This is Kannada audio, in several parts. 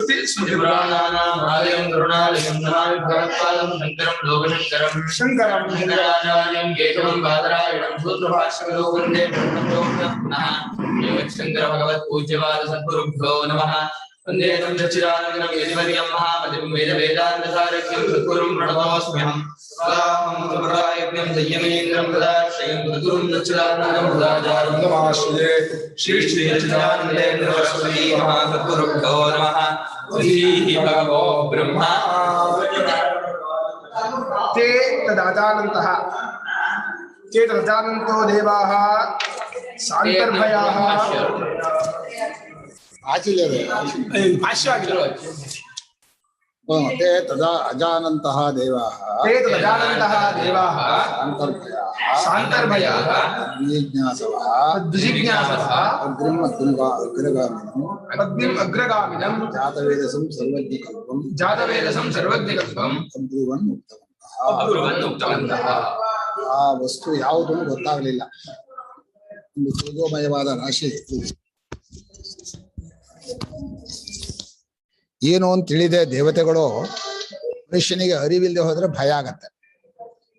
स्मृतिपुराणानाम् आलयं करुणालयं नमामि भगवत्पादं शङ्करं लोकशङ्करं शङ्कराचार्यं केशवं बादरायणं सूत्रभाष्यं वन्दे पुनः शङ्कर भगवत्पूज्यपाद सद्गुरुभ्यो नमः वन्दे तं सच्चिदानन्दं यतिवर्यं महामतिं वेदवेदान्तसारथ्यं सद्गुरुं प्रणतोऽस्म्यहम् यज्ञं संयमेन्द्रं तदाश्रयं सद्गुरुं सच्चिदानन्दं सदाचार्यं नमाश्रये श्री श्री सच्चिदानन्देन्द्र सरस्वती महासद्गुरुभ्यो नमः श्री भगवो ब्रह्मा ते तदाजानन्तः ते तदाजानन्तो देवाः सान्तर्भयाः भाष्यवाಗಿದೆ ते तदा अजानन्तः देवाः ते तदाजानन्तः देवाः सान्तर्भयाः द्विजिज्ञासवः अग्निम् अग्रगामिनं जातवेदसं सर्वज्ञकल्पम् अब्रुवन् उक्तवन्तः ಆ ವಸ್ತು ಯಾವುದು ಗೊತ್ತಾಗಲಿಲ್ಲ. ಒಂದು ತೇಜೋಮಯವಾದ ರಾಶಿ ಏನು ಅಂತ ತಿಳಿದೆ ದೇವತೆಗಳು ಮನುಷ್ಯನಿಗೆ ಅರಿವಿಲ್ಲದೆ ಹೋದ್ರೆ ಭಯ ಆಗತ್ತೆ.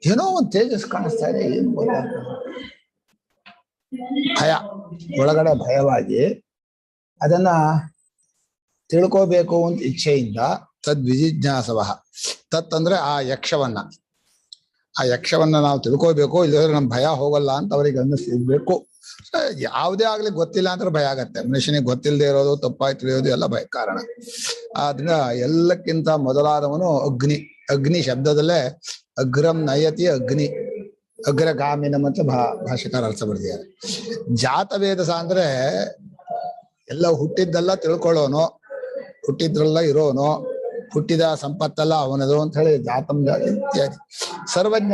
ಏನೋ ಒಂದು ತೇಜಸ್ ಕಾಣಿಸ್ತಾ ಇದೆ, ಏನು ಗೊತ್ತಾಗ್ತದೆ, ಭಯ ಒಳಗಡೆ ಭಯವಾಗಿ ಅದನ್ನ ತಿಳ್ಕೋಬೇಕು ಅಂತ ಇಚ್ಛೆಯಿಂದ ತದ್ವಿಜಿಜ್ಞಾಸವ ತತ್ ಅಂದ್ರೆ ಆ ಯಕ್ಷವನ್ನ ನಾವು ತಿಳ್ಕೋಬೇಕು, ಇಲ್ಲದ್ರೆ ನಮ್ ಭಯ ಹೋಗಲ್ಲ ಅಂತ ಅವ್ರಿಗೆ ಅನ್ನಿಸ್ಬೇಕು. ಯಾವುದೇ ಆಗ್ಲಿ ಗೊತ್ತಿಲ್ಲ ಅಂದ್ರೆ ಭಯ ಆಗತ್ತೆ. ಮನುಷ್ಯನಿಗೆ ಗೊತ್ತಿಲ್ಲದೆ ಇರೋದು, ತಪ್ಪಾಗಿ ತಿಳಿಯೋದು ಎಲ್ಲ ಭಯ ಕಾರಣ. ಆದ್ರಿಂದ ಎಲ್ಲಕ್ಕಿಂತ ಮೊದಲಾದವನು ಅಗ್ನಿ ಶಬ್ದದಲ್ಲೇ ಅಗ್ರಂ ನಯತಿ ಅಗ್ನಿ, ಅಗ್ರಗಾಮಿನಂ ಅಂತ ಭಾಷೆಕಾರ ಅರ್ಥ ಬರೆದಿದ್ದಾರೆ. ಜಾತವೇದಸ ಅಂದ್ರೆ ಎಲ್ಲ ಹುಟ್ಟಿದ್ದೆಲ್ಲ ತಿಳ್ಕೊಳ್ಳೋನು, ಹುಟ್ಟಿದ್ರೆಲ್ಲ ಇರೋನು, ಹುಟ್ಟಿದ ಸಂಪತ್ತೆಲ್ಲ ಅವನದು ಅಂತ ಹೇಳಿ ಜಾತಂ ಇತ್ಯಾದಿ. ಸರ್ವಜ್ಞ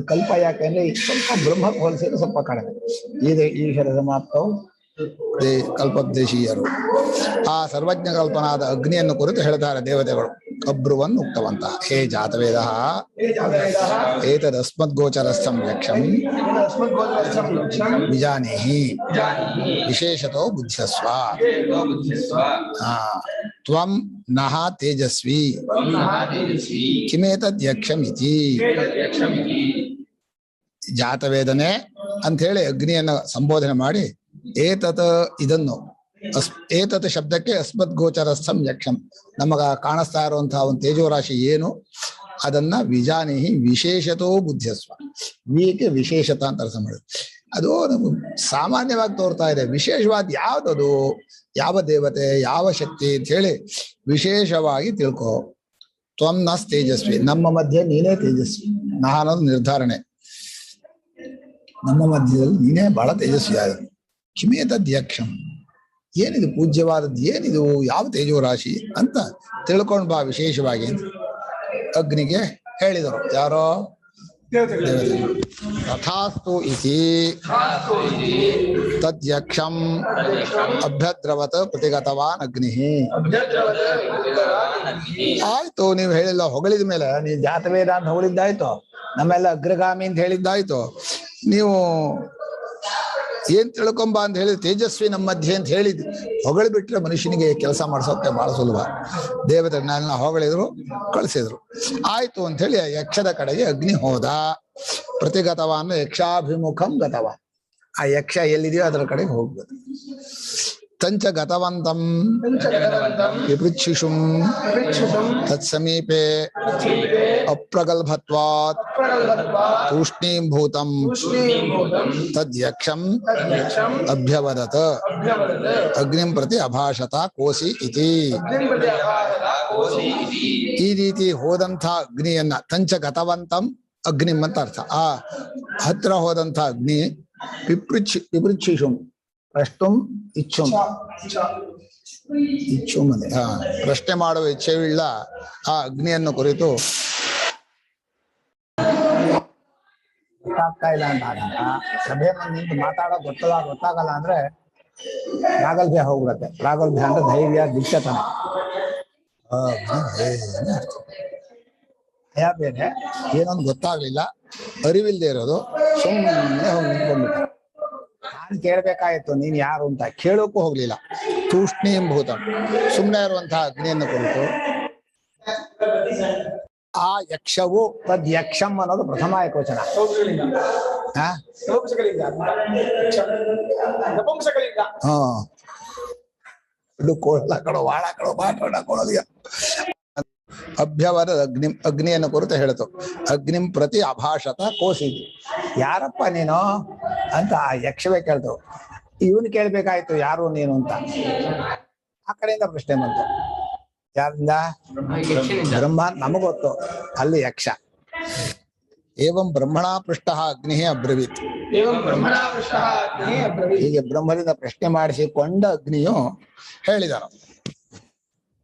ಕಲ್ಪ ಯಾಕೆಂದ್ರೆ ಸ್ವಲ್ಪ ಬ್ರಹ್ಮಕ್ಕೆ ಹೋಲಿಸಿದ್ರೆ ಸ್ವಲ್ಪ ಕಡಿಮೆ. ಈಶ್ವರ ಸಮಾಪ್ತವು ಕಲ್ಪೋಪದೇಶೀಯರು. ಆ ಸರ್ವಜ್ಞ ಕಲ್ಪನಾದ ಅಗ್ನಿಯನ್ನು ಕುರಿತು ಹೇಳ್ತಾರೆ ದೇವತೆಗಳು. ಅಬ್ರುವನ್ ಉಕ್ತವಂತ ಹೇ ಜಾತವೇದ ಏತದಸ್ಮದ್ಗೋಚರಸ್ಥಂ ಯಕ್ಷಂ ವಿಜಾನೇಹಿ ವಿಶೇಷತೋ ಬುದ್ಧ್ಯಸ್ವ. ತ್ವಂ ನಃ ತೇಜಸ್ವಿ ಕಿಮೇತದ್ ಯಕ್ಷಮಿತಿ. ಜಾತವೇದನೆ ಅಂತ ಹೇಳಿ ಅಗ್ನಿಯನ್ನ ಸಂಬೋಧನೆ ಮಾಡಿ ಏತತ್ ಇದನ್ನು ಏತತ್ ಶಬ್ದಕ್ಕೆ ಅಸ್ಮದ್ ಗೋಚರಸ್ಥಂ ಯಕ್ಷಂ, ನಮಗ ಕಾಣಿಸ್ತಾ ಇರುವಂತಹ ಒಂದು ತೇಜೋರಾಶಿ ಏನು ಅದನ್ನ ವಿಜಾನಿಹಿ ವಿಶೇಷತೋ ಬುದ್ಧಿಸ್ವ. ವಿಗೆ ವಿಶೇಷತ ಅಂತ ಅರ್ಥ ಮಾಡಿದ್ರು. ಅದು ನಮ್ಗೆ ಸಾಮಾನ್ಯವಾಗಿ ತೋರ್ತಾ ಇದೆ. ವಿಶೇಷವಾದ ಯಾವ್ದದು, ಯಾವ ದೇವತೆ, ಯಾವ ಶಕ್ತಿ ಅಂತ ಹೇಳಿ ವಿಶೇಷವಾಗಿ ತಿಳ್ಕೊ. ತ್ವಂ ನಸ್ ತೇಜಸ್ವಿ, ನಮ್ಮ ಮಧ್ಯೆ ನೀನೇ ತೇಜಸ್ವಿ. ಅನ್ನೋದು ನಿರ್ಧಾರಣೆ, ನಮ್ಮ ಮಧ್ಯದಲ್ಲಿ ನೀನೇ ಬಹಳ ತೇಜಸ್ವಿ ಆದ. ಕಿಮೇತದ್ ಯಕ್ಷಂ, ಏನಿದು ಪೂಜ್ಯವಾದದ್ದು, ಏನಿದು, ಯಾವ ತೇಜೋ ರಾಶಿ ಅಂತ ತಿಳ್ಕೊಂಡ್ ಬಾ ವಿಶೇಷವಾಗಿ ಅಂತ ಅಗ್ನಿಗೆ ಹೇಳಿದರು. ಯಾರೋ ದೇವತೆಗಳು. ತಥಾಸ್ತು ಇತಿ ತದ್ಯಕ್ಷಂ ಅಭ್ಯದ್ರವತ್ ಪ್ರತಿಗತವಾನ್ ಅಗ್ನಿ. ಆಯ್ತು, ನೀವು ಹೇಳಿಲ್ಲ, ಹೊಗಳಿದ ಮೇಲೆ ನೀವು ಜಾತವೇದ ಅಂತ ಹೊಗಳಿದ್ದಾಯ್ತು, ನಮ್ಮೆಲ್ಲ ಅಗ್ರಗಾಮಿ ಅಂತ ಹೇಳಿದ್ದಾಯ್ತು. ನೀವು ಏನ್ ತಿಳ್ಕೊಂಬ ಅಂತ ಹೇಳಿದ್ ತೇಜಸ್ವಿ ನಮ್ಮ ಮಧ್ಯೆ ಅಂತ ಹೇಳಿದ್ ಹೊಗಳು ಬಿಟ್ರೆ ಮನುಷ್ಯನಿಗೆ ಕೆಲಸ ಮಾಡ್ಸೋಕೆ ಬಹಳ ಸುಲಭ. ದೇವತೆಗಳನ್ನ ಹೊಗಳಿದ್ರು, ಕಳಿಸಿದ್ರು. ಆಯ್ತು ಅಂತ ಹೇಳಿ ಯಕ್ಷದ ಕಡೆಗೆ ಅಗ್ನಿ ಹೋದ. ಪ್ರತಿಗತವಾನ್ ಯಕ್ಷಾಭಿಮುಖಂ ಗತವ, ಆ ಯಕ್ಷ ಎಲ್ಲಿದೆಯೋ ಅದರ ಕಡೆಗೆ ಹೋಗ್ಬೇಕು. ತಂಚ ಗತವಂತಂ ವಿಪೃಚ್ಛಿಷುಂ ತತ್ಸಮೀಪೆ ಅಪ್ರಗಲ್ಭತ್ವಾತ್ ತೂಷ್ಣೀಭೂತಂ ತದ್ಯಕ್ಷಂ ಅಭ್ಯವದತ್ ಅಗ್ನಿಂ ಪ್ರತಿ ಅಭಾಷತ ಕೋಸಿ ಇತಿ. ಈ ರೀತಿ ಹೋದಂಥ ಅಗ್ನಿಯನ್ನ ತಂಚ ಗತವಂತಂ ಅಗ್ನಿಂ ಅಂತ ಅರ್ಥ. ಆ ಹತ್ರ ಹೋದಂಥ ಅಗ್ನಿ ವಿಪೃಚ್ಛಿಷುಂ ಪ್ರಷ್ಟುಂ ಇಚ್ಛುಂ ಇಚ್ಛುಮನೆ ಪ್ರಶ್ನೆ ಮಾಡುವ ಇಚ್ಛೆಯುಳ್ಳ ಆ ಅಗ್ನಿಯನ್ನು ಕುರಿತು ಗೊತ್ತಾಗ್ತಾ ಇಲ್ಲ ಅಂದಾಗ ಸಭೆ ಮುಂದೆ ನಿಂತು ಮಾತಾಡೋಕೆ ಗೊತ್ತಾಗಲ್ಲ ಅಂದ್ರೆ ರಾಗಲ್ಭ್ಯ ಹೋಗ್ಬಿಡತ್ತೆ. ರಾಗಲ್ಭ್ಯ ಅಂದ್ರೆ ಧೈರ್ಯ, ದಿಕ್ಷತನ. ಭಯ ಬೇರೆ, ಏನೊಂದು ಗೊತ್ತಾಗ್ಲಿಲ್ಲ, ಅರಿವಿಲ್ದೇ ಇರೋದು, ಸುಮ್ಮನೆ ಹೋಗಿ ನಿಂತ್ಕೊಂಡ್ಬಿಟ್ಟು ನಾನ್ ಕೇಳ್ಬೇಕಾಯ್ತು ನೀನ್ ಯಾರು ಅಂತ, ಕೇಳೋಕ್ಕೂ ಹೋಗ್ಲಿಲ್ಲ. ತೂಷ್ಣೀಂಭೂತಂ, ಸುಮ್ಮನೆ ಇರುವಂತಹ ಅಗ್ನಿಯನ್ನು ಕುರಿತು ಆ ಯಕ್ಷವು ತದ್ ಯಕ್ಷಂ ಅನ್ನೋದು ಪ್ರಥಮ ಏಕವಚನ. ಹಾ ಕೋಳಕಳು ವಾಳಕಳು ಬಾಟೋಡಕೊಳ್ಳೋದಿಯ ಅಭ್ಯವರದ ಅಗ್ನಿಯನ್ನು ಕುರಿತು ಹೇಳ್ತು. ಅಗ್ನಿಂ ಪ್ರತಿ ಅಭಾಷತ ಕೋಸಿದಿ, ಯಾರಪ್ಪ ನೀನು ಅಂತ ಆ ಯಕ್ಷವೇ ಕೇಳ್ತು. ಇವನು ಕೇಳ್ಬೇಕಾಯ್ತು ಯಾರು ನೀನು ಅಂತ. ಆ ಕಡೆಯಿಂದ ಪ್ರಶ್ನೆ ಬಂತು. ಯಾರಿಂದ? ಬ್ರಹ್ಮ, ನಮಗೊತ್ತು, ಅಲ್ಲಿ ಯಕ್ಷ. ಏವಂ ಬ್ರಹ್ಮಣ ಪೃಷ್ಟ ಅಗ್ನಿ ಅಬ್ರವೀತ್. ಹೀಗೆ ಬ್ರಹ್ಮದಿಂದ ಪ್ರಶ್ನೆ ಮಾಡಿಸಿಕೊಂಡ ಅಗ್ನಿಯು ಹೇಳಿದರು.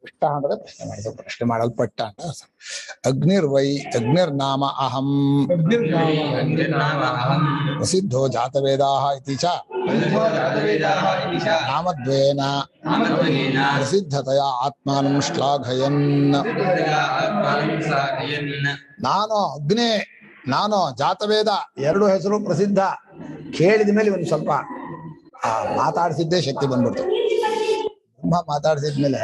ಪೃಷ್ಟ ಅಂದ್ರೆ ಪ್ರಶ್ನೆ ಮಾಡಿದ, ಪ್ರಶ್ನೆ ಮಾಡಲ್ಪಟ್ಟ ಅಂತ. ಅಗ್ನಿರ್ನಾಮ ಅಹಂ ಪ್ರಸಿದ್ಧೋ ಜಾತವೇದಾಃ ಇತಿ ಚ ನಾಮದ್ವೇನ ಪ್ರಸಿದ್ಧತೆಯ ಆತ್ಮಾನಂ ಶ್ಲಾಘಯನ್. ನಾನು ಅಗ್ನಿ, ನಾನು ಜಾತವೇದ, ಎರಡು ಹೆಸರು ಪ್ರಸಿದ್ಧ. ಕೇಳಿದ ಮೇಲೆ ಒಂದು ಸ್ವಲ್ಪ ಮಾತಾಡಿಸಿದ್ದೇ ಶಕ್ತಿ ಬಂದ್ಬಿಡ್ತು. ಬ್ರಹ್ಮ ಮಾತಾಡಿಸಿದ್ಮೇಲೆ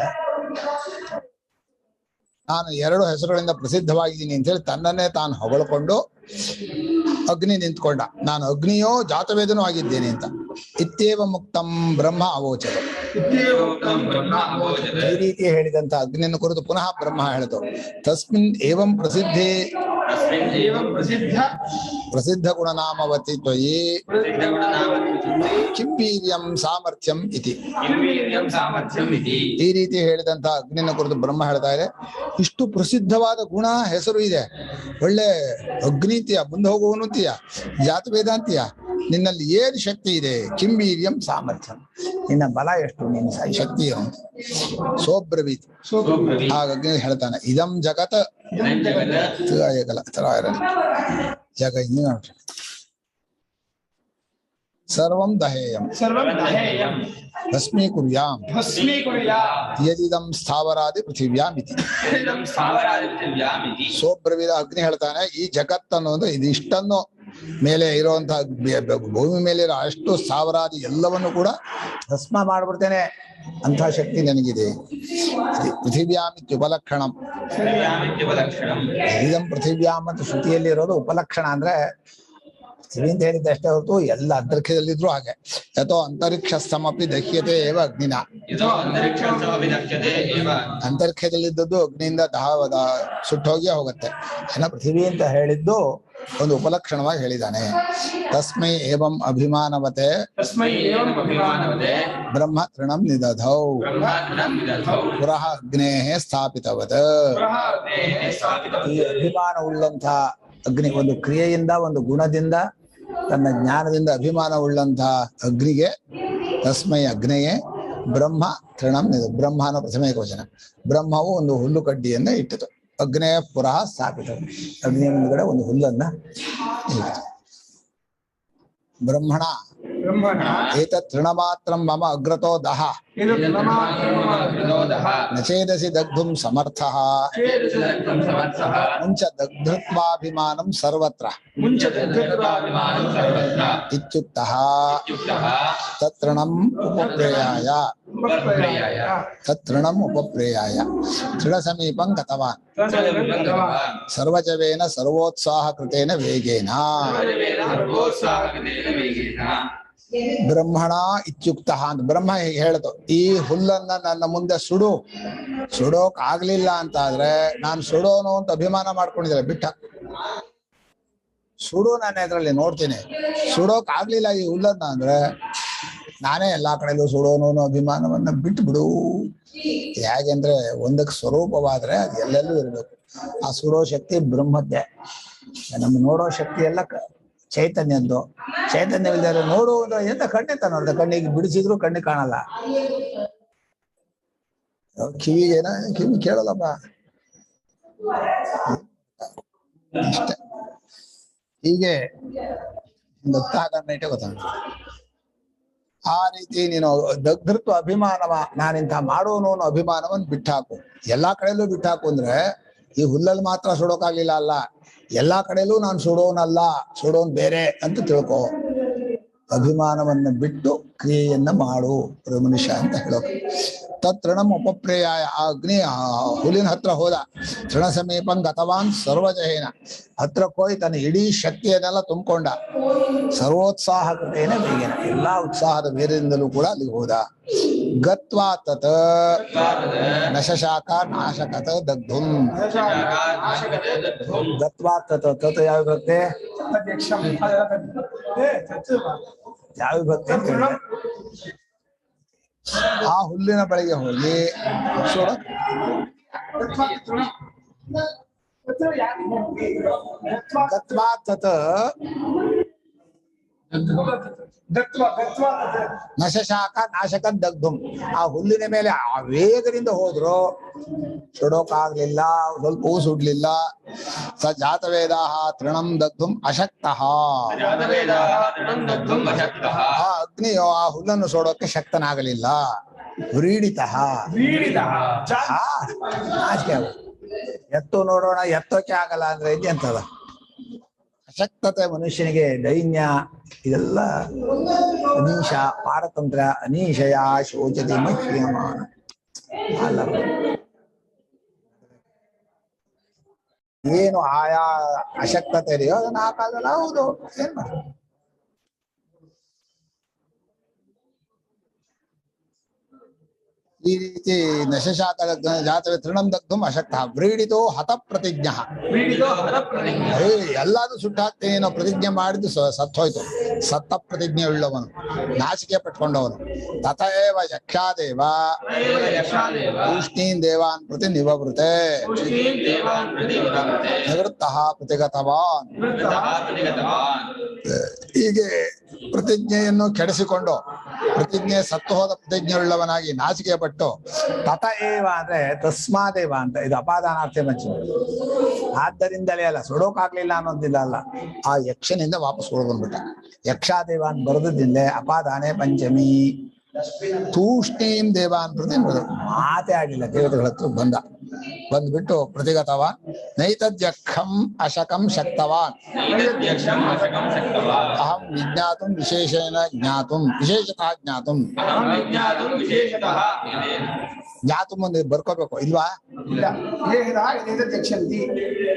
ನಾನು ಎರಡು ಹೆಸರುಗಳಿಂದ ಪ್ರಸಿದ್ಧವಾಗಿದ್ದೀನಿ ಅಂತ ಹೇಳಿ ತನ್ನನ್ನೇ ತಾನು ಹೊಗಳಿಕೊಂಡು ಅಗ್ನಿ ನಿಂತ್ಕೊಂಡ. ನಾನು ಅಗ್ನಿಯೋ ಜಾತವೇದನೂ ಆಗಿದ್ದೇನೆ ಅಂತ. ಇತ್ಯೇವ ಮುಕ್ತಂ ಬ್ರಹ್ಮ ಅವೋಚತ. ಈ ರೀತಿ ಹೇಳಿದಂತ ಅಗ್ನಿಯನ್ನು ಕುರಿತು ಪುನಃ ಬ್ರಹ್ಮ ಹೇಳಿತು. ತಸ್ಮಿನ್ ಏವಂ ಪ್ರಸಿದ್ಧೇ ಪ್ರಸಿದ್ಧ ಗುಣನಾಮವತಿ ತ್ವಯಿ ಕಿಂ ವೀರ್ಯಂ ಸಾಮರ್ಥ್ಯಂ ಇತಿ. ಈ ರೀತಿ ಹೇಳಿದಂತ ಅಗ್ನಿಯನ್ನು ಕುರಿತು ಬ್ರಹ್ಮ ಹೇಳ್ತಾ ಇದೆ, ಇಷ್ಟು ಪ್ರಸಿದ್ಧವಾದ ಗುಣ ಹೆಸರು ಇದೆ, ಒಳ್ಳೆ ಅಗ್ನಿತೀಯ, ಮುಂದೆ ಹೋಗುವನುಂತೀಯ, ಜಾತವೇದಾಂತೀಯ, ನಿನ್ನಲ್ಲಿ ಏನು ಶಕ್ತಿ ಇದೆ? ಕಿಂ ವೀರ್ಯಂ ಸಾಮರ್ಥ್ಯಂ, ನಿನ್ನ ಬಲ ಎಷ್ಟು, ನಿನ್ನ ಶಕ್ತಿ ಏನು? ಸೋಬ್ರವೀತ್, ಆಗ ಅಗ್ನಿ ಹೇಳ್ತಾನೆ, ಇದಂ ಜಗತ್ ಜಗ ಸರ್ವಂ ದಹೇಯಂ ಭಸ್ಮೀಕುರ್ಯಾಂ ಯದಿದಂ ಸ್ಥಾವರಾದಿ ಪೃಥಿವ್ಯಾಂ ಇತಿ. ಸೋಬ್ರವೀದ ಅಗ್ನಿ ಹೇಳ್ತಾನೆ, ಈ ಜಗತ್ತನ್ನೋದು ಇದಿಷ್ಟನ್ನು ಮೇಲೆ ಇರುವಂತಹ ಭೂಮಿ ಮೇಲೆ ಇರೋ ಅಷ್ಟು ಸ್ಥಾವರಾದಿ ಎಲ್ಲವನ್ನು ಕೂಡ ಭಸ್ಮ ಮಾಡ್ಬಿಡ್ತೇನೆ ಅಂತ ಶಕ್ತಿ ನನಗಿದೆ. ಪೃಥಿವ್ಯಾಂ ಉಪಲಕ್ಷಣಂ. ಇದಂ ಪೃಥಿವ್ಯಾಂ ಅಂತ ಶ್ರುತಿಯಲ್ಲಿ ಇರೋದು ಉಪಲಕ್ಷಣ, ಅಂದ್ರೆ ಪೃಥ್ವಿ ಅಂತ ಹೇಳಿದ್ದೆ ಅಷ್ಟೇ ಹೊರತು ಎಲ್ಲ ಅಂತರಿಕ್ಷದಲ್ಲಿದ್ರು ಹಾಗೆ. ಯಥೋ ಅಂತರಿಕ್ಷಸ್ಥಮಪಿ ದಹ್ಯತೆ ಏವ ಅಗ್ನಿನ. ಅಂತರಿಕ್ಷದಲ್ಲಿದ್ದದ್ದು ಅಗ್ನಿಯಿಂದ ಸುಟ್ಟೋಗಿಯೇ ಹೋಗುತ್ತೆ. ಏನ ಪೃಥ್ವಿ ಅಂತ ಹೇಳಿದ್ದು ಒಂದು ಉಪಲಕ್ಷಣವಾಗಿ ಹೇಳಿದ್ದಾನೆ. ತಸ್ಮೈ ಏವಂ ಅಭಿಮಾನವತೆ ಬ್ರಹ್ಮ ತೃಣಂ ನಿದಧೌ ಪುರಃ ಅಗ್ನೇಃ ಸ್ಥಾಪಿತವತ್. ಈ ಅಭಿಮಾನ ಉಳ್ಳಂತ ಅಗ್ನಿ, ಒಂದು ಕ್ರಿಯೆಯಿಂದ, ಒಂದು ಗುಣದಿಂದ, ತನ್ನ ಜ್ಞಾನದಿಂದ ಅಭಿಮಾನ ಉಳ್ಳಂತ ಅಗ್ನಿಗೆ, ತಸ್ಮೈ ಅಗ್ನೇಯೇ ಬ್ರಹ್ಮ ತೃಣಂ ನಿದ. ಬ್ರಹ್ಮ ಅನ್ನೋ ಪ್ರಥಮ ಏಕವಚನ. ಬ್ರಹ್ಮವು ಒಂದು ಹುಲ್ಲು ಕಡ್ಡಿಯನ್ನ ಇಟ್ಟಿತು. ಅಗ್ನೇಯ ಪುರಃ ಸ್ಥಾಪಿತ, ಅಗ್ನಿಯ ಮುಂದುಗಡೆ ಒಂದು ಹುಲ್ಲನ್ನ ಇಟ್ಟಿತು. ಬ್ರಹ್ಮಣ ಏತತ್ ತೃಣಮಾತ್ರಂ ಮಮ ಅಗ್ರತೋ ದಹ ನಚೇದಸಿ ದಗ್ಧುಂ ಸಮರ್ಥಃ ಮುಂಚ ದಗ್ಧೃತ್ವಾಭಿಮಾನಂ ಸರ್ವತ್ರ ಇತ್ಯುಕ್ತಃ ತೃಣಂ ಉಪಪ್ರೇಯಾಯ ತೃಣಂ ಉಪಪ್ರೇಯಾಯ ತೃಣ ಸಮೀಪಂ ಗತವಾನ್ ಸರ್ವಜವೇನ ಸರ್ವೋತ್ಸಾಹ ಕೃತೇನ ವೇಗೇನ. ಬ್ರಹ್ಮಣ ಇತ್ಯುಕ್ತ ಅಂತ ಬ್ರಹ್ಮ ಹೀಗೆ ಹೇಳ್ತು, ಈ ಹುಲ್ಲನ್ನ ನನ್ನ ಮುಂದೆ ಸುಡೋಕ್ ಆಗ್ಲಿಲ್ಲ ಅಂತ ಆದ್ರೆ ನಾನು ಸುಡೋನು ಅಂತ ಅಭಿಮಾನ ಮಾಡ್ಕೊಂಡಿದ್ರೆ ಬಿಟ್ಟ ಸುಡು, ನಾನು ಇದ್ರಲ್ಲಿ ನೋಡ್ತೀನಿ. ಸುಡೋಕ್ ಆಗ್ಲಿಲ್ಲ ಈ ಹುಲ್ಲನ್ನ ಅಂದ್ರೆ ನಾನೇ ಎಲ್ಲಾ ಕಡೆಯಲ್ಲೂ ಸುಡೋನು ಅಭಿಮಾನವನ್ನ ಬಿಟ್ಟು ಬಿಡು. ಹೇಗೆಂದ್ರೆ ಒಂದಕ್ಕೆ ಸ್ವರೂಪವಾದ್ರೆ ಅದು ಎಲ್ಲೆಲ್ಲೂ ಇರ್ಬೇಕು. ಆ ಸುಡೋ ಶಕ್ತಿ ಬ್ರಹ್ಮದ್ದೇ. ನಮ್ಮ ನೋಡೋ ಶಕ್ತಿ ಎಲ್ಲ ಚೈತನ್ಯದ್ದು. ಚೈತನ್ಯವಿಲ್ಲದೆ ನೋಡುವುದು ಎಂತ ಕಣ್ಣಿಂತ ನೋಡಿದೆ, ಕಣ್ಣಿಗೆ ಬಿಡಿಸಿದ್ರು ಕಣ್ಣಿಗೆ ಕಾಣಲ್ಲ, ಕಿವಿಗೇನ ಕಿವಿ ಕೇಳಲ್ಲಪ್ಪ ಇಷ್ಟೇ. ಹೀಗೆ ಗೊತ್ತಾಗಟ್ಟೆ ಗೊತ್ತಾಗ. ಆ ರೀತಿ ನೀನು ದಗ್ಧೃತ್ವ ಅಭಿಮಾನವ, ನಾನಿಂತ ಮಾಡೋನು ಅನ್ನೋ ಅಭಿಮಾನವನ್ನು ಬಿಟ್ಟಾಕು. ಎಲ್ಲಾ ಕಡೆಯಲ್ಲೂ ಬಿಟ್ಟಾಕು ಅಂದ್ರೆ ಈ ಹುಲ್ಲಲ್ಲಿ ಮಾತ್ರ ಸುಡೋಕಾಗ್ಲಿಲ್ಲ ಅಲ್ಲ, ಎಲ್ಲಾ ಕಡೆಯಲ್ಲೂ ನಾನು ಸುಡೋನಲ್ಲ, ಸುಡೋನ್ ಬೇರೆ ಅಂತ ತಿಳ್ಕೊ. ಅಭಿಮಾನವನ್ನು ಬಿಟ್ಟು ಕ್ರಿಯೆಯನ್ನ ಮಾಡು ಮನುಷ್ಯ ಅಂತ ಹೇಳೋದು. ತೃಣಂ ಉಪಪ್ರೇಯಾಯ, ಆ ಅಗ್ನಿ ಆ ಹುಲಿನ ಹತ್ರ ಹೋದ. ತೃಣ ಸಮೀಪಂ ಗತವಾನ್ ಸರ್ವಜಹೇನ, ಹತ್ರಕ್ಕೆ ಹೋಗಿ ತನ್ನ ಇಡೀ ಶಕ್ತಿಯನ್ನೆಲ್ಲ ತುಂಬಿಕೊಂಡ. ಸರ್ವೋತ್ಸಾಹ ಕೃತೇನ ಬೇಗೇನ, ಎಲ್ಲಾ ಉತ್ಸಾಹದ ಬೇರೆಯಿಂದಲೂ ಕೂಡ ಅಲ್ಲಿಗೆ ಹೋದ. ಗತ್ವಾ ತತ್ ನಶಶಾಖ ನಾಶಕತ ದಗ್ಧುಂ. ಗತ್ವಾ ತತ್, ತತ್ ಯಾವ ಬರುತ್ತೆ? ಯಾವ ಭಕ್ತಿ ಅಂತ ಹೇಳಿದ್ರೆ ಆ ಹುಲ್ಲಿನ ಬಳಿಗೆ ಹೋಗಿ ಗತ್ವಾ ತತ್ ನಶಶಾಖ ನಾಶಕ ದಗ್ಧುಂ. ಆ ಹುಲ್ಲಿನ ಮೇಲೆ ಆ ವೇಗದಿಂದ ಹೋದ್ರು, ಸುಡೋಕಾಗ್ಲಿಲ್ಲ, ಸ್ವಲ್ಪ ಸುಡ್ಲಿಲ್ಲ. ಸ ಜಾತವೇದಾಹ ತೃಣಂ ದಗ್ಧುಂ ಅಶಕ್ತಃ. ಆ ಅಗ್ನಿಯು ಆ ಹುಲ್ಲನ್ನು ಸುಡೋಕೆ ಶಕ್ತನಾಗಲಿಲ್ಲ. ವ್ರೀಡಿತಃ, ಎತ್ತು ನೋಡೋಣ, ಎತ್ತೋಕೆ ಆಗಲ್ಲ ಅಂದ್ರೆ ಎಂತದ ಅಶಕ್ತತೆ ಮನುಷ್ಯನಿಗೆ. ದೈನ್ಯ ಇದೆಲ್ಲ ಅನೀಶ, ಪಾರತಂತ್ರ. ಅನೀಶಯ ಶೋಚತೆ ಮಹ್ಯಮಾನ ಅಲ್ಲ. ಏನು ಆಯಾ ಅಶಕ್ತತೆ ಇದೆಯೋ ಅದನ್ನ ಹಾಕಾಗಲ್ಲ. ಹೌದು, ಏನ್ ಮಾಡ. ಈ ರೀತಿ ನಶಶಾಖ ಜಾತವೇ ತೃಣಂ ದಗ್ಧುಂ ಅಶಕ್ತಃ. ವ್ರೀಡಿತೋ ಹತ ಪ್ರತಿಜ್ಞ. ಎಲ್ಲಾದ್ರೂ ಸುಟ್ಟಾಕ್ತೇನೆ ಏನೋ ಪ್ರತಿಜ್ಞೆ ಮಾಡಿದ್ದು ಸತ್ತೋಯ್ತು. ಸತ್ತ ಪ್ರತಿಜ್ಞೆ ಉಳ್ಳವನು, ನಾಚಿಕೆ ಪಟ್ಕೊಂಡವನು. ತಥೇವ ಯಕ್ಷಾದೇವ ತೂಷ್ಣೀನ್ ದೇವಾನ್ ಪ್ರತಿ ನಿವೃತೆ ನಿವೃತ್ತಃ ಪ್ರತಿಗತವಾನ್. ಹೀಗೆ ಪ್ರತಿಜ್ಞೆಯನ್ನು ಕೆಡಿಸಿಕೊಂಡು, ಪ್ರತಿಜ್ಞೆ ಸತ್ತು ಹೋದ ಪ್ರತಿಜ್ಞೆ ಉಳ್ಳವನಾಗಿ ನಾಚಿಕೆ ಪಟ್ಟು, ತತ ಏವ ಅಂದ್ರೆ ತಸ್ಮಾದೇವ ಅಂತ, ಇದು ಅಪಾದಾನಾರ್ಥೆ ಮಚ್ಚು. ಆದ್ದರಿಂದಲೇ ಅಲ್ಲ, ಸುಡೋಕಾಗ್ಲಿಲ್ಲ ಅನ್ನೋದಿಲ್ಲ ಅಲ್ಲ, ಆ ಯಕ್ಷನಿಂದ ವಾಪಸ್ ಹೊರಡ್ಬಿಟ್ಟ. ಯಕ್ಷಾದೇವ ಅಂತ ಬರೆದಿದ್ದಿಂದ ಅಪಾದಾನೆ ಪಂಚಮಿ. ತೂಷ್ಣೀಂ ದೇವಾನ್ ಪ್ರತಿ ಮಾತೇ ಆಗಿಲ್ಲ, ದೇವತೆಗಳ ಹತ್ರ ಬಂದ್ಬಿಟ್ಟು ಪ್ರತಿಗತವಾನ್. ನೈತದ್ಯಕ್ಷಂ ಅಶಕಂ ಶಕ್ತವಾನ್. ಅಹಂ ವಿಜ್ಞಾತುಂ ವಿಶೇಷೇಣ ಜ್ಞಾತುಂ ವಿಶೇಷತಃ ಜ್ಞಾತುಂ. ಜ್ಞಾತುಂ ಒಂದು ಬರ್ಕೋಬೇಕು ಇಲ್ವಾ?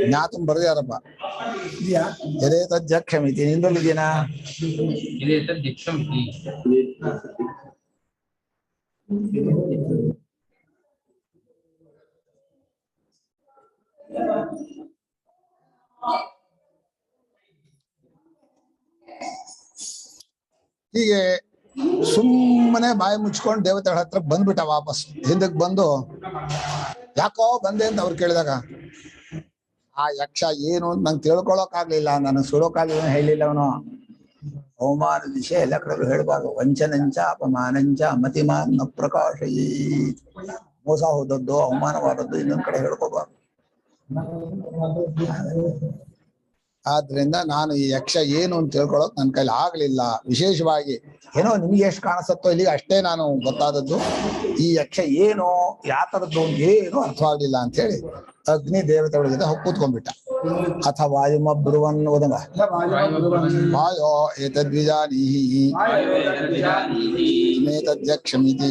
ಜ್ಞಾತುಂ ಬರೆದಾರಪ್ಪ. ಯದೇತದ್ಯಕ್ಷಮಿತಿ ನಿಂದೊಂದಿದೆಯಾ? ಹೀಗೆ ಸುಮ್ಮನೆ ಬಾಯಿ ಮುಚ್ಕೊಂಡು ದೇವತೆಗಳ ಹತ್ರ ಬಂದ್ಬಿಟ್ಟ. ವಾಪಸ್ ಹಿಂದಕ್ಕೆ ಬಂದು, ಯಾಕೋ ಬಂದೆ ಅಂತ ಅವ್ರು ಕೇಳಿದಾಗ, ಆ ಯಕ್ಷ ಏನು ಅಂತ ನಂಗೆ ತಿಳ್ಕೊಳಕ್ ಆಗ್ಲಿಲ್ಲ, ನನಗೆ ಸುಡೋಕಾಗ್ಲಿಲ್ಲ ಹೇಳಿಲ್ಲ ಅವನು. ಅವಮಾನ ವಿಷಯ ಎಲ್ಲ ಕಡೆ ಹೇಳ್ಬಾರ್ದು. ವಂಚನಂಚ ಅಪಮಾನಂಚ ಮತಿಮಾನ್ ನ ಪ್ರಕಾಶಯೀ. ಮೋಸ ಹೋದದ್ದು, ಅವಮಾನವಾದದ್ದು ಇನ್ನೊಂದ್ ಕಡೆ ಹೇಳ್ಕೋಬಾರ್ದು. ಆದ್ರಿಂದ ನಾನು ಈ ಯಕ್ಷ ಏನು ಅಂತ ತಿಳ್ಕೊಳ್ಳೋಕೆ ನನ್ನ ಕೈಲಿ ಆಗ್ಲಿಲ್ಲ. ವಿಶೇಷವಾಗಿ ಏನೋ ನಿಮ್ಗೆ ಎಷ್ಟು ಕಾಣಿಸುತ್ತೋ ಇಲ್ಲಿಗೆ ಅಷ್ಟೇ ನಾನು ಗೊತ್ತಾದದ್ದು. ಈ ಯಕ್ಷ ಏನೋ ಯಾತರದ್ದು ಏನು ಅರ್ಥವಾಗ್ಲಿಲ್ಲ ಅಂತ ಹೇಳಿ ಅಗ್ನಿ ದೇವತೆಗಳ ಜೊತೆ ಕೂತ್ಕೊಂಡ್ಬಿಟ್ಟ. ಅಥ ವಾಯುಮಬ್ರುವನ್ ಓದಂಗ. ವಾಯೋ ಏತದ್ವಿಜಾನೀಹಿ ಮೇತದ್ಯಕ್ಷಮಿತಿ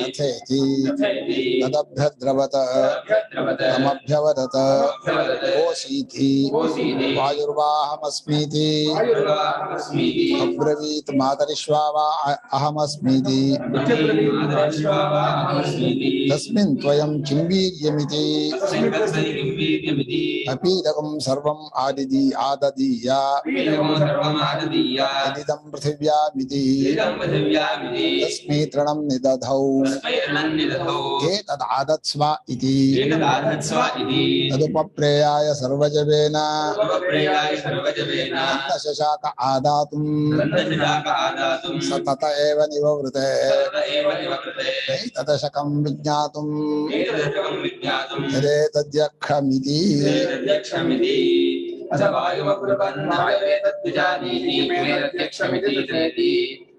ಅಥೇತಿ ತದಭ್ಯದ್ರವತ ತಮಭ್ಯವದತ ಓಸೀತಿ ವಾಯುರ್ವಾಹಮಸ್ಮೀತಿ ಅಬ್ರವೀತ್ ಮಾತರಿಶ್ವಾವಾ ಅಹಮಸ್ಮೀತಿ ತಸ್ಮಿನ್ ತ್ವಯಂ ಕಿಂ ವೀರ್ಯಮಿತಿ ಅಪೀದಕಂ ಸರ್ವಂ ಆದದೀಯ ಯದಿದಂ ಪೃಥಿವ್ಯಾಮಿತಿ ತಸ್ಮೈ ತೃಣಂ ನಿದಧೌ ಏತದಾದತ್ಸ್ವ ಇತಿ ತದುಪಪ್ರೇಯಾಯ ಸರ್ವಜವೇನ ಶಶಾಕ ಆದಾತುಂ ಸ ತತ ಏವ ನಿವವೃತೆ ತದಶಕಂ ವಿಜ್ಞಾತುಂ ಯದೇತದ್ಯಕ್ಷಮಿತಿ.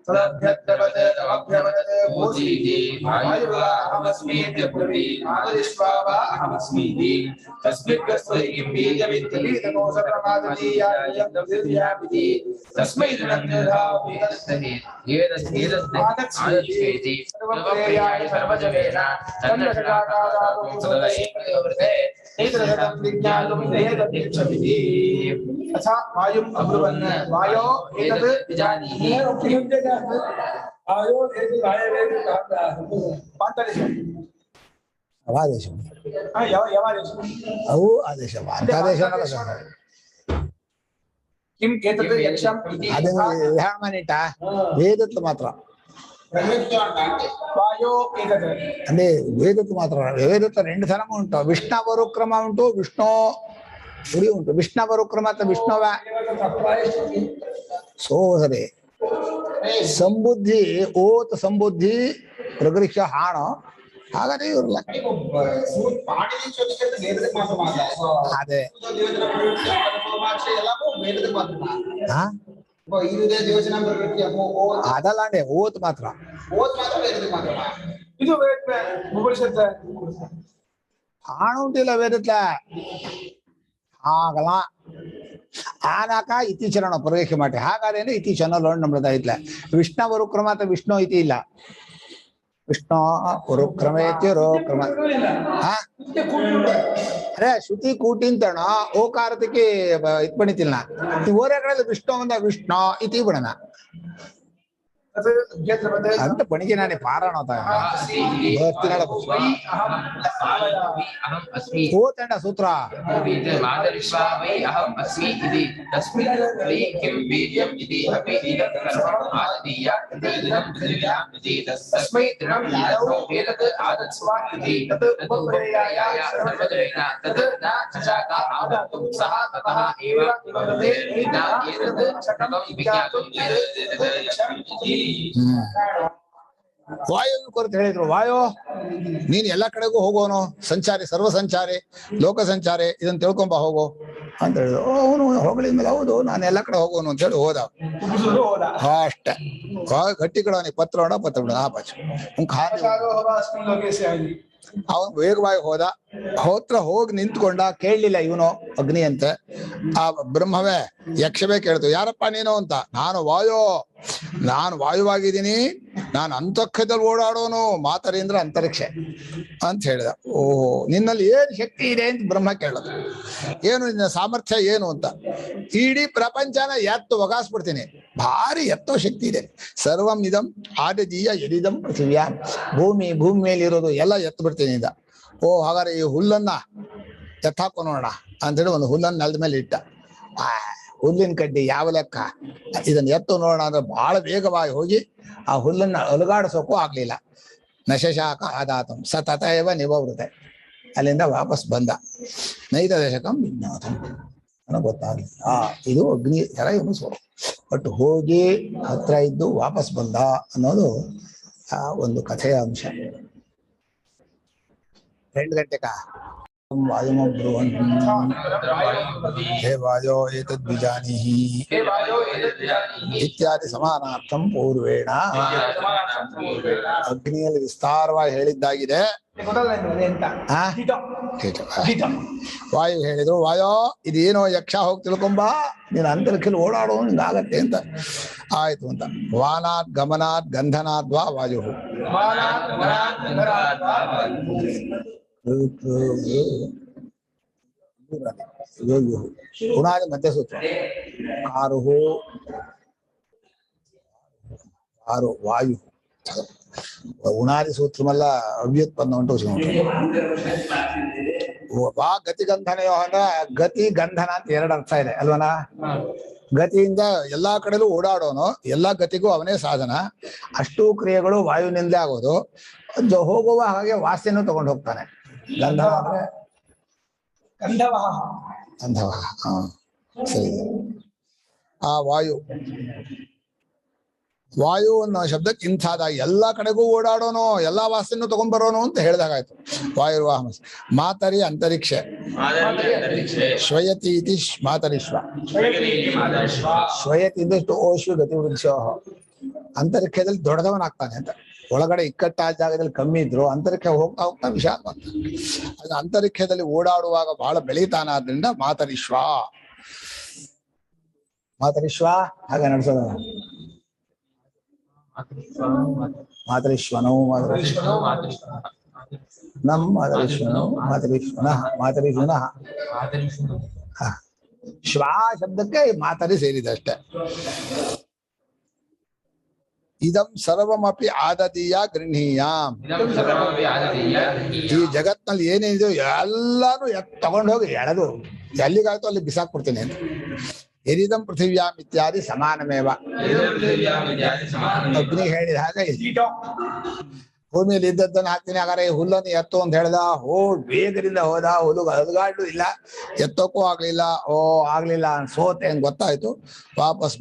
तदभ्यद्रवते तमभ्यवदते भूतीति वायुवा अहमस्मीति ब्रवीत् आदिश्वा वा अहमस्मीति तस्मिद्गस्त्वयि किं बीजमित्यभितनोसप्रमादतीयायं तस्मै तन्निर्धावति आदत्स्वेति सर्वप्रियाय सर्वजवेन तन्नशकाकारादुं सदयेवृते एतदं विज्ञातुं नेदतिच्छमिति अथा वायुम् अब्रुवन् वायो एतद् विजानीहि वायो एतद् वायवेति पान्तदेशम् ಅವಾದೇಶ यवादेशम् ಅವು ಆದೇಶ ಅಂತಾದೇಶ किम् एतद् यक्षम् इति ಅದು ವಿಹಾಮನಿಟ ವೇದತ್ವ ಮಾತ್ರ वायो एतद् ಅಂದ್ರೆ ವೇದತ್ವ ಮಾತ್ರ ವೇದತ್ವ రెండు ಧರ್ಮ ಉಂಟು ವಿಷ್ಣುವರು ಕ್ರಮ ಉಂಟು ವಿಷ್ಣು ಗುರಿ ಉಂಟು ವಿಷ್ಣುವರು ಕ್ರಮ ಅಥವಾ ವಿಷ್ಣುವ ಸೋದರೇ ಸಂಬುದ್ಧಿ ಓತ್ ಸಂಬುದ್ಧಿ ಪ್ರಗೃಹ್ಯ ಹಾಣ ಹಾಗಾದ್ರೆ ಇವ್ರಲ್ಲ ಅದೇ ಅದಲ್ಲ ಅಂಡೆ ಓತ್ ಮಾತ್ರ ಇದು ಉಪನಿಷತ್ ಹಾಣ ಉಂಟಿಲ್ಲ ವೇದತ್ಲ ಆಗಲ್ಲ ಆನಾಕ ಇತ್ತೀಚರಣ ಪ್ರವೇಶ ಮಾಡಿ ಹಾಗಾದ್ರೆ ಇತ್ತೀಚನ ಲೋಡ್ ನಮ್ರದ ಐತ್ಲ ವಿಷ್ಣುವರು ಕ್ರಮ ಅಥವಾ ವಿಷ್ಣು ಐತಿ ಇಲ್ಲ ವಿಷ್ಣು ಉರುಕ್ರಮ ಐತಿ ರೋಕ್ರಮ ಅರೆ ಶ್ರುತಿ ಕೂಟಿ ಅಂತಣ ಓಕಾರತಕ್ಕೆ ಇದ್ ಬಣಿತಿಲ್ಲ ನೀವು ಓರೇ ಕಡೆ ವಿಷ್ಣು ಅಂದ ವಿಷ್ಣು ಇತಿ ಬಿಡಣ ಅಂತ ಬಣಿಗೆ ನಾನೇ ಪಾರಾಯಣ ಹೋತಂಡ ಸೂತ್ರ ವಾಯು ಕೊರತೆ ಹೇಳಿದ್ರು ವಾಯು ನೀನ್ ಎಲ್ಲಾ ಕಡೆಗೂ ಹೋಗೋನು ಸಂಚಾರಿ ಸರ್ವ ಸಂಚಾರಿ ಲೋಕ ಸಂಚಾರಿ ಇದನ್ನ ತಿಳ್ಕೊಂಬ ಹೋಗೋ ಅಂತ ಹೇಳಿದ್ರು ಅವನು ಹೋಗಳಿದ್ಮೇಲೆ ಹೌದು ನಾನು ಎಲ್ಲಾ ಕಡೆ ಹೋಗೋನು ಅಂತ ಹೇಳಿ ಹೋದ ಅಷ್ಟೇ ಗಟ್ಟಿ ಕಡೆ ಪತ್ರ ಬಿಡ ಪತ್ರ ಬಿಡ ಆ ಪಾಚ ಅವನು ವೇಗವಾಗಿ ಹೋದ ಹೋತ್ರ ಹೋಗಿ ನಿಂತ್ಕೊಂಡ ಕೇಳಲಿಲ್ಲ ಇವನು ಅಗ್ನಿ ಅಂತೆ ಆ ಬ್ರಹ್ಮವೇ ಯಕ್ಷವೇ ಕೇಳ್ತು ಯಾರಪ್ಪ ನೀನು ಅಂತ ನಾನು ವಾಯುವಾಗಿದ್ದೀನಿ ನಾನು ಅಂತಃದಲ್ಲಿ ಓಡಾಡೋನು ಮಾತರೇಂದ್ರ ಅಂತರಿಕ್ಷ ಅಂತ ಹೇಳಿದ ಓಹೋ ನಿನ್ನಲ್ಲಿ ಏನ್ ಶಕ್ತಿ ಇದೆ ಅಂತ ಬ್ರಹ್ಮ ಕೇಳೋದು ಏನು ನಿನ್ನ ಸಾಮರ್ಥ್ಯ ಏನು ಅಂತ ಇಡೀ ಪ್ರಪಂಚನ ಎತ್ತು ಒಗಾಸ್ಬಿಡ್ತೀನಿ ಭಾರಿ ಎತ್ತೋ ಶಕ್ತಿ ಇದೆ ಸರ್ವಂ ಇದಂ ಆದಜೀಯ ಯದಿದಂ ಪೃಥಿವ್ಯಾ ಭೂಮಿ ಮೇಲಿರೋದು ಎಲ್ಲ ಎತ್ತು ಬಿಡ್ತೀನಿ ಇಂದ ಓ ಹಾಗಾದ್ರೆ ಈ ಹುಲ್ಲನ್ನ ಎತ್ತಾಕೋ ನೋಡೋಣ ಅಂತೇಳಿ ಒಂದು ಹುಲ್ಲನ್ನ ನೆಲದ ಮೇಲೆ ಇಟ್ಟ ಹುಲ್ಲಿನ ಕಡ್ಡಿ ಯಾವ ಲೆಕ್ಕ ಇದನ್ನ ಎತ್ತು ನೋಡೋಣ ಅಂದ್ರೆ ಬಹಳ ವೇಗವಾಗಿ ಹೋಗಿ ಆ ಹುಲ್ಲನ್ನ ಅಲುಗಾಡಿಸೋಕ್ಕೂ ಆಗ್ಲಿಲ್ಲ ನಶಶಾಕ ಆದಾತಂ ಸತತೈವ ನಿವವೃತೆ ಅಲ್ಲಿಂದ ವಾಪಸ್ ಬಂದ ನೈತ ದಶಕಂ ವಿಜ್ಞಾತಂ ಅನ್ನೋ ಗೊತ್ತಾಗ್ಲಿಲ್ಲ ಇದು ಅಗ್ನಿ ತರ ಇವನು ಸೋರು ಬಟ್ ಹೋಗಿ ಹತ್ರ ಇದ್ದು ವಾಪಸ್ ಬಂದ ಅನ್ನೋದು ಆ ಒಂದು ಕಥೆಯ ಅಂಶ 2 ಗಂಟೆಗ ವಾಯುಮಬ್ರುವನ್ ಹೇ ವಾಯೋ ಏತದ್ ವಿಜಾನೀಹಿ ಇತ್ಯಾದಿ ಸಮಾನಾರ್ಥಂ ಪೂರ್ವೇಣ ಅಗ್ನಿಯಲ್ಲಿ ವಿಸ್ತಾರವಾಗಿ ಹೇಳಿದ್ದಾಗಿದೆ ವಾಯು ಹೇಳಿದ್ರು ವಾಯೋ ಇದೇನೋ ಯಕ್ಷ ಹೋಗಿ ತಿಳ್ಕೊಂಬ ನೀನು ಅಂತರಿಕ್ಷಲ್ಲಿ ಓಡಾಡೋ ನಿಂಗಾಗತ್ತೆ ಅಂತ ಆಯ್ತು ಅಂತ ವಾನಾತ್ ಗಮನಾತ್ ಗಂಧನಾದ್ವಾ ವಾಯು ಉಣಾದಿ ಮಧ್ಯ ಸೂತ್ರ ಆರು ವಾಯು ಉಣಾದಿ ಸೂತ್ರಮಲ್ಲ ಅವ್ಯುತ್ಪನ್ನ ಉಂಟು ವಾ ಗತಿ ಗಂಧನಯೋ ಅಂದ್ರೆ ಗತಿ ಗಂಧನ ಅಂತ 2 ಅರ್ಥ ಇದೆ ಅಲ್ವನ ಗತಿಯಿಂದ ಎಲ್ಲಾ ಕಡೆಲೂ ಓಡಾಡೋನು ಎಲ್ಲಾ ಗತಿಗೂ ಅವನೇ ಸಾಧನ ಅಷ್ಟೂ ಕ್ರಿಯೆಗಳು ವಾಯುವಿನಿಂದಲೇ ಆಗೋದು ಹೋಗುವ ಹಾಗೆ ವಾಸನೆಯನ್ನು ತಗೊಂಡು ಹೋಗ್ತಾನೆ ಗಂಧವ ಅಂದ್ರೆ ಗಂಧವ ಸರಿ ಆ ವಾಯು ಅನ್ನೋ ಶಬ್ದಕ್ಕೆ ಇಂಥಾದ ಎಲ್ಲಾ ಕಡೆಗೂ ಓಡಾಡೋನು ಎಲ್ಲಾ ವಾಸನೆಯನ್ನು ತಗೊಂಡ್ಬರೋನು ಅಂತ ಹೇಳಿದಾಗಾಯ್ತು ವಾಯುರ್ವಾಹ ಮಾತರಿ ಅಂತರಿಕ್ಷ ಶ್ವಯತಿ ಇತಿ ಮಾತರಿಶ್ವ ಶ್ವಯತಿ ಇದ್ದಷ್ಟು ಓಶ್ವ ಗತಿವೃಕ್ಷ ಅಂತರಿಕ್ಷದಲ್ಲಿ ದೊಡ್ಡದವನಾಗ್ತಾನೆ ಅಂತ. ಒಳಗಡೆ ಇಕ್ಕಟ್ಟಾದ ಜಾಗದಲ್ಲಿ ಕಮ್ಮಿ ಇದ್ರು ಅಂತರಿಕ್ಷ ಹೋಗ್ತಾ ಹೋಗ್ತಾ ವಿಶಾಲ ಅದು ಅಂತರಿಕ್ಷದಲ್ಲಿ ಓಡಾಡುವಾಗ ಬಹಳ ಬೆಳೀತಾನಾದ್ರಿಂದ ಮಾತರಿಶ್ವ ಹಾಗೆ ನಡೆಸೋದ ಮಾತರಿಶ್ವನೋ ನಮ್ ಮಾತರಿಶ್ವನೋ ಮಾತರಿಶ್ವನಃ ಶ್ವಾ ಶಬ್ದಕ್ಕೆ ಮಾತರಿ ಸೇರಿದೆ ಅಷ್ಟೇ. ಇದಂ ಸರ್ವಮಪಿ ಆದದೀಯ ಗೃಹೀಯಾಂ, ಈ ಜಗತ್ನಲ್ಲಿ ಏನೇನಿದೆಯೋ ಎಲ್ಲಾನು ತಗೊಂಡು ಹೋಗಿ ಎಳೆದು ಎಲ್ಲಿಗಾಯ್ತು ಅಲ್ಲಿ ಬಿಸಾಕ್ಬಿಡ್ತೀನಿ ಅಂತ. ಎರಿದಂ ಪೃಥಿವ್ಯಾಂ ಇತ್ಯಾದಿ ಸಮಾನಮೇವ. ಅಗ್ನಿ ಹೇಳಿದ ಹಾಗೆ ಭೂಮಿಯಲ್ಲಿ ಇದ್ದದ್ದನ್ನು ಹಾಕ್ತೀನಿ, ಹಾಗಾದ್ರೆ ಹುಲ್ಲನ್ನು ಎತ್ತು ಅಂತ ಹೇಳ್ದ. ಬೇಗದಿಂದ ಹೋದ, ಹುಲ್ಲು ಅಲ್ಗಾಡ್ಲು ಇಲ್ಲ, ಎತ್ತೋಕ್ಕೂ ಆಗ್ಲಿಲ್ಲ. ಆಗ್ಲಿಲ್ಲ ಸೋತೆ ಅಂತ ಗೊತ್ತಾಯ್ತು. ವಾಪಸ್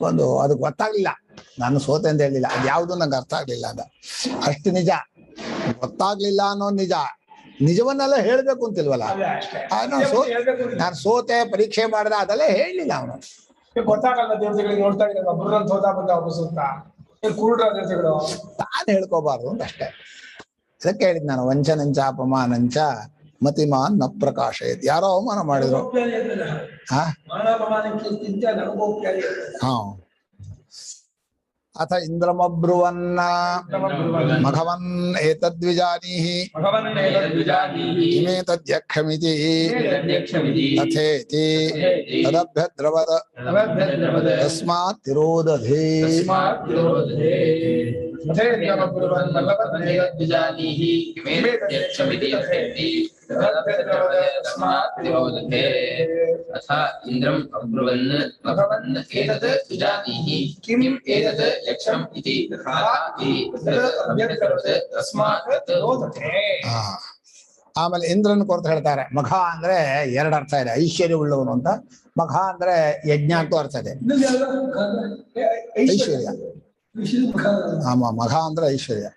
ಬಂದು ಅದು ಗೊತ್ತಾಗ್ಲಿಲ್ಲ, ನಾನು ಸೋತೆ ಅಂತ ಹೇಳಿಲ್ಲ, ಅದು ಯಾವ್ದು ನಂಗೆ ಅರ್ಥ ಆಗ್ಲಿಲ್ಲ ಅಂತ. ಅಷ್ಟು ನಿಜ, ಗೊತ್ತಾಗ್ಲಿಲ್ಲ ಅನ್ನೋದು ನಿಜ. ನಿಜವನ್ನೆಲ್ಲ ಹೇಳ್ಬೇಕು ಅಂತಿಲ್ವಲ್ಲ. ನಾನು ಸೋತೆ, ಪರೀಕ್ಷೆ ಮಾಡ್ದ, ಅದೆಲ್ಲ ಹೇಳಲಿಲ್ಲ ಅವನು. ಗೊತ್ತಾಗಲ್ಲ ದೇವತೆಗಳಿಗೆ, ನೋಡ್ತಾ ಇದ್ದಾಗ ಬುರ್ರಂತ ಹೋದ ಬಂದ ವಾಪಸ್ ಕುರುಡ್ರ ದೇವತೆಗಳು ತಾನು ಹೇಳ್ಕೋಬಾರ್ದು ಅಂತ ಅಷ್ಟೇ. ಅದಕ್ಕೆ ಹೇಳಿದ್ ನಾನು, ವಂಚನಂಚ ಅಪಮಾನಂಚ ಮತಿಮಾನ್ ನ ಪ್ರಕಾಶಯತ್. ಯಾರೋ ಅವಮಾನ ಮಾಡಿದ್ರು. ಹಾ ಅಥ ಇಂದ್ರಮಬ್ರುವನ್ನ ಮಘವನ್ ಏತದ್ವಿಜಾನೀಹಿ ಇಮೇ ತದ್ಯಕ್ಷಮಿತಿ ತಥೇತಿ ತದಭ್ಯದ್ರವದ ತಸ್ಮಾತ್ ತಿರೋದಧೇ. ಇಂದ್ರಂ ಅಬ್ರುವನ್ ಮಘವನ್ ಏತದ್ ವಿಜಾನೀಹಿ ಕಿಂ ಏತದ್ ಯಕ್ಷಂ ಇತಿ ಆಮೇಲೆ ಇಂದ್ರನ ಕುರಿತು ಹೇಳ್ತಾರೆ. ಮಖ ಅಂದ್ರೆ ಎರಡು ಅರ್ಥ ಇದೆ, ಐಶ್ವರ್ಯ ಉಳ್ಳವನು ಅಂತ. ಮಖ ಅಂದ್ರೆ ಯಜ್ಞ ಅಂತೂ ಅರ್ಥ ಇದೆ. ಐಶ್ವರ್ಯ, ಆಮ ಮಖ ಅಂದ್ರೆ ಐಶ್ವರ್ಯ,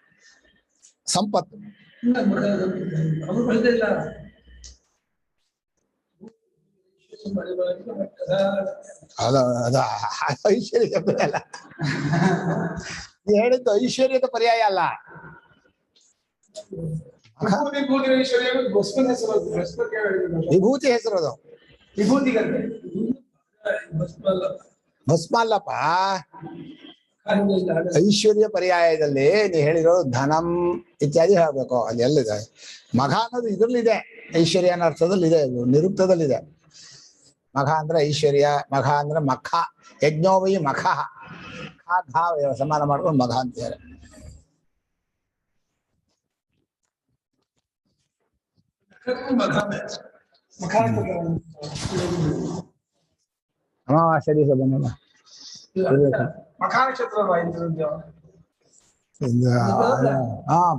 ಸಂಪತ್ತು. ಅದ ಐಶ್ವರ್ಯ ಶಬ್ದ ಅಲ್ಲ, ಹೇಳಿದ್ದು ಐಶ್ವರ್ಯದ ಪರ್ಯಾಯ ಅಲ್ಲ. ವಿಭೂತಿ ಹೆಸರು ಅದು, ಭಸ್ಮ ಅಲ್ಲಪ್ಪ. ಐಶ್ವರ್ಯ ಪರ್ಯಾಯದಲ್ಲಿ ನೀ ಹೇಳಿರೋ ಧನಂ ಇತ್ಯಾದಿ ಹೇಳ್ಬೇಕು. ಅಲ್ಲಿ ಎಲ್ಲಿದೆ ಮಘ ಅನ್ನೋದು? ಇದ್ರಲ್ಲಿದೆ, ಐಶ್ವರ್ಯ ಅನ್ನೋ ಅರ್ಥದಲ್ಲಿ ಇದೆ, ನಿರುಕ್ತದಲ್ಲಿದೆ. ಮಘ ಅಂದ್ರೆ ಐಶ್ವರ್ಯ, ಮಘ ಅಂದ್ರೆ ಮಖ. ಯಜ್ಞೋವೈ ಮಖ, ಸಮಾನ ಮಾಡ್ಕೊಂಡು ಮಘ ಅಂತಾರೆ. ಅಮಾವಾಸ್ಯ ದಿವಸ ಬಂದ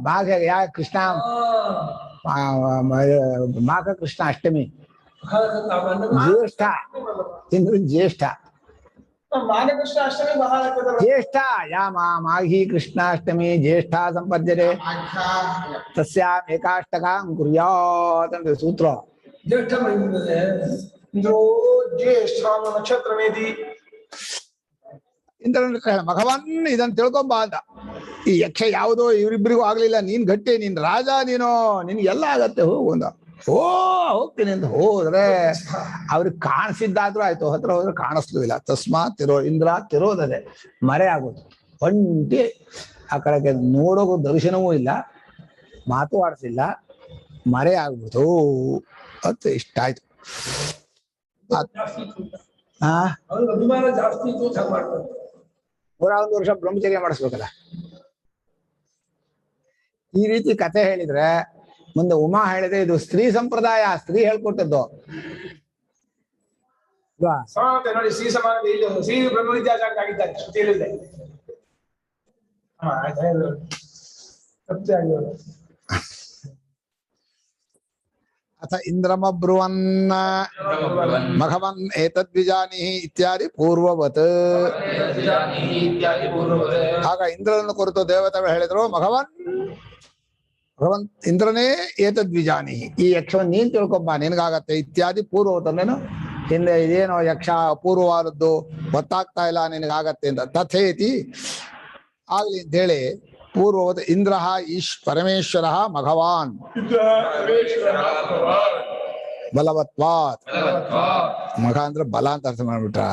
ಮಾಘ ಯಾ ಕೃಷ್ಣ, ಮಾಘ ಕೃಷ್ಣ ಅಷ್ಟಮಿ, ಜ್ಯೇಷ್ಠ ಇಂದ್ರ ಜ್ಯೇಷ್ಠ, ಜ್ಯೇಷ್ಠ ಯಾ ಮಾಘಿ ಕೃಷ್ಣಾಷ್ಟಮಿ ಜ್ಯೇಷ್ಠ ಸಂಪದ್ಯತೆ ತಸ್ಯಾಂ ಏಕಾಷ್ಟಕಾಂ ಕುರ್ಯಾತ್ ಅಂತ ಸೂತ್ರ. ನಕ್ಷತ್ರವೇದಿ ಇಂದ್ರ ಮಘವನ್ ಇದನ್ನ ತಿಳ್ಕೊಂಬ ಅಂತ. ಈ ಯಕ್ಷ ಯಾವುದೋ ಇವರಿಬ್ಬರಿಗೂ ಆಗ್ಲಿಲ್ಲ, ನೀನ್ ಗಟ್ಟಿ, ನೀನ್ ರಾಜ, ನಿನ್ಗೆಲ್ಲ ಆಗತ್ತೆ, ಹೋಗು ಅಂದ. ಹೋಗ್ತೀನಿ ಅಂತ ಹೋದ್ರೆ ಅವ್ರಿಗೆ ಕಾಣಿಸಿದ್ದಾದ್ರೂ ಆಯ್ತು, ಹತ್ರ ಹೋದ್ರೆ ಕಾಣಿಸ್ಲೂ ಇಲ್ಲ. ತಸ್ಮಾತ್ ಇಂದ್ರ ತಿರೋದದೆ, ಮರೆ ಆಗೋದು. ಒಂಟಿ ಆ ಕಡೆಗೆ ನೋಡೋಕು ದರ್ಶನವೂ ಇಲ್ಲ, ಮಾತು ಆಡಿಸಿಲ್ಲ, ಮರೆ ಆಗ್ಬೋದು ಅಂತ ಇಷ್ಟ ಆಯ್ತು. ಅಭಿಮಾನ ಜಾಸ್ತಿ ಇತ್ತು, 101 ವರ್ಷ ಬ್ರಹ್ಮಚರ್ಯ ಮಾಡಿಸ್ಬೇಕಲ್ಲ. ಈ ರೀತಿ ಕಥೆ ಹೇಳಿದ್ರೆ ಮುಂದೆ ಉಮಾ ಹೇಳಿದ್ರೆ ಇದು ಸ್ತ್ರೀ ಸಂಪ್ರದಾಯ, ಸ್ತ್ರೀ ಹೇಳ್ಕೊಟ್ಟದ್ದು ನೋಡಿ. ಶ್ರೀ ಸಮಾನ ಶ್ರೀ ಬ್ರಹ್ಮ ವಿದ್ಯಾಚಾರ್ಯ ಆಗಿದ್ದಾರೆ, ಶ್ರುತಿಯಲ್ಲಿದೆ. ಅಥ ಇಂದ್ರಮಬ್ರುವನ್ನ ಮಘವನ್ ಏತದ್ವಿಜಾನಿಹಿ ಇತ್ಯಾದಿ ಪೂರ್ವವತ್. ಆಗ ಇಂದ್ರನ ಕುರಿತು ದೇವತೆಗಳು ಹೇಳಿದ್ರು, ಭಗವನ್ ಇಂದ್ರನೇ ಏತದ್ವಿಜಾನಿಹಿ, ಈ ಯಕ್ಷವನ್ನು ನೀನ್ ತಿಳ್ಕೊಂಬ, ನಿನಗಾಗತ್ತೆ ಇತ್ಯಾದಿ ಪೂರ್ವವತ್. ಅಂದ್ರೇನು? ಹಿಂದೆ ಇದೇನೋ ಯಕ್ಷ ಅಪೂರ್ವವಾದದ್ದು ಗೊತ್ತಾಗ್ತಾ ಇಲ್ಲ ನಿನಗಾಗತ್ತೆ ಅಂತ. ತಥೇತಿ ಆಗ್ಲಿ ಅಂತ ಹೇಳಿ ಪೂರ್ವವತ್ ಇಂದ್ರ ಪರಮೇಶ್ವರ ಮಘವಾನ್ ಬಲವತ್ವಾತ್. ಮಘ ಅಂದ್ರೆ ಬಲ ಅಂತ ಅರ್ಥ ಮಾಡ್ಬಿಟ್ರ.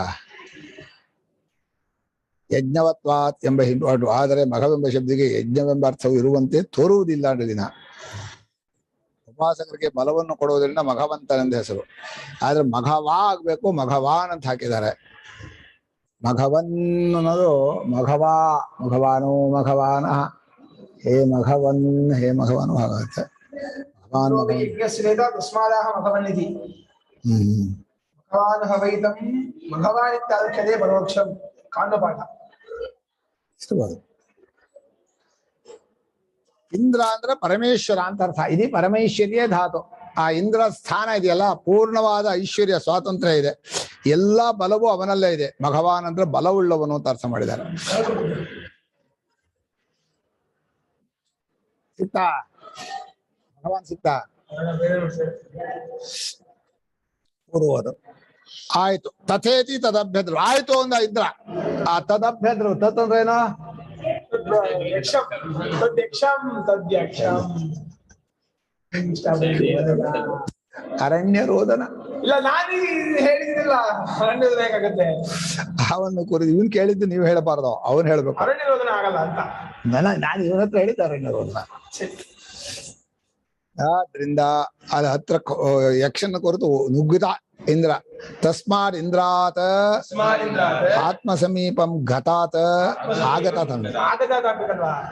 ಯಜ್ಞವತ್ವಾತ್ ಎಂಬ ಹಿಂಡು, ಆದರೆ ಮಘವೆಂಬ ಶಬ್ದಿಗೆ ಯಜ್ಞವೆಂಬ ಅರ್ಥವು ಇರುವಂತೆ ತೋರುವುದಿಲ್ಲ ಅಂದ್ರೆ ದಿನ. ಉಪಾಸಕರಿಗೆ ಬಲವನ್ನು ಕೊಡುವುದರಿಂದ ಮಘವಂತನೆಂದ ಹೆಸರು. ಆದ್ರೆ ಮಘವಾ ಆಗ್ಬೇಕು, ಮಘವಾನ್ ಅಂತ ಹಾಕಿದ್ದಾರೆ. ಮಘವನ್ ಅನ್ನೋದು ಮಘವಾ, ಮಘವಾನು ಮಘವಾನ, ಹೇ ಮಘವನ್ ಹೇ ಮಘವಾನು ಹಾಗಾಗುತ್ತೆ. ಇಂದ್ರ ಅಂದ್ರೆ ಪರಮೇಶ್ವರ ಅಂತ ಅರ್ಥ. ಇದು ಪರಮೇಶ್ವರ್ಯ ಧಾತು. ಆ ಇಂದ್ರ ಸ್ಥಾನ ಇದೆಯಲ್ಲ, ಪೂರ್ಣವಾದ ಐಶ್ವರ್ಯ ಸ್ವಾತಂತ್ರ್ಯ ಇದೆ, ಎಲ್ಲಾ ಬಲವೂ ಅವನಲ್ಲೇ ಇದೆ. ಭಗವಾನ್ ಅಂದ್ರೆ ಬಲವುಳ್ಳವನು ಅಂತ ಅರ್ಥ ಮಾಡಿದ್ದಾರೆ. ಸಿಕ್ತಾ ಭಗವಾನ್ ಸಿಕ್ತಾ ಪೂರ್ವದು ಆಯ್ತು. ತಥೇತಿ ತದಭ್ಯದ್ರು ಆಯ್ತು ಅಂದ ಇಂದ್ರ. ಆ ತದಭ್ಯದ್ರು ತತ್ ಅಂದ್ರೆ ಏನೋ ಅರಣ್ಯ ರೋದನ. ಇಲ್ಲ ನಾನು ಹೇಳಿದ್ದಿಲ್ಲ ಅರಣ್ಯ ರೋದನ ಹೇಗಾಗತ್ತೆ. ಅವನು ಕುರಿದು ಇವನ್ ಕೇಳಿದ್ದು ನೀವು ಹೇಳಬಾರ್ದು, ಅವನ್ ಹೇಳ್ಬೇಕು. ಅರಣ್ಯ ರೋದನ ಆಗಲ್ಲ ಅಂತ ನಾನು ಇವನ ಹತ್ರ ಹೇಳಿದ್ದೆ ಅರಣ್ಯ ರೋದನ. ಆದ್ರಿಂದ ಅದ ಹತ್ರ ಯಕ್ಷನ ಕುರಿತು ನುಗ್ಗಿದ ಇಂದ್ರ. ತಸ್ಮಾತ್ ಇಂದ್ರಾತ್ ಆತ್ಮ ಸಮೀಪಂ ಗತಾತ್ ಆಗತಾತ್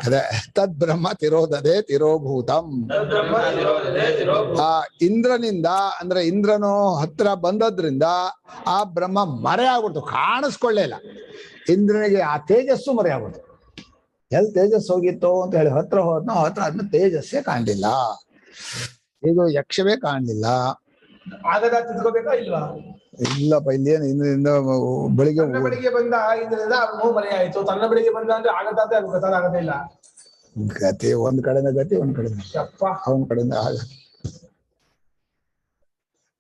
ಅದೇ ತದ್ ಬ್ರಹ್ಮ ತಿರೋದದೆ ತಿರೋಭೂತಂ. ಆ ಇಂದ್ರನಿಂದ ಅಂದ್ರೆ ಇಂದ್ರನು ಹತ್ರ ಬಂದದ್ರಿಂದ ಆ ಬ್ರಹ್ಮ ಮರೆ ಆಗ್ಬಿಡ್ತು, ಕಾಣಿಸ್ಕೊಳ್ಳೇ ಇಲ್ಲ. ಇಂದ್ರನಿಗೆ ಆ ತೇಜಸ್ಸು ಮರೆ ಆಗ್ಬಿಡ್ತು. ಎಲ್ಲಿ ತೇಜಸ್ ಹೋಗಿತ್ತು ಅಂತ ಹೇಳಿ ಹತ್ರ ಹೋದ್ನೋ, ಹತ್ರ ಆದ್ಮೇಲೆ ತೇಜಸ್ಸೇ ಕಾಣ್ಲಿಲ್ಲ, ಇದು ಯಕ್ಷವೇ ಕಾಣ್ಲಿಲ್ಲ. ಆಗದ ತಿಳ್ಕೋಬೇಕಾ ಇಲ್ವಾ? ಇಲ್ಲಪ್ಪ, ಇಲ್ಲೇನು ಇಂದ್ರದಿಂದ ಬೆಳಿಗ್ಗೆ ಬಂದ ಇಂದ್ರದಿಂದ ಮರೆ ಆಯ್ತು. ತನ್ನ ಬೆಳಿಗ್ಗೆ ಬಂದ ಅಂದ್ರೆ ಆಗತ್ತೆ, ಅದು ಗೊತ್ತಾಗದೇ ಇಲ್ಲ. ಗತಿ ಒಂದ್ ಕಡೆಯಿಂದ ಗತಿ, ಒಂದ್ ಕಡೆಯಿಂದ ಅವನ ಕಡೆಯಿಂದ ಆಗ.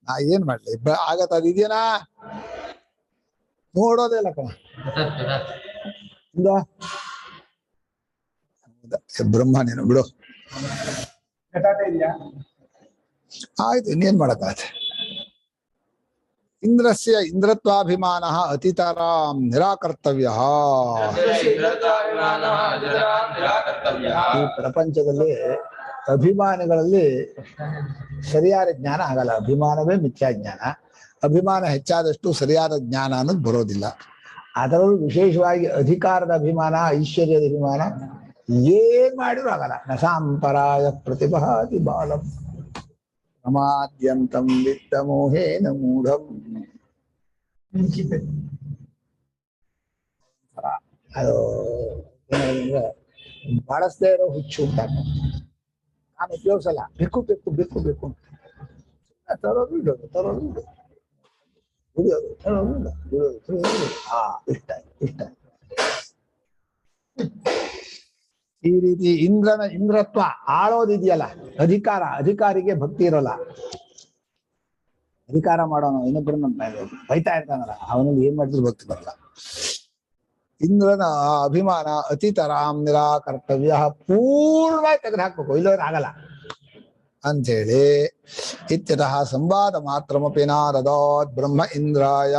ನಾ ಏನ್ ಮಾಡ್ಲಿ, ಆಗತ್ತ ಅದಿದ್ಯನಾ ನೋಡೋದೇ ಇಲ್ಲ ಕಣ. ಬ್ರಹ್ಮ ನೀನು ಬಿಡು. ಆಯ್ತು, ಇನ್ನೇನ್ ಮಾಡಕ್ಕಾಗತ್ತೆ. ಇಂದ್ರಸ್ಯ ಇಂದ್ರತ್ವಾಭಿಮಾನ ಅತಿತರಾಂ ನಿರಾಕರ್ತವ್ಯ. ಈ ಪ್ರಪಂಚದಲ್ಲಿ ಅಭಿಮಾನಿಗಳಲ್ಲಿ ಸರಿಯಾದ ಜ್ಞಾನ ಆಗಲ್ಲ. ಅಭಿಮಾನವೇ ಮಿಥ್ಯಾ ಜ್ಞಾನ. ಅಭಿಮಾನ ಹೆಚ್ಚಾದಷ್ಟು ಸರಿಯಾದ ಜ್ಞಾನ ಅನ್ನೋದು ಬರೋದಿಲ್ಲ. ಅದರಲ್ಲೂ ವಿಶೇಷವಾಗಿ ಅಧಿಕಾರದ ಅಭಿಮಾನ, ಐಶ್ವರ್ಯದ ಅಭಿಮಾನ ಏನ್ ಮಾಡಿದ್ರು ಆಗಲ್ಲ. ನಸಾಂಪರಾಯ ಪ್ರತಿಭಾತಿ ಬಾಲಂ ಪ್ರಮಾದ್ಯಂತಂ ವಿತ್ತ ಮೋಹೇನ ಮೂಢಂ. ಅದು ಏನಂದ್ರೆ ಬಳಸದೇ ಇರೋ ಹುಚ್ಚು ಅಂತ. ನಾನು ಉಪಯೋಗಿಸಲ್ಲ, ಬೇಕು ಬೇಕು ಬೇಕು ಬೇಕು ತರೋದು ಇಡೋದು, ತರೋದು ಇಡೋದು, ಉಳಿಯೋದು, ತರೋದು ಇಲ್ಲ, ಉಳಿಯೋದು, ಇಷ್ಟ ಇಷ್ಟ. ಈ ರೀತಿ ಇಂದ್ರತ್ವ ಆಳೋದಿದೆಯಲ್ಲ, ಅಧಿಕಾರಿಗೆ ಭಕ್ತಿ ಇರೋಲ್ಲ. ಅಧಿಕಾರ ಮಾಡೋನು ಇನ್ನೊಬ್ಬರನ್ನ ಬೈತಾ ಇರ್ತಾನಲ್ಲ, ಅವನಲ್ಲಿ ಏನ್ ಮಾಡಿದ್ರು ಭಕ್ತಿ ಬರಲ್ಲ. ಇಂದ್ರನ ಅಭಿಮಾನ ಅತಿತರಾಂ ನಿರಾಕರ್ತವ್ಯ, ಪೂರ್ಣವಾಗಿ ತೆಗೆದು ಹಾಕ್ಬೇಕು, ಇಲ್ಲವ್ರು ಆಗಲ್ಲ ಅಂಥೇಳಿ. ಇತ್ಯತಃ ಸಂವಾದ ಮಾತ್ರಮಪಿ ನಾರದಾತ್ ಬ್ರಹ್ಮ ಇಂದ್ರಾಯ.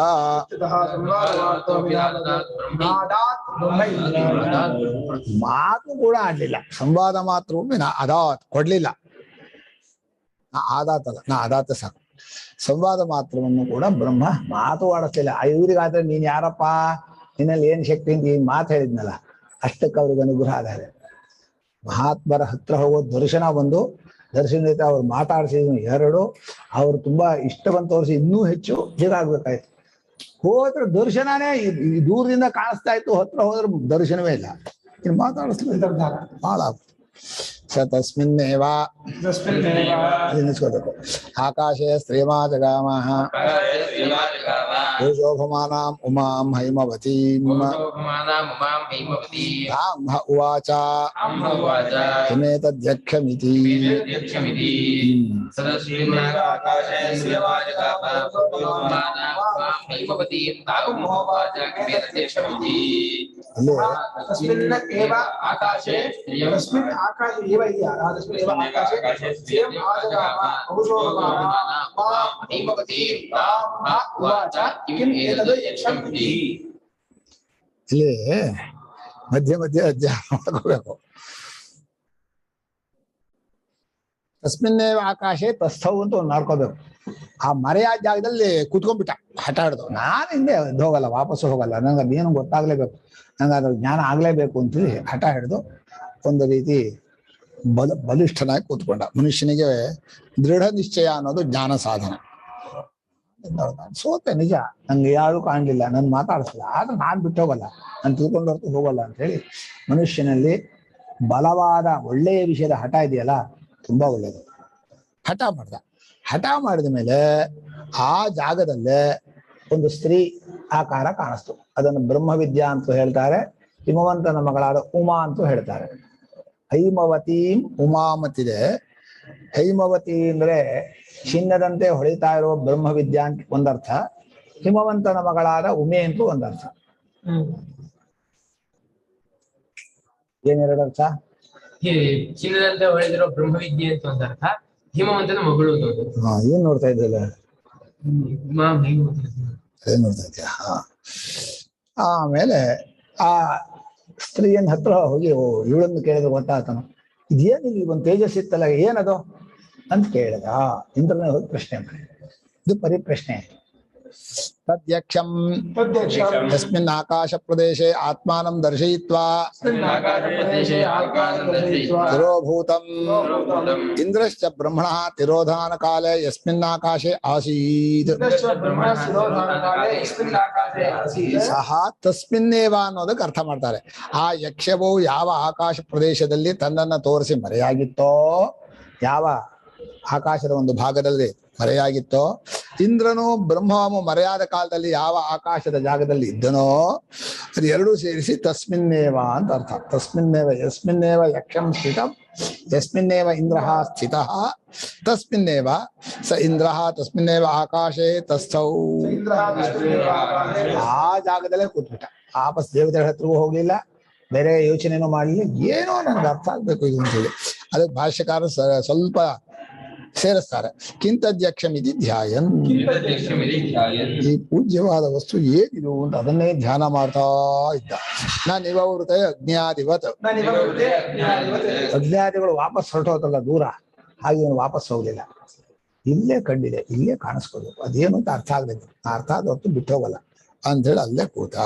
ಮಾತು ಕೂಡ ಆಡ್ಲಿಲ್ಲ. ಸಂವಾದ ಮಾತ್ರಮಪಿ ಅದಾತ್ ಕೊಡ್ಲಿಲ್ಲ. ಆದಾತಲ್ಲ, ಆದಾತ ಸಾಕು. ಸಂವಾದ ಮಾತ್ರವನ್ನು ಕೂಡ ಬ್ರಹ್ಮ ಮಾತು ಆಡಿಸ್ಲಿಲ್ಲ. ಇವ್ರಿಗಾದ್ರೆ ನೀನ್ ಯಾರಪ್ಪ, ನಿನ್ನಲ್ಲಿ ಏನ್ ಶಕ್ತಿ ಅಂತ ಈ ಮಾತು ಹೇಳಿದ್ನಲ್ಲ, ಅಷ್ಟಕ್ಕೆ ಅವ್ರಿಗೆ ಅನುಗ್ರಹ ಆದಾರೆ. ಮಹಾತ್ಮರ ಹತ್ರ ಹೋಗೋ ದರ್ಶನ ಒಂದು, ದರ್ಶನ ಜೊತೆ ಅವ್ರು ಮಾತಾಡ್ಸಿದ್ರು ಎರಡು, ಅವ್ರು ತುಂಬಾ ಇಷ್ಟವಂತ ತೋರಿಸಿ ಇನ್ನೂ ಹೆಚ್ಚು ಹೀಗಾಗ್ಬೇಕಾಯ್ತು. ಹೋದ್ರೆ ದರ್ಶನನೇ ದೂರದಿಂದ ಕಾಣಿಸ್ತಾ ಇತ್ತು, ಹತ್ರ ಹೋದ್ರೆ ದರ್ಶನವೇ ಇಲ್ಲ. ಇನ್ನು ಮಾತಾಡಿಸ್ಲಿಲ್ಲ, ಬಹಳ ಸ ತಸ್ಮಿನ್ನೇವ ನಿಲ್ಲಿಸ್ಕೋಬೇಕು. ಆಕಾಶೇ ಸ್ತ್ರೀಮಾ ಜಗಾಮಃ ಶೋಭಮಾನಾಂ ಉಮಾಂ ಹೈಮವತೀಂ ಶೋಭಮಾನಾಂ ಉಮಾಂ ಹೈಮವತೀಂ ತಾಂ ಹ ಉವಾಚ ತಾಂ ಉವಾಚ ಕಿಮೇತದ್ಯಕ್ಷಮಿತಿ ಯಕ್ಷಮಿತಿ ಸದಸ್ಮಿನ್ನಾಕಾಶೇ ಶ್ರೀವಾಜಗಾಪ ಶೋಭಮಾನಾಂ ಉಮಾಂ ಹೈಮವತೀಂ ತಾಂ ಉವಾಚ ಕಿಮೇತದ್ಯಕ್ಷಮಿತಿ ಅಲ್ಲಿ तस्मिन् एव आकाशे तस्मिन् आकाशे एव इति तस्मिन् एव आकाशे स्वयम् आजगाम बहुशोभमाना मां हैमवतीं तां उवाच किम् एतद् यक्षम् इति ಇಲ್ಲಿ ಮಧ್ಯ ಮಧ್ಯ ಅಧ್ಯಯನ ಮಾಡ್ಕೋಬೇಕು. ತಸ್ಮಿನ್ನೇವ ಆಕಾಶೆ ತಸ್ಥವು ಅಂತ ಒಂದು ಮಾಡ್ಕೋಬೇಕು. ಆ ಮರೆಯಾದ ಜಾಗದಲ್ಲಿ ಕೂತ್ಕೊಂಡ್ಬಿಟ್ಟ, ಹಠ ಹಿಡ್ದು ನಾನು ಹಿಂದೆ ಹೋಗಲ್ಲ, ವಾಪಸ್ಸು ಹೋಗಲ್ಲ, ನಂಗೆ ಅದೇನು ಗೊತ್ತಾಗ್ಲೇಬೇಕು, ನಂಗೆ ಅದ್ರ ಜ್ಞಾನ ಆಗ್ಲೇಬೇಕು ಅಂತೇಳಿ ಹಠ ಹಿಡ್ದು ಒಂದು ರೀತಿ ಬಲಿಷ್ಠನಾಗಿ ಕೂತ್ಕೊಂಡ. ಮನುಷ್ಯನಿಗೆ ದೃಢ ನಿಶ್ಚಯ ಅನ್ನೋದು ಜ್ಞಾನ ಸಾಧನ. ಸೋತೆ ನಿಜ, ನಂಗೆ ಯಾರು ಕಾಣ್ಲಿಲ್ಲ, ನನ್ ಮಾತಾಡಿಸಲ್ಲ, ಆದ್ರೆ ನಾನ್ ಬಿಟ್ಟು ಹೋಗಲ್ಲ, ನಾನು ತಿಳ್ಕೊಂಡು ಹೊರತು ಹೋಗಲ್ಲ ಅಂತ ಹೇಳಿ ಮನುಷ್ಯನಲ್ಲಿ ಬಲವಾದ ಒಳ್ಳೆಯ ವಿಷಯದ ಹಠ ಇದೆಯಲ್ಲ, ತುಂಬಾ ಒಳ್ಳೇದು. ಹಠ ಮಾಡ್ದ. ಹಠ ಮಾಡಿದ ಮೇಲೆ ಆ ಜಾಗದಲ್ಲೇ ಒಂದು ಸ್ತ್ರೀ ಆಕಾರ ಕಾಣಿಸ್ತು. ಅದನ್ನು ಬ್ರಹ್ಮವಿದ್ಯಾ ಅಂತ ಹೇಳ್ತಾರೆ, ಹಿಮವಂತನ ಮಗಳಾದ ಉಮಾ ಅಂತೂ ಹೇಳ್ತಾರೆ. ಹೈಮವತೀಂ ಉಮಾಮತಿದೆ. ಹೈಮವತಿ ಅಂದ್ರೆ ಚಿನ್ನದಂತೆ ಹೊಳಿತಾ ಇರುವ ಬ್ರಹ್ಮವಿದ್ಯಾ ಅಂತ ಒಂದರ್ಥ, ಹಿಮವಂತನ ಮಗಳಾದ ಉಮೆ ಅಂತೂ ಒಂದರ್ಥ. ಏನೆರಡು ಅರ್ಥ? ಚಿನ್ನದಂತೆ ಹೊಳೆದಿರೋ ಬ್ರಹ್ಮವಿದ್ಯೆ ಅಂತ ಒಂದರ್ಥ, ಹಿಮವಂತನ ಮಗಳು. ಏನ್ ನೋಡ್ತಾ ಇದ್ದಲ್ಲ? ಅದೇ ನೋಡ್ತಾ ಇದ್ಯಾ? ಆಮೇಲೆ ಆ ಸ್ತ್ರೀಯನ್ ಹತ್ರ ಹೋಗಿ ಇವಳನ್ನು ಕೇಳಿದ್ರೆ ಗೊತ್ತಾಗ್ತಾನ, ಇದೇನಿಲ್ಲ, ಒಂದು ತೇಜಸ್ ಇತ್ತಲ್ಲ, ಏನದು ಅಂತ ಕೇಳಿದ. ಇಂದ್ರನ ಹೋಗಿ ಪ್ರಶ್ನೆ ಮಾಡಿ, ಇದು ಪರಿಪ್ರಶ್ನೆ. ತದ್ಯಕ್ಷಂ ಯಸ್ಮಿನ್ ಆಕಾಶ ಪ್ರದೇಶೆ ಆತ್ಮಾನಂ ದರ್ಶಯಿತ್ವಾ ತಿರೋಭೂತಂ ಇಂದ್ರಶ್ಚ ಬ್ರಹ್ಮಣಃ ತಿರೋಧಾನ ಕಾಲೇ ಯಸ್ಮಿನ್ ಆಕಾಶೆ ಆಸೀತ್ ಸಹ ತಸ್ಮಿನ್ನೇವ ಅನ್ನೋದಕ್ಕೆ ಅರ್ಥ ಮಾಡ್ತಾರೆ. ಆ ಯಕ್ಷವು ಯಾವ ಆಕಾಶ ಪ್ರದೇಶದಲ್ಲಿ ತನ್ನನ್ನು ತೋರಿಸಿ ಮರೆಯಾಗಿತ್ತೋ, ಯಾವ ಆಕಾಶದ ಒಂದು ಭಾಗದಲ್ಲಿ ಮರೆಯಾಗಿತ್ತೋ, ಇಂದ್ರನು ಬ್ರಹ್ಮವು ಮರೆಯಾದ ಕಾಲದಲ್ಲಿ ಯಾವ ಆಕಾಶದ ಜಾಗದಲ್ಲಿ ಇದ್ದನೋ, ಅದು ಎರಡೂ ಸೇರಿಸಿ ತಸ್ಮಿನ್ನೇವ ಅಂತ ಅರ್ಥ. ತಸ್ಮಿನ್ನೇವ ಯಸ್ಮಿನ್ನೇವ ಯಕ್ಷಂ ಸ್ಥಿತಂ ಯಸ್ಮಿನ್ನೇವ ಇಂದ್ರಃ ಸ್ಥಿತಃ ತಸ್ಮಿನ್ನೇವ ಸ ಇಂದ್ರಃ ತಸ್ಮಿನ್ನೇವ ಆಕಾಶೇ ತಸ್ಥೌ. ಆ ಜಾಗದಲ್ಲೇ ಕೂತ್ಬಿಟ್ಟ. ವಾಪಸ್ ದೇವತೆಗಳ ಹತ್ರವೂ ಹೋಗ್ಲಿಲ್ಲ, ಬೇರೆ ಯೋಚನೆನೂ ಮಾಡಲಿಲ್ಲ. ಏನೋ ನನ್ಗೆ ಅರ್ಥ ಆಗ್ಬೇಕು ಇದು ಅಂತೇಳಿ ಅದಕ್ಕೆ ಭಾಷ್ಯಕಾರ ಸ್ವಲ್ಪ ಸೇರಿಸ್ತಾರೆ. ಕಿಂತದ್ಯಕ್ಷಮಿತಿ ಧ್ಯಾಯನ್. ಈ ಪೂಜ್ಯವಾದ ವಸ್ತು ಏನಿದು ಅಂತ ಅದನ್ನೇ ಧ್ಯಾನ ಮಾಡ್ತಾ ಇದ್ದ. ನಾನು ನಿವೃತ್ತ ಅಜ್ಞಾದಿವತ್. ಅಜ್ಞಾದಿಗಳು ವಾಪಸ್ ಹೊರಟೋದಲ್ಲ ದೂರ, ಹಾಗೆ ಇವನು ವಾಪಸ್ ಹೋಗ್ಲಿಲ್ಲ. ಇಲ್ಲೇ ಕಂಡಿದೆ, ಇಲ್ಲೇ ಕಾಣಿಸ್ಕೋಬೇಕು, ಅದೇನು ಅಂತ ಅರ್ಥ ಆಗ್ಲಿಲ್ಲ. ಅರ್ಥ ಆದ ಹೊತ್ತು ಬಿಟ್ಟು ಹೋಗಲ್ಲ ಅಂಥೇಳಿ ಅಲ್ಲೇ ಕೂತ.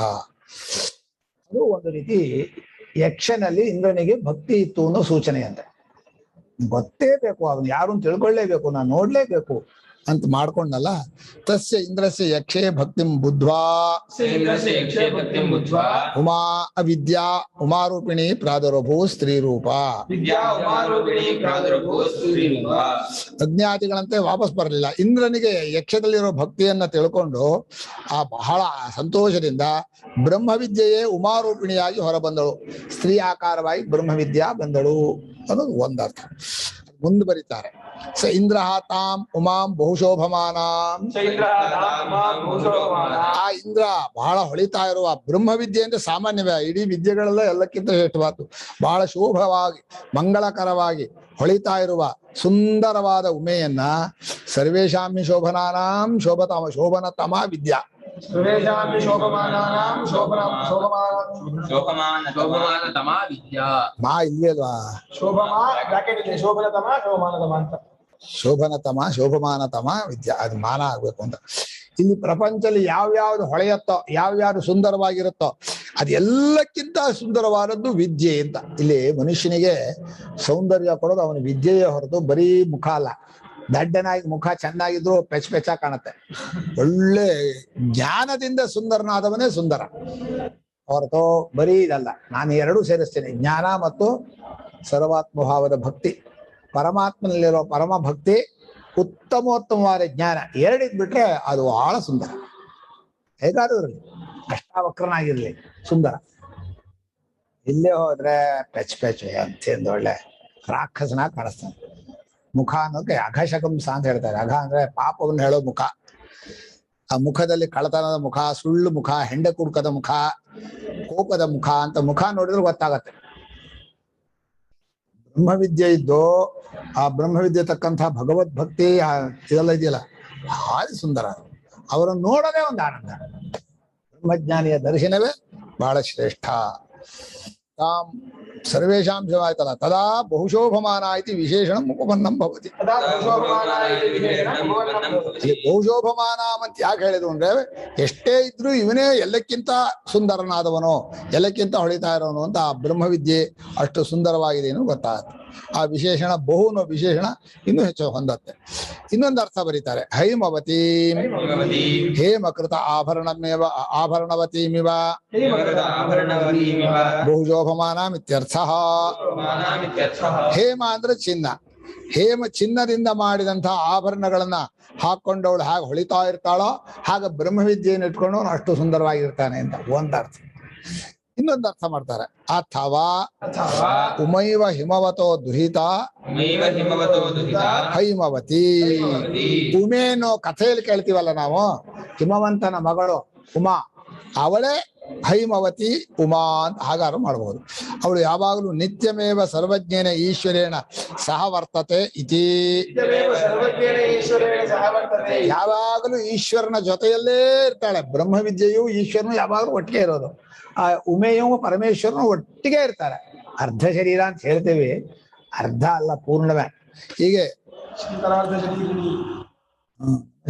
ಅದು ಒಂದು ರೀತಿ ಯಕ್ಷನಲ್ಲಿ ಇಂದ್ರನಿಗೆ ಭಕ್ತಿ ಇತ್ತು ಅನ್ನೋ ಸೂಚನೆ ಅಂತೆ. ಗೊತ್ತೇ ಬೇಕು, ಅವನು ಯಾರು ಅಂತ ತಿಳ್ಕೊಳ್ಳೇಬೇಕು, ನಾನು ನೋಡ್ಲೇಬೇಕು ಅಂತ ಮಾಡ್ಕೊಂಡಲ್ಲ. ತಸ್ಯ ಇಂದ್ರಸ್ಯ ಯಕ್ಷೇ ಭಕ್ತಿಂ ಬುದ್ಧ್ವಾ ಉಮಾ ಅವಿದ್ಯಾ ಉಮಾರೂಪಿಣಿ ಪ್ರಾದುರ್ಭೂ ಸ್ತ್ರೀ ರೂಪ. ಅಜ್ಞಾತಿಗಳಂತೆ ವಾಪಸ್ ಬರಲಿಲ್ಲ. ಇಂದ್ರನಿಗೆ ಯಕ್ಷದಲ್ಲಿರೋ ಭಕ್ತಿಯನ್ನ ತಿಳ್ಕೊಂಡು ಆ ಬಹಳ ಸಂತೋಷದಿಂದ ಬ್ರಹ್ಮವಿದ್ಯೆಯೇ ಉಮಾರೂಪಿಣಿಯಾಗಿ ಹೊರಬಂದಳು, ಸ್ತ್ರೀ ಆಕಾರವಾಗಿ ಬ್ರಹ್ಮವಿದ್ಯಾ ಬಂದಳು ಅನ್ನೋದು ಒಂದರ್ಥ. ಮುಂದೆ ಬರೀತಾರೆ, ಸ ಇಂದ್ರ ತಾಂ ಉಮಾಂ ಬಹುಶೋಭಮಾನಾಂ. ಆ ಇಂದ್ರ ಬಹಳ ಹೊಳಿತಾ ಇರುವ ಬ್ರಹ್ಮವಿದ್ಯೆ ಅಂದ್ರೆ ಸಾಮಾನ್ಯವೇ, ಇಡೀ ವಿದ್ಯೆಗಳೆಲ್ಲ ಎಲ್ಲಕ್ಕಿಂತ ಶ್ರೇಷ್ಠವಾದ್ದು. ಬಹಳ ಶೋಭವಾಗಿ ಮಂಗಳಕರವಾಗಿ ಹೊಳಿತಾ ಇರುವ ಸುಂದರವಾದ ಉಮೆಯನ್ನ ಸರ್ವೇಶಾಮಿ ಶೋಭನಾನಾಂ ಶೋಭನತಮ ವಿದ್ಯಾ. ಮಾ ಇಲ್ಲೇ ಅಲ್ವಾ? ಶೋಭನತಮ ಶೋಭಮಾನತಮ ವಿದ್ಯಾ, ಅದು ಮಾನ ಆಗ್ಬೇಕು ಅಂತ. ಇಲ್ಲಿ ಪ್ರಪಂಚದಲ್ಲಿ ಯಾವ್ಯಾವ್ದು ಹೊಳೆಯತ್ತೋ, ಯಾವ್ಯಾವ್ದು ಸುಂದರವಾಗಿರುತ್ತೋ ಅದೆಲ್ಲಕ್ಕಿಂತ ಸುಂದರವಾದದ್ದು ವಿದ್ಯೆ ಅಂತ. ಇಲ್ಲಿ ಮನುಷ್ಯನಿಗೆ ಸೌಂದರ್ಯ ಕೊಡೋದು ಅವನ ವಿದ್ಯೆಯೇ ಹೊರತು ಬರೀ ಮುಖ ಅಲ್ಲ. ದಡ್ಡನಾಗಿ ಮುಖ ಚೆನ್ನಾಗಿದ್ರು ಪೆಚ್ಚ ಕಾಣುತ್ತೆ. ಒಳ್ಳೆ ಜ್ಞಾನದಿಂದ ಸುಂದರನಾದವನೇ ಸುಂದರ ಹೊರತು ಬರೀ ಇದಲ್ಲ. ನಾನು ಎರಡೂ ಸೇರಿಸ್ತೇನೆ, ಜ್ಞಾನ ಮತ್ತು ಸರ್ವಾತ್ಮಭಾವದ ಭಕ್ತಿ. ಪರಮಾತ್ಮನಲ್ಲಿರೋ ಪರಮ ಭಕ್ತಿ, ಉತ್ತಮೋತ್ತಮವಾದ ಜ್ಞಾನ, ಎರಡಿದ್ ಬಿಟ್ರೆ ಅದು ಬಹಳ ಸುಂದರ. ಹೇಗಾದ್ರೂ ಇರಲಿ, ಅಷ್ಟಾವಕ್ರನಾಗಿರ್ಲಿ, ಸುಂದರ. ಇಲ್ಲೇ ಹೋದ್ರೆ ಪೆಚ್ ಅಂತೇಂದು ಒಳ್ಳೆ ರಾಕ್ಷಸನಾಗಿ ಕಾಣಿಸ್ತಾನೆ. ಮುಖ ಅನ್ನೋಕೆ ಅಘಶಕಂಸ ಅಂತ ಹೇಳ್ತಾರೆ. ಅಘ ಅಂದ್ರೆ ಪಾಪವನ್ನು ಹೇಳೋ ಮುಖ. ಆ ಮುಖದಲ್ಲಿ ಕಳತನದ ಮುಖ, ಸುಳ್ಳು ಮುಖ, ಹೆಂಡ ಕುಡ್ಕದ ಮುಖ, ಕೋಪದ ಮುಖ ಅಂತ ಮುಖ ನೋಡಿದ್ರೆ ಗೊತ್ತಾಗತ್ತೆ. ಬ್ರಹ್ಮವಿದ್ಯೆ ಇದ್ದು ಆ ಬ್ರಹ್ಮವಿದ್ಯೆ ತಕ್ಕಂಥ ಭಗವದ್ಭಕ್ತಿ ಇದೆಲ್ಲ ಇದೆಯಲ್ಲ, ಭಾರಿ ಸುಂದರ. ಅವರನ್ನು ನೋಡೋದೇ ಒಂದು ಆನಂದ. ಬ್ರಹ್ಮಜ್ಞಾನಿಯ ದರ್ಶನವೇ ಬಹಳ ಶ್ರೇಷ್ಠ. ತಾಂ ಸರ್ವೇಷಾಂ ಆಯ್ತಲ್ಲ, ತದಾ ಬಹುಶೋಭಮಾನ ಇತಿ ವಿಶೇಷಣ ಉಪಪನ್ನಂ ಭವತಿ. ಬಹುಶೋಭಮಾನ ಅಂತ ಯಾಕೆ ಹೇಳಿದ್ರು ಅಂದ್ರೆ, ಎಷ್ಟೇ ಇದ್ರೂ ಇವನೇ ಎಲ್ಲಕ್ಕಿಂತ ಸುಂದರನಾದವನು, ಎಲ್ಲಕ್ಕಿಂತ ಹೊಳಿತಾ ಇರೋನು ಅಂತ ಆ ಬ್ರಹ್ಮವಿದ್ಯೆ ಅಷ್ಟು ಸುಂದರವಾಗಿದೆ ಏನು ಗೊತ್ತಾಗುತ್ತೆ. ಆ ವಿಶೇಷಣ ಬಹುನ ವಿಶೇಷಣ ಇನ್ನೂ ಹೆಚ್ಚು ಹೊಂದತ್ತೆ. ಇನ್ನೊಂದು ಅರ್ಥ ಬರೀತಾರೆ, ಹೈಮವತಿ ಹೇಮಕೃತ ಆಭರಣವತೀಮಿವ ಬಹುಶೋಭಮಾನ ಇತ್ಯರ್ಥ. ಹೇಮ ಅಂದ್ರೆ ಚಿನ್ನ. ಹೇಮ ಚಿನ್ನದಿಂದ ಮಾಡಿದಂತಹ ಆಭರಣಗಳನ್ನ ಹಾಕೊಂಡವಳು ಹೇಗೆ ಹೊಳಿತಾ ಇರ್ತಾಳೋ ಹಾಗೆ ಬ್ರಹ್ಮವಿದ್ಯೆಯನ್ನು ಇಟ್ಕೊಂಡು ಅವನು ಅಷ್ಟು ಸುಂದರವಾಗಿರ್ತಾನೆ ಅಂತ ಒಂದು ಅರ್ಥ. ಇನ್ನೊಂದು ಅರ್ಥ ಮಾಡ್ತಾರೆ, ಅಥವಾ ಉಮೈವ ಹಿಮವತೋ ದುಹಿತ ಹೈಮವತಿ. ಉಮೆ ಅನ್ನೋ ಕಥೆಯಲ್ಲಿ ಕೇಳ್ತೀವಲ್ಲ ನಾವು, ಹಿಮವಂತನ ಮಗಳು ಉಮಾ, ಅವಳೇ ಹೈಮವತಿ ಉಮಾ ಅಂತ ಹಾಗಾರು ಮಾಡಬಹುದು. ಅವಳು ಯಾವಾಗಲೂ ನಿತ್ಯಮೇವ ಸರ್ವಜ್ಞೇನ ಈಶ್ವರೇಣ ಸಹ ವರ್ತತೆ ಇತಿ. ಯಾವಾಗಲೂ ಈಶ್ವರನ ಜೊತೆಯಲ್ಲೇ ಇರ್ತಾಳೆ. ಬ್ರಹ್ಮವಿದ್ಯೆಯು ಈಶ್ವರನು ಯಾವಾಗಲೂ ಒಟ್ಟಿಗೆ ಇರೋದು. ಆ ಉಮೆಯು ಪರಮೇಶ್ವರನು ಒಟ್ಟಿಗೆ ಇರ್ತಾರೆ. ಅರ್ಧ ಶರೀರ ಅಂತ ಹೇಳ್ತೇವೆ, ಅರ್ಧ ಅಲ್ಲ, ಪೂರ್ಣವೇ. ಹೀಗೆ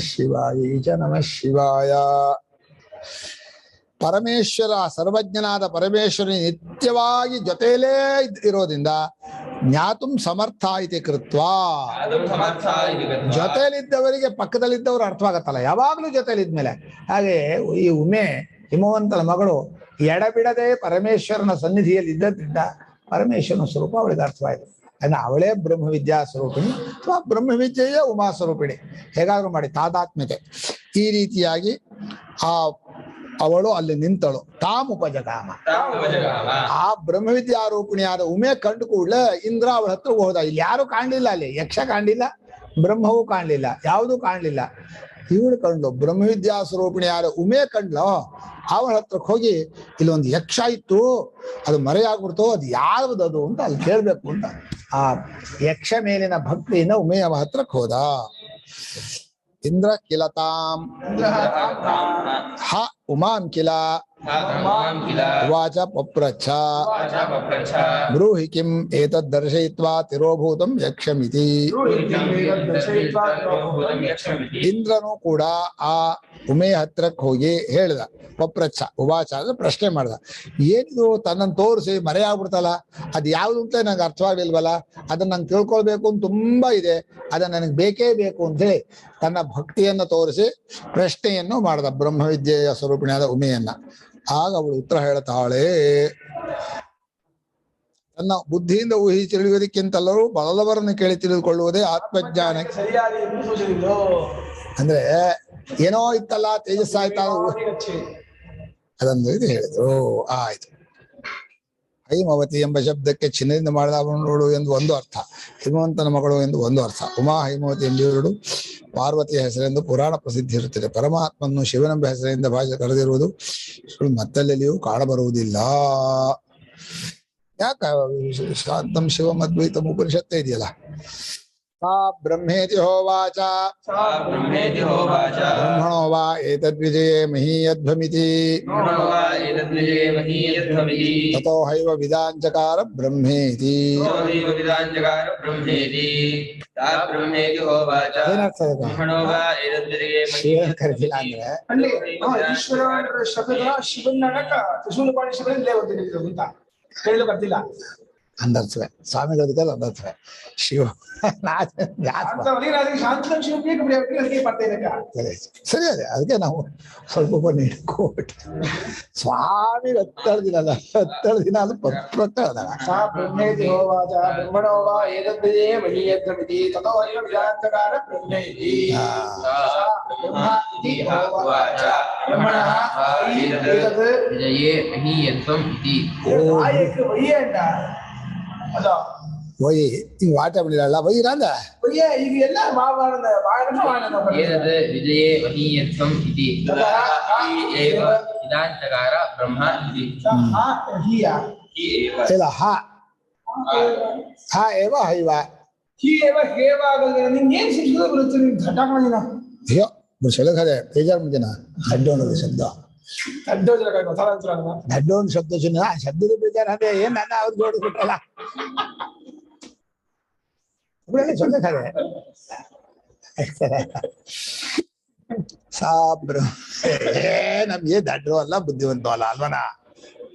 ಶಿವಾಯ ನಮಃ ಶಿವಾಯ. ಪರಮೇಶ್ವರ, ಸರ್ವಜ್ಞನಾದ ಪರಮೇಶ್ವರ ನಿತ್ಯವಾಗಿ ಜೊತೆಯಲ್ಲೇ ಇರೋದ್ರಿಂದ ಜ್ಞಾತುಂ ಸಮರ್ಥ ಇತಿ ಕೃತ್ವ. ಜೊತೆಯಲ್ಲಿದ್ದವರಿಗೆ ಪಕ್ಕದಲ್ಲಿದ್ದವರು ಅರ್ಥವಾಗತ್ತಲ್ಲ, ಯಾವಾಗ್ಲೂ ಜೊತೆಯಲ್ಲಿದ್ಮೇಲೆ. ಹಾಗೆ ಈ ಉಮೆ ಹಿಮವಂತನ ಮಗಳು ಎಡಬಿಡದೆ ಪರಮೇಶ್ವರನ ಸನ್ನಿಧಿಯಲ್ಲಿ ಇದ್ದದ್ರಿಂದ ಪರಮೇಶ್ವರನ ಸ್ವರೂಪ ಅವಳಿಗೆ ಅರ್ಥವಾಯಿತು. ಅಂದ್ರೆ ಅವಳೇ ಬ್ರಹ್ಮವಿದ್ಯಾ ಸ್ವರೂಪಿಣಿ ಅಥವಾ ಬ್ರಹ್ಮವಿದ್ಯೆಯೇ ಉಮಾ ಸ್ವರೂಪಿಣಿ, ಹೇಗಾದ್ರೂ ಮಾಡಿ ತಾದಾತ್ಮ್ಯತೆ. ಈ ರೀತಿಯಾಗಿ ಅವಳು ಅಲ್ಲಿ ನಿಂತಳು. ತಾಮುಪಜಗಾಮ, ಆ ಬ್ರಹ್ಮವಿದ್ಯಾರೂಪಿಣಿಯಾದ ಉಮೆ ಕಂಡು ಕೂಡಲೇ ಇಂದ್ರ ಅವಳ ಹತ್ರ ಹೋದ. ಇಲ್ಲಿ ಯಾರು ಕಾಣ್ಲಿಲ್ಲ, ಅಲ್ಲಿ ಯಕ್ಷ ಕಾಣ್ಲಿಲ್ಲ, ಬ್ರಹ್ಮವೂ ಕಾಣ್ಲಿಲ್ಲ, ಯಾವುದೂ ಕಾಣ್ಲಿಲ್ಲ. ಇವಳು ಕಂಡ್ಲು, ಬ್ರಹ್ಮವಿದ್ಯಾ ಸ್ವರೂಪಿಣಿಯಾದ ಉಮೆ ಕಂಡ್ಲು. ಅವಳ ಹತ್ರಕ್ಕೆ ಹೋಗಿ, ಇಲ್ಲೊಂದು ಯಕ್ಷ ಇತ್ತು, ಅದು ಮರೆಯಾಗ್ಬಿಡ್ತು, ಅದು ಯಾವ್ದದು ಅಂತ ಅಲ್ಲಿ ಕೇಳ್ಬೇಕು ಅಂತ ಆ ಯಕ್ಷ ಮೇಲಿನ ಭಕ್ತಿಯಿಂದ ಉಮೆಯ ಹತ್ರಕ್ಕೆ ಹೋದ. ಇಂದ್ರ ಕಿಲತಾಂ ಹ ಉಮಾಂ ಕಿಲ ವಾಚ ಪಪ್ರಚ್ಛ ಬ್ರೂಹಿ ಕಿಂ ಏತದ್ ದರ್ಶಯಿತ್ವಾ ತಿರೋಭೂತಂ ಯಕ್ಷಮಿತಿ. ಇಂದ್ರನು ಕೂಡ ಆ ಉಮೆಯ ಹತ್ರಕ್ಕೆ ಹೋಗಿ ಹೇಳ್ದ, ಪಪ್ರಚ್ಛ ಉವಾಚ ಅಂದ್ರೆ ಪ್ರಶ್ನೆ ಮಾಡ್ದ, ಏನಿದು ತನ್ನನ್ನು ತೋರಿಸಿ ಮರೆಯಾಗ್ಬಿಡ್ತಲ್ಲ, ಅದು ಯಾವ್ದು ಅಂತ ನಂಗೆ ಅರ್ಥವಾಗ್ಲಿಲ್ವಲ್ಲ, ಅದನ್ನ ನಂಗೆ ತಿಳ್ಕೊಳ್ಬೇಕು ಅಂತ ತುಂಬಾ ಇದೆ, ಅದನ್ನ ನನಗೆ ಬೇಕೇ ಬೇಕು ಅಂತೇಳಿ ತನ್ನ ಭಕ್ತಿಯನ್ನು ತೋರಿಸಿ ಪ್ರಶ್ನೆಯನ್ನು ಮಾಡ್ದ ಬ್ರಹ್ಮವಿದ್ಯೆಯ ಸ್ವರೂಪಿಣಿಯಾದ ಉಮೆಯನ್ನ. ಆಗ ಅವಳು ಉತ್ತರ ಹೇಳ್ತಾಳೆ, ತನ್ನ ಬುದ್ಧಿಯಿಂದ ಊಹಿ ತಿಳಿಯುವುದಕ್ಕಿಂತಲ್ಲರೂ ಬಲದವರನ್ನು ಕೇಳಿ ತಿಳಿದುಕೊಳ್ಳುವುದೇ ಆತ್ಮಜ್ಞಾನ. ಅಂದ್ರೆ ಏನೋ ಇತ್ತಲ್ಲ, ತೇಜಸ್ಸಾಯ್ತಾ ಅದನ್ನು ಇದು ಹೇಳಿದ್ರು. ಆಯ್ತು. ಹೈಮವತಿ ಎಂಬ ಶಬ್ದಕ್ಕೆ ಚಿನ್ನದಿಂದ ಮಾಡಿದವಳು ಎಂದು ಒಂದು ಅರ್ಥ, ಹಿಮವಂತನ ಮಗಳು ಎಂದು ಒಂದು ಅರ್ಥ. ಉಮಾ ಹೈಮವತಿ ಎಂಬುವಳು ಪಾರ್ವತಿಯ ಹೆಸರೆಂದು ಪುರಾಣ ಪ್ರಸಿದ್ಧಿ ಇರುತ್ತದೆ. ಪರಮಾತ್ಮನ್ನು ಶಿವನೆಂಬ ಹೆಸರಿಂದ ಭಾಷೆ ಕರೆದಿರುವುದು ಮತ್ತಲ್ಲೆಲ್ಲಿಯೂ ಕಾಣಬರುವುದಿಲ್ಲ. ಯಾಕ ಶಾಂತಂ ಶಿವಂ ಅದ್ವೈತಂ ಉಪನಿಷತ್ತೇ ಇದೆಯಲ್ಲ. ಸಾ ಬ್ರಹ್ಮೇತಿ ಹೋವಾಚ ಬ್ರಹ್ಮಣೋ ವಾ ಏತದ್ವಿಜಯೇ ಮಹೀಯಧ್ವಮಿತಿ ತತೋ ಹೈವ ವಿದಾಂಚಕಾರ ಬ್ರಹ್ಮೇತಿ. ಏನರ್ಥ ಶಿವನ ಕರೆದಿಲ್ಲ ಅಂದ್ರೆ ಈಶ್ವರ ಶಬ್ದ ಶಿವನ ತ್ರಿಶೂಲಪಾಣಿ ಶಿವನ ದೇವತೆ ಅಂತ ಹೇಳಲು ಬರ್ತಿಲ್ಲ. ಅಂದರ್ಥವೇ ಸ್ವಾಮಿಗಳದಕ್ಕೆ ಅಂದರ್ಥವೇ ಶಿವ ಶಾಂತ ಸರಿ ಸರಿ ಅದೇ ಅದಕ್ಕೆ ನಾವು ಸ್ವಲ್ಪ ನೀಡ್ಕೊಬಿಟ್ಟು ಸ್ವಾಮಿ 17 ದಿನ ಅಲ್ಲ 17 ದಿನ ಅದು ಪತ್ರ ಸಾ ಬ್ರಹ್ಮೇತಿ ಹೋವಾಚ ಬ್ರಹ್ಮಣೋ ವಾ ಏತದ್ವಿಜೇ ಮಹೀಯದ್ರಮಿತಿ ತತೋ ಅಯಂ ವಿಜಾಂತಕಾರ ಬ್ರಹ್ಮೇತಿ ವಿಜಯೇ ಮಹೀಯತ್ವಂ ಇತಿ ವೈ ಹಿಂಗ್ ವಾಟ ಬಿಡಲ್ಲ ವೈರಾಂದ ಈಗ ಎಲ್ಲ ಏತದ್ ವಿಜಯೇ ಮಹೀಯತ್ವಂ ಇತಿ ಏವ ಇದಾಂತಕಾರ ಬ್ರಹ್ಮ ಇತಿ ಇಲ್ಲ ಹ ಏವ ಹೈವ ನಿಂಗೇನ್ ಶಿಕ್ಷಣ ಬರುತ್ತೆ ನಿನ್ ಘಟಕ ಮಾಡಿನ ಅಯ್ಯೋ ಸೆಳಗದೆ ಬೇಜಾರು ಮುಂದಿನ ದಡ್ಡ ಅನ್ನೋದು ಶಬ್ದ ದಡ್ಡ ಒಂದು ಶಬ್ದ ಚಿನ್ನ ಆ ಶಬ್ದದ ಬೇಜಾರು ಅದೇ ಏನ್ ನನ್ನ ಅವ್ರು ಜೋಡಿಸ್ಬಿಟ್ರಲ್ಲ ಸೊಳ್ಳೆ ಸಾಬ್ರು ನಮ್ಗೆ ದಡ್ರು ಅಲ್ಲ ಬುದ್ಧಿವಂತ ಅಲ್ಲ ಅಲ್ವನ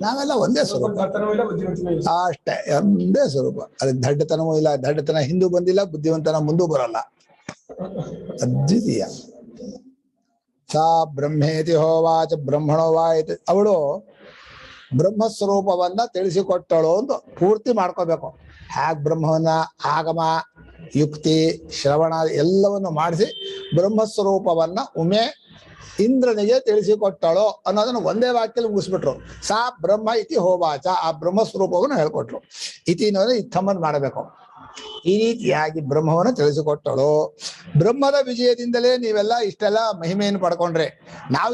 ನಾವೆಲ್ಲ ಒಂದೇ ಸ್ವರೂಪ ಅಷ್ಟೇ ಒಂದೇ ಸ್ವರೂಪ ಅದಕ್ಕೆ ದಡ್ಡತನವೂ ಇಲ್ಲ ದಡ್ಡತನ ಹಿಂದೂ ಬಂದಿಲ್ಲ ಬುದ್ಧಿವಂತನ ಮುಂದೂ ಬರಲ್ಲ ಅದ್ವಿತೀಯ ಸಾ ಬ್ರಹ್ಮೇತಿ ಹೋವಾಚ ಬ್ರಹ್ಮಣೋ ವಾಯಿತು ಅವಳು ಬ್ರಹ್ಮಸ್ವರೂಪವನ್ನ ತಿಳಿಸಿಕೊಟ್ಟಳು ಅಂತ ಪೂರ್ತಿ ಮಾಡ್ಕೋಬೇಕು ಹ್ಯಾಗ್ ಬ್ರಹ್ಮವನ್ನ ಆಗಮ ಯುಕ್ತಿ ಶ್ರವಣ ಎಲ್ಲವನ್ನು ಮಾಡಿಸಿ ಬ್ರಹ್ಮಸ್ವರೂಪವನ್ನ ಉಮೆ ಇಂದ್ರನಿಗೆ ತಿಳಿಸಿಕೊಟ್ಟಳು ಅನ್ನೋದನ್ನ ಒಂದೇ ವಾಕ್ಯದಲ್ಲಿ ಮುಗಿಸ್ಬಿಟ್ರು ಸಾ ಬ್ರಹ್ಮ ಇತಿ ಹೋವಾಚ ಆ ಬ್ರಹ್ಮಸ್ವರೂಪವನ್ನು ಹೇಳ್ಕೊಟ್ರು ಇತಿ ಅನ್ನೋದು ಇತ್ತಮ್ಮನ್ ಮಾಡಬೇಕು ಈ ರೀತಿಯಾಗಿ ಬ್ರಹ್ಮವನ್ನು ತಿಳಿಸಿಕೊಟ್ಟಳು ಬ್ರಹ್ಮದ ವಿಜಯದಿಂದಲೇ ನೀವೆಲ್ಲ ಇಷ್ಟೆಲ್ಲ ಮಹಿಮೆಯನ್ನು ಪಡ್ಕೊಂಡ್ರೆ ನಾವು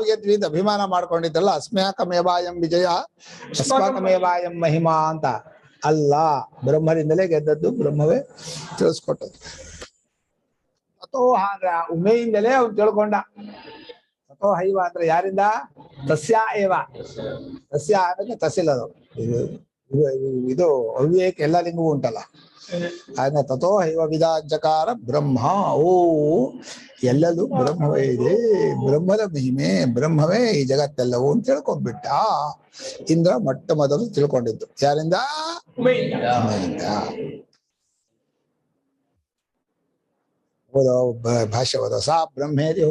ಗೆದ್ವಿ ಅಂತ ಅಭಿಮಾನ ಮಾಡ್ಕೊಂಡಿದ್ದಲ್ಲ ಅಸ್ಮ್ಯಾಕಮೇವಾಯಂ ವಿಜಯ ಅಸ್ಮಾಕಮೇವಾಯಂ ಮಹಿಮಾ ಅಂತ ಅಲ್ಲ ಬ್ರಹ್ಮದಿಂದಲೇ ಗೆದ್ದದ್ದು ಬ್ರಹ್ಮವೇ ತಿಳಿಸ್ಕೊಟ್ಟದ್ದು ತಥೋಹ ಅಂದ್ರೆ ಉಮೆಯಿಂದಲೇ ಅವ್ನು ತಿಳ್ಕೊಂಡ ತಥೋ ಹೈವ ಅಂದ್ರೆ ಯಾರಿಂದ ತಸ್ಯ ಏವ ತಸ್ಯ ಅಂದ್ರೆ ತಸಿಲ್ಲದು ಇದು ಅವ್ಯೇಕ ಎಲ್ಲ ಲಿಂಗವೂ ಉಂಟಲ್ಲ ಆದ್ರೆ ತಥೋ ಹೈವ ವಿಧಾಜಕಾರ ಬ್ರಹ್ಮ ಓ ಎಲ್ಲದೂ ಬ್ರಹ್ಮವೇ ಇದೆ ಬ್ರಹ್ಮದ ಮಹಿಮೆ ಬ್ರಹ್ಮವೇ ಈ ಜಗತ್ತೆಲ್ಲವೂ ಅಂತ ತಿಳ್ಕೊಂಡ್ಬಿಟ್ಟ ಇಂದ್ರ ಮೊಟ್ಟ ಮೊದಲು ತಿಳ್ಕೊಂಡಿದ್ದು ಯಾರಿಂದ ಉಮೆಯಿಂದ ಓದೋ ಭಾಷೆ ಓದೋ ಸಾ ಬ್ರಹ್ಮೇದಿ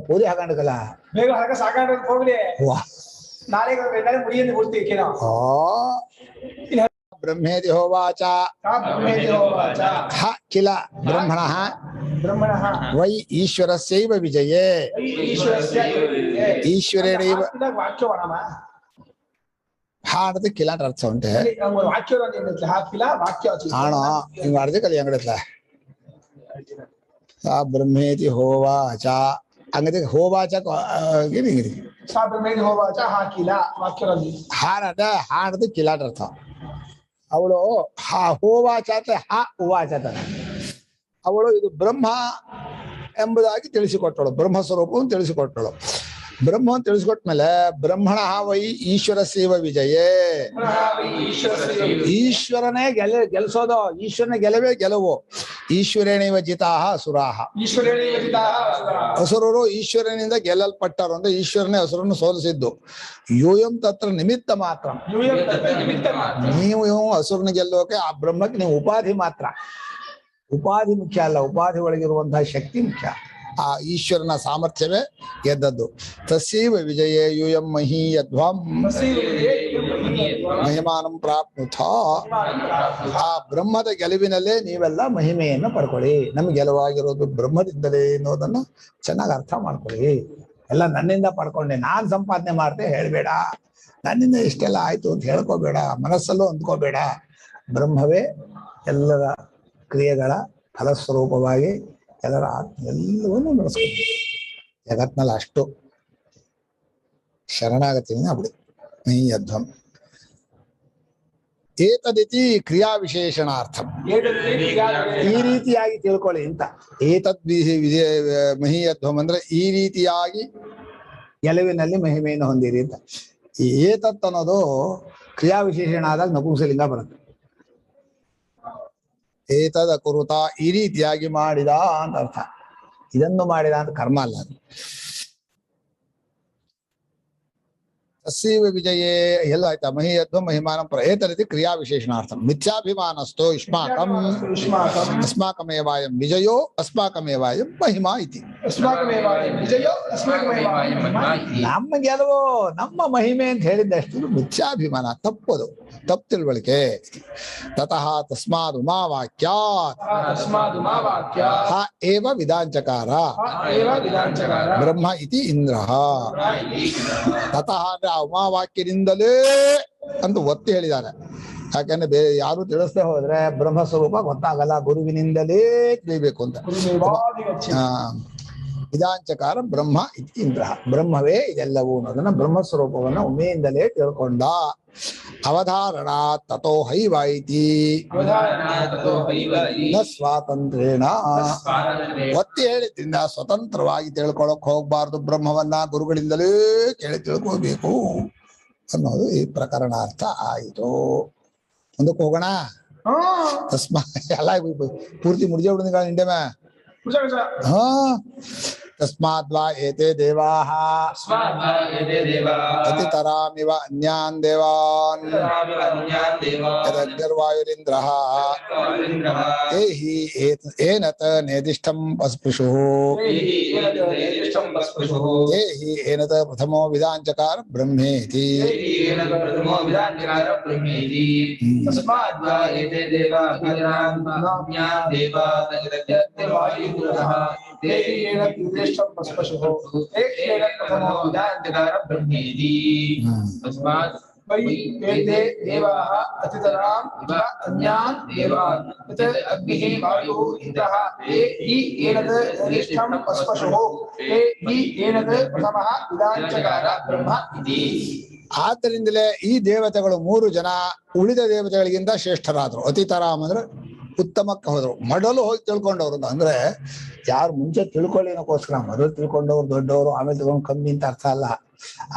ಪೂಜೆ ಹಾಕೊಂಡಲ್ಲ ಬೇಗ ಹಾಗ ಸಾಕಾಗ ಹೋಗ್ಲಿ ನಾಳೆ ಮುಡಿಯನ್ನು ಕೊಡ್ತೀವಿ ಬ್ರಹ್ಮೇದಿ ಹೋವಾಚ ಹ ಕಿಲ ಬ್ರಹ್ಮಣಃ ವೈ ಈಶ್ವರಸ್ಯೈವ ವಿಜಯೇ ಈಶ್ವರೇಣೈವ ಹಾ ಅನ್ನೋದು ಕಿಲ ಅಂತ ಅರ್ಥ ಉಂಟೆ ಆಣೋ ಹಿಂಗ್ ಅರ್ಧ ಕಲಿ ಅಂಗಡತ್ಲ ಸಾ ಬ್ರಹ್ಮೇತಿ ಹೋವಾಚ ಅಂಗಡಿ ಹೋವಾಚ ಹಾಡದು ಕಿಲಾಟ ಅರ್ಥ ಅವಳು ಹೋವಾಚ ಹ ಉವಾಚ ಅವಳು ಇದು ಬ್ರಹ್ಮ ಎಂಬುದಾಗಿ ತಿಳಿಸಿಕೊಟ್ಟಳು ಬ್ರಹ್ಮ ಸ್ವರೂಪವನ್ನು ತಿಳಿಸಿಕೊಟ್ಟಳು ಬ್ರಹ್ಮವನ್ನು ತಿಳಿಸಿಕೊಟ್ಮೇಲೆ ಬ್ರಹ್ಮಣ ವೈ ಈಶ್ವರ ಸೇವ ವಿಜಯೇ ಈಶ್ವರನೇ ಗೆಲ್ಸೋದು ಈಶ್ವರನ ಗೆಲುವು ಈಶ್ವರೇಣೈವ ಜಿತಾಹ ಅಸುರಾಹ ಅಸುರರು ಈಶ್ವರನಿಂದ ಗೆಲ್ಲಲ್ಪಟ್ಟರು ಅಂದ್ರೆ ಈಶ್ವರನೇ ಅಸುರನ್ನು ಸೋಲಿಸಿದ್ದು ಯೂಯಂ ತತ್ರ ನಿಮಿತ್ತ ಮಾತ್ರ ನೀವು ಅಸುರನ ಗೆಲ್ಲೋಕೆ ಆ ಬ್ರಹ್ಮಕ್ಕೆ ನೀವು ಉಪಾಧಿ ಮಾತ್ರ ಉಪಾಧಿ ಮುಖ್ಯ ಅಲ್ಲ ಉಪಾಧಿ ಒಳಗಿರುವಂತಹ ಶಕ್ತಿ ಮುಖ್ಯ ಆ ಈಶ್ವರನ ಸಾಮರ್ಥ್ಯವೇ ಗೆದ್ದದ್ದು ತಸ್ಯೈವ ವಿಜಯೇ ಯೂಯಂ ಮಹೀಯಧ್ವಂ ಮಹಿಮಾನಂ ಪ್ರಾಪ್ನುಥ ಆ ಬ್ರಹ್ಮದ ಗೆಲುವಿನಲ್ಲೇ ನೀವೆಲ್ಲ ಮಹಿಮೆಯನ್ನು ಪಡ್ಕೊಳ್ಳಿ ನಮ್ಗೆ ಗೆಲುವಾಗಿರೋದು ಬ್ರಹ್ಮದಿಂದಲೇ ಅನ್ನೋದನ್ನ ಚೆನ್ನಾಗಿ ಅರ್ಥ ಮಾಡ್ಕೊಳ್ಳಿ ಎಲ್ಲ ನನ್ನಿಂದ ಪಡ್ಕೊಂಡೆ ನಾನ್ ಸಂಪಾದನೆ ಮಾಡ್ದೆ ಹೇಳ್ಬೇಡ ನನ್ನಿಂದ ಇಷ್ಟೆಲ್ಲ ಆಯ್ತು ಅಂತ ಹೇಳ್ಕೋಬೇಡ ಮನಸ್ಸಲ್ಲೂ ಅಂದ್ಕೋಬೇಡ ಬ್ರಹ್ಮವೇ ಎಲ್ಲರ ಕ್ರಿಯೆಗಳ ಫಲಸ್ವರೂಪವಾಗಿ ಎಲ್ಲರ ಎಲ್ಲವನ್ನೂ ನಡೆಸ್ಕೊಂಡು ಜಗತ್ನಲ್ಲಿ ಅಷ್ಟು ಶರಣಾಗತಿಯಿಂದ ಬಿಡಿ ಮಹೀಯಧ್ವಂ ಏತದಿತಿ ಕ್ರಿಯಾ ವಿಶೇಷಣಾರ್ಥಂ ಈ ರೀತಿಯಾಗಿ ತಿಳ್ಕೊಳ್ಳಿ ಅಂತ ಏತದ್ ಮಹೀಯಧ್ವಂ ಅಂದ್ರೆ ಈ ರೀತಿಯಾಗಿ ಗೆಲುವಿನಲ್ಲಿ ಮಹಿಮೆಯನ್ನು ಹೊಂದಿರಿ ಅಂತ ಈ ಏತತ್ ಅನ್ನೋದು ಕ್ರಿಯಾ ವಿಶೇಷಣ ಆದಾಗ ನಪುಂಸಲಿಂಗ ಬರುತ್ತೆ ಏತದ ಕುರುತ ಈ ರೀತಿಯಾಗಿ ಮಾಡಿದ ಅಂತ ಅರ್ಥ ಇದನ್ನು ಮಾಡಿದ ಅಂತ ಕರ್ಮ ಅಲ್ಲ ತಸ್ಸೈವ ವಿಜಯೇ ಎಲ್ಲ ಆಯ್ತಾ ಮಹೀಯತ್ವ ಮಹಿಮಾನಂ ಏತರಿತಿ ಕ್ರಿಯಾ ವಿಶೇಷಣಾರ್ಥಂ ಮಿಥ್ಯಾಭಿಮಾನಸ್ಥೋ ಯುಷ್ಮಾಕಂ ಅಸ್ಮಾಕಮೇವಾಯಂ ವಿಜಯೋ ಅಸ್ಮಾಕಮೇವಾಯಂ ಮಹಿಮಾ ಇತಿ. ನಮ್ಮ ಗೆಲುವು ನಮ್ಮ ಮಹಿಮೆ ಅಂತ ಹೇಳಿದ್ದಷ್ಟು ಮಿಥ್ಯಾಭಿಮಾನ ತಪ್ಪದು, ತಪ್ಪು ತಿಳುವಳಿಕೆ. ತತಃ ತಸ್ಮಾದ್ ಉಮಾವಾಕ್ಯಾತ್ ಹ ಏವ ವಿಧಾಂಚಕಾರ ಬ್ರಹ್ಮ ಇತಿ ಇಂದ್ರಃ. ತತಃ ಅಂದ್ರೆ ಆ ಉಮಾವಾಕ್ಯದಿಂದಲೇ ಅಂತ ಒತ್ತಿ ಹೇಳಿದ್ದಾರೆ. ಯಾಕಂದ್ರೆ ಬೇರೆ ಯಾರು ತಿಳಿಸದೆ ಹೋದ್ರೆ ಬ್ರಹ್ಮ ಸ್ವರೂಪ ಗೊತ್ತಾಗಲ್ಲ, ಗುರುವಿನಿಂದಲೇ ತಿಳಿಬೇಕು ಅಂತ. ವಿಧಾಂಚಕಾರ ಬ್ರಹ್ಮ ಇತಿ ಇಂದ್ರ, ಬ್ರಹ್ಮವೇ ಇದೆಲ್ಲವೂ ಅನ್ನೋದನ್ನ ಬ್ರಹ್ಮಸ್ವರೂಪವನ್ನ ಉಮೆಯಿಂದಲೇ ತಿಳ್ಕೊಂಡ. ಅವಧಾರಣ ತಥೋ ಹೈವಾಯಿತಿ ನ ಸ್ವಾತಂತ್ರ್ಯೇಣ. ಒತ್ತಿ ಹೇಳಿದ್ರಿಂದ ಸ್ವತಂತ್ರವಾಗಿ ತಿಳ್ಕೊಳಕ್ ಹೋಗ್ಬಾರ್ದು, ಬ್ರಹ್ಮವನ್ನ ಗುರುಗಳಿಂದಲೇ ಕೇಳಿ ತಿಳ್ಕೋಬೇಕು ಅನ್ನೋದು ಈ ಪ್ರಕರಣಾರ್ಥ ಆಯಿತು. ಮುಂದಕ್ಕೆ ಹೋಗೋಣ. ತಸ್ಮಾ ಎಲ್ಲ ಪೂರ್ತಿ ಮುಡಿಜೆ ಬಿಡುಗ ಇಂಡೆಮೆ. ಹಾ ತಸ್ಮಾದ್ವಾ ಏತೆ ದೇವಾಃ ಅತಿತರಾಮಿವ ಅನ್ಯಾನ್ ದೇವಾನ್ ಯದಗ್ನಿರ್ವಾಯುರಿಂದ್ರಃ ಏಹಿ ಏನತ ನೇದಿಷ್ಟಂ ಅಸ್ಪೃಶುಃ ಏಹಿ ಏನತ ಪ್ರಥಮೋ ವಿಧಾಂಚಕಾರ ಬ್ರಹ್ಮೇತಿ. ತಸ್ಮಾದ್ವಾ ಏತೆ ದೇವಾಃ ಅನ್ಯಾನ್ ದೇವಾನ್ ಆದ್ದರಿಂದಲೇ ಈ ದೇವತೆಗಳು 3 ಜನ ಉಳಿದ ದೇವತೆಗಳಿಗಿಂತ ಶ್ರೇಷ್ಠರಾದ್ರು. ಅತಿತರಾಮ್ ಅಂದ್ರೆ ಉತ್ತಮಕ್ಕೆ ಹೋದ್ರು, ಮೊದಲು ಹೋಗಿ ತಿಳ್ಕೊಂಡವ್ರು. ಅಂದ್ರೆ ಯಾರು ಮುಂಚೆ ತಿಳ್ಕೊಳ್ಳಿನಕ್ಕೋಸ್ಕರ ಮೊದಲು ತಿಳ್ಕೊಂಡವ್ರು ದೊಡ್ಡವರು, ಆಮೇಲೆ ತಿಳ್ಕೊಂಡು ಕಮ್ಮಿ ಅಂತ ಅರ್ಥ ಅಲ್ಲ.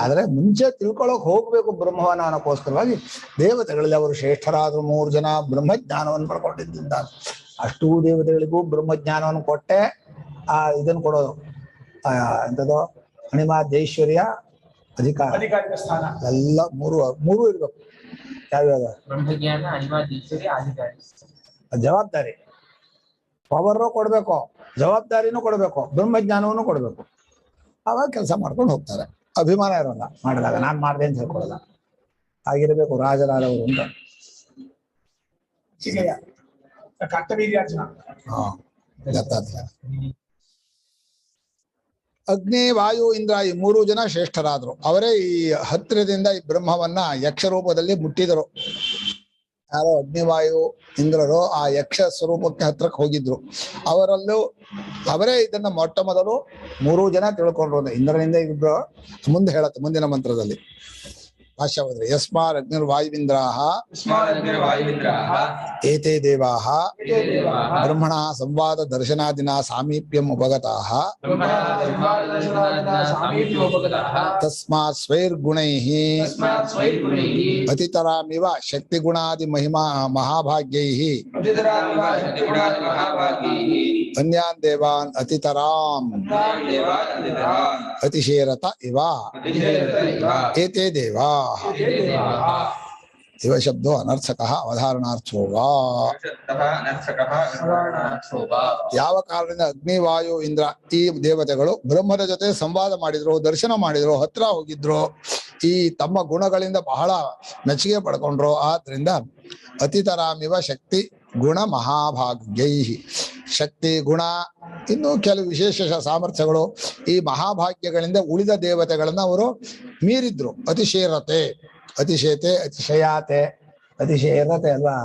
ಆದ್ರೆ ಮುಂಚೆ ತಿಳ್ಕೊಳಕ್ ಹೋಗ್ಬೇಕು ಬ್ರಹ್ಮವನ್ನ ಅನ್ನೋಕ್ಕೋಸ್ಕರವಾಗಿ ದೇವತೆಗಳಲ್ಲಿ ಅವರು ಶ್ರೇಷ್ಠರಾದ್ರು. 3 ಜನ ಬ್ರಹ್ಮಜ್ಞಾನವನ್ನು ಪಡ್ಕೊಂಡಿದ್ದ. ಅಷ್ಟೂ ದೇವತೆಗಳಿಗೂ ಬ್ರಹ್ಮಜ್ಞಾನವನ್ನು ಕೊಟ್ಟೆ ಇದನ್ನು ಕೊಡೋದು ಎಂಥದ್ದು ಅಣಿಮಾದ್ಯೈಶ್ವರ್ಯ ಅಧಿಕಾರಿಕ ಸ್ಥಾನ ಎಲ್ಲ ಮೂರು ಇರ್ಬೇಕು. ಯಾವ್ಯಾವ ಬ್ರಹ್ಮಜ್ಞಾನ, ಅಣಿಮಾದ್ಯೈಶ್ವರ್ಯ, ಅಧಿಕಾರಿ. ಜವಾಬ್ದಾರಿ ಪವರ್ ಕೊಡ್ಬೇಕು, ಜವಾಬ್ದಾರಿನೂ ಕೊಡ್ಬೇಕು, ಬ್ರಹ್ಮಜ್ಞಾನವನ್ನು ಕೊಡ್ಬೇಕು. ಅವಾಗ ಕೆಲಸ ಮಾಡ್ಕೊಂಡು ಹೋಗ್ತಾರೆ. ಅಭಿಮಾನ ಇರೋಲ್ಲ ಮಾಡಿದಾಗ, ನಾನ್ ಮಾಡ್ದೆ ಅಂತ ಹೇಳ್ಕೊಡಲ್ಲ. ಆಗಿರ್ಬೇಕು ರಾಜರಾದವರು ಅಂತ. ಅಗ್ನಿ, ವಾಯು, ಇಂದ್ರ ಈ 3 ಜನ ಶ್ರೇಷ್ಠರಾದ್ರು. ಅವರೇ ಈ ಹತ್ತಿರದಿಂದ ಈ ಬ್ರಹ್ಮವನ್ನ ಯಕ್ಷ ರೂಪದಲ್ಲಿ ಮುಟ್ಟಿದರು. ಯಾರೋ ಅಗ್ನಿವಾಯು ಇಂದ್ರರು ಆ ಯಕ್ಷ ಸ್ವರೂಪಕ್ಕೆ ಹತ್ರಕ್ಕೆ ಹೋಗಿದ್ರು. ಅವರೇ ಇದನ್ನ ಮೊಟ್ಟ ಮೊದಲು 3 ಜನ ತಿಳ್ಕೊಂಡ್ರು. ಇಂದ್ರನಿಂದ ಇಬ್ರು ಮುಂದೆ ಹೇಳತ್ತೆ ಮುಂದಿನ ಮಂತ್ರದಲ್ಲಿ. ಭಾಷ್ಯ ಹೋದ್ರೆ ಯಸ್ಮಾರ್ ಅಗ್ನಿರ್ವಾಯುವಿಂದ್ರಾಃ ಏತೇ ದೇವಾಃ ಬ್ರಹ್ಮಣ ಸಂವಾದ ದರ್ಶನಾದಿನ ಸಾಮೀಪ್ಯಂ ಉಪಗತಾಃ ತಸ್ಮಾತ್ ಸ್ವೈರ್ಗುಣೈಃ ಅತಿತರಾಮಿವ ಶಕ್ತಿಗುಣಾದಿ ಮಹಿಮಾ ಮಹಾಭಾಗ್ಯೈಃ ಅನ್ಯಾನ್ ದೇವಾನ್ ಅತಿತರಾಂ ಅತಿಶೇರತ ಇವ ಏತೇ ದೇವಾ. ಇವ ಶಬ್ದೋ ಅನರ್ಥಕಃ ಅವಧಾರಣಾರ್ಥೋ ವಾ. ಯಾವ ಕಾರಣದಿಂದ ಅಗ್ನಿ, ವಾಯು, ಇಂದ್ರ ಈ ದೇವತೆಗಳು ಬ್ರಹ್ಮದ ಜೊತೆ ಸಂವಾದ ಮಾಡಿದ್ರು, ದರ್ಶನ ಮಾಡಿದ್ರು, ಹತ್ರ ಹೋಗಿದ್ರು, ಈ ತಮ್ಮ ಗುಣಗಳಿಂದ ಬಹಳ ಮೆಚ್ಚುಗೆ ಪಡ್ಕೊಂಡ್ರು. ಆದ್ರಿಂದ ಅತಿತರಾಮಿವ ಶಕ್ತಿ ಗುಣ ಮಹಾಭಾಗ್ಯೈ. ಶಕ್ತಿ, ಗುಣ, ಇನ್ನು ಕೆಲವು ವಿಶೇಷ ಸಾಮರ್ಥ್ಯಗಳು ಈ ಮಹಾಭಾಗ್ಯಗಳಿಂದ ಉಳಿದ ದೇವತೆಗಳನ್ನ ಅವರು ಮೀರಿದ್ರು. ಅತಿಶೇರತೆ, ಅತಿಶೇತೆ, ಅತಿಶಯಾತೆ, ಅತಿಶೇರತೆ ಅಲ್ವಾ?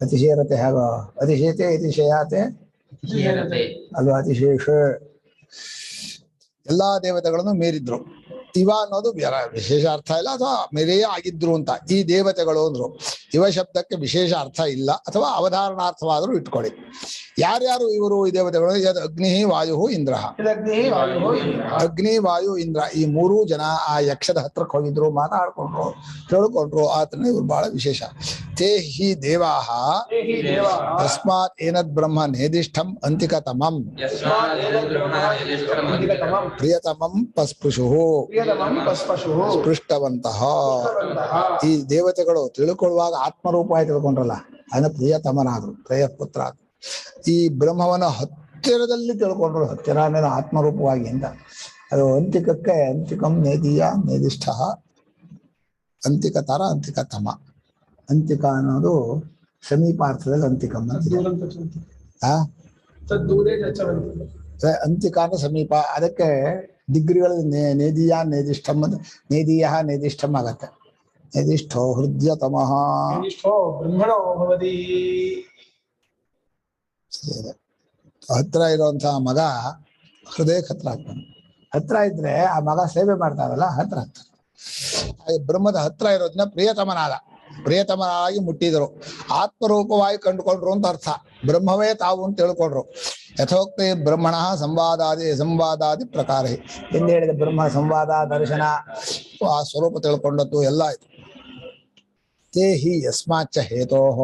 ಅತಿಶೇರತೆ ಹೇಗೋ ಅತಿಶೇತೆ, ಅತಿಶಯಾತೆ ಅಲ್ವಾ? ಅತಿಶೇಷ ಎಲ್ಲಾ ದೇವತೆಗಳನ್ನು ಮೀರಿದ್ರು. ಇವ ಅನ್ನೋದು ವಿಶೇಷ ಅರ್ಥ ಇಲ್ಲ, ಅಥವಾ ಮೇರೆಯೇ ಆಗಿದ್ರು ಅಂತ ಈ ದೇವತೆಗಳು ಅಂದ್ರು. ಇವ ಶಬ್ದಕ್ಕೆ ವಿಶೇಷ ಅರ್ಥ ಇಲ್ಲ, ಅಥವಾ ಅವಧಾರಣಾರ್ಥವಾದರೂ ಇಟ್ಕೊಳ್ಳಿ. ಯಾರ್ಯಾರು ಇವರು ಈ ದೇವತೆಗಳು? ಯದ್ ಅಗ್ನಿ, ವಾಯು, ಇಂದ್ರ. ಅಗ್ನಿ, ವಾಯು, ಇಂದ್ರ ಈ 3 ಜನ ಆ ಯಕ್ಷದ ಹತ್ರಕ್ಕೆ ಹೋಗಿದ್ರು, ಮಾತಾಡ್ಕೊಂಡ್ರು, ತಿಳ್ಕೊಂಡ್ರು. ಆತನ ಇವ್ರು ಬಹಳ ವಿಶೇಷ. ತೇ ಹಿ ದೇವಾಃ ತಸ್ಮಾತ್ ಏನದ್ ಬ್ರಹ್ಮ ನೇದಿಷ್ಠಂ ಅಂತಿಕತಮಂ ಪ್ರಿಯತಮಂ ಪಸ್ಪೃಶುಃ ಪ್ರಿಯತಮಂ ಪಸ್ಪಶು ಸ್ಪೃಷ್ಟವಂತಹ ಈ ದೇವತೆಗಳು ತಿಳ್ಕೊಳ್ಳುವಾಗ ಆತ್ಮರೂಪವಾಗಿ ತಿಳ್ಕೊಂಡ್ರಲ್ಲ ಅದನ್ನ ಪ್ರಿಯತಮನಾದ್ರು ಪ್ರಿಯಪುತ್ರ ಆದ್ರು. ಈ ಬ್ರಹ್ಮವನ್ನ ಹತ್ತಿರದಲ್ಲಿ ತಿಳ್ಕೊಂಡ್ರು, ಹತ್ತಿರ ಅಂದ್ರೆ ಆತ್ಮರೂಪವಾಗಿ ಅಂತ. ಅದು ಅಂತಿಕಕ್ಕೆ ಅಂತಿಕಂ ನೇದೀಯ ನೇದಿಷ್ಠ, ಅಂತಿಕ ತರ ಅಂತಿಕ ತಮ. ಅಂತಿಕ ಅನ್ನೋದು ಸಮೀಪಾರ್ಥದಲ್ಲಿ ಅಂತಿಕಂ ಅಂತ. ಅಂತಿಕ ಅಂದ್ರೆ ಸಮೀಪ, ಅದಕ್ಕೆ ಡಿಗ್ರಿಗಳಲ್ಲಿ ನೇದೀಯ ನೇದಿಷ್ಠಂ ಅಂತ, ನೇದೀಯ ನೇದಿಷ್ಠಂ ಆಗತ್ತೆ. ನೇದಿಷ್ಠೋ ಹೃದಯತಮಃ ಬ್ರಹ್ಮಣೋ ಭವತಿ. ಹತ್ರ ಇರುವಂತಹ ಮಗ ಹೃದಯಕ್ಕೆ ಹತ್ರ ಆಗ್ತಾನೆ. ಹತ್ರ ಇದ್ರೆ ಆ ಮಗ ಸೇವೆ ಮಾಡ್ತಾರಲ್ಲ ಹತ್ರ ಆಗ್ತಾನೆ. ಬ್ರಹ್ಮದ ಹತ್ರ ಇರೋದನ್ನ ಪ್ರಿಯತಮನಾಗಿ ಮುಟ್ಟಿದ್ರು, ಆತ್ಮರೂಪವಾಗಿ ಕಂಡುಕೊಂಡ್ರು ಅಂತ ಅರ್ಥ. ಬ್ರಹ್ಮವೇ ತಾವು ಅಂತ ತಿಳ್ಕೊಂಡ್ರು. ಯಥೋಕ್ತಿ ಬ್ರಹ್ಮಣ ಸಂವಾದಾದಿ ಪ್ರಕಾರ ಎಂದು ಹೇಳಿದ ಬ್ರಹ್ಮ ಸಂವಾದ ದರ್ಶನ ಆ ಸ್ವರೂಪ ತಿಳ್ಕೊಂಡದ್ದು ಎಲ್ಲ ಆಯ್ತು. ತೇ ಹಿ ಯಸ್ಮಾಚ್ಚ ಹೇತೋಃ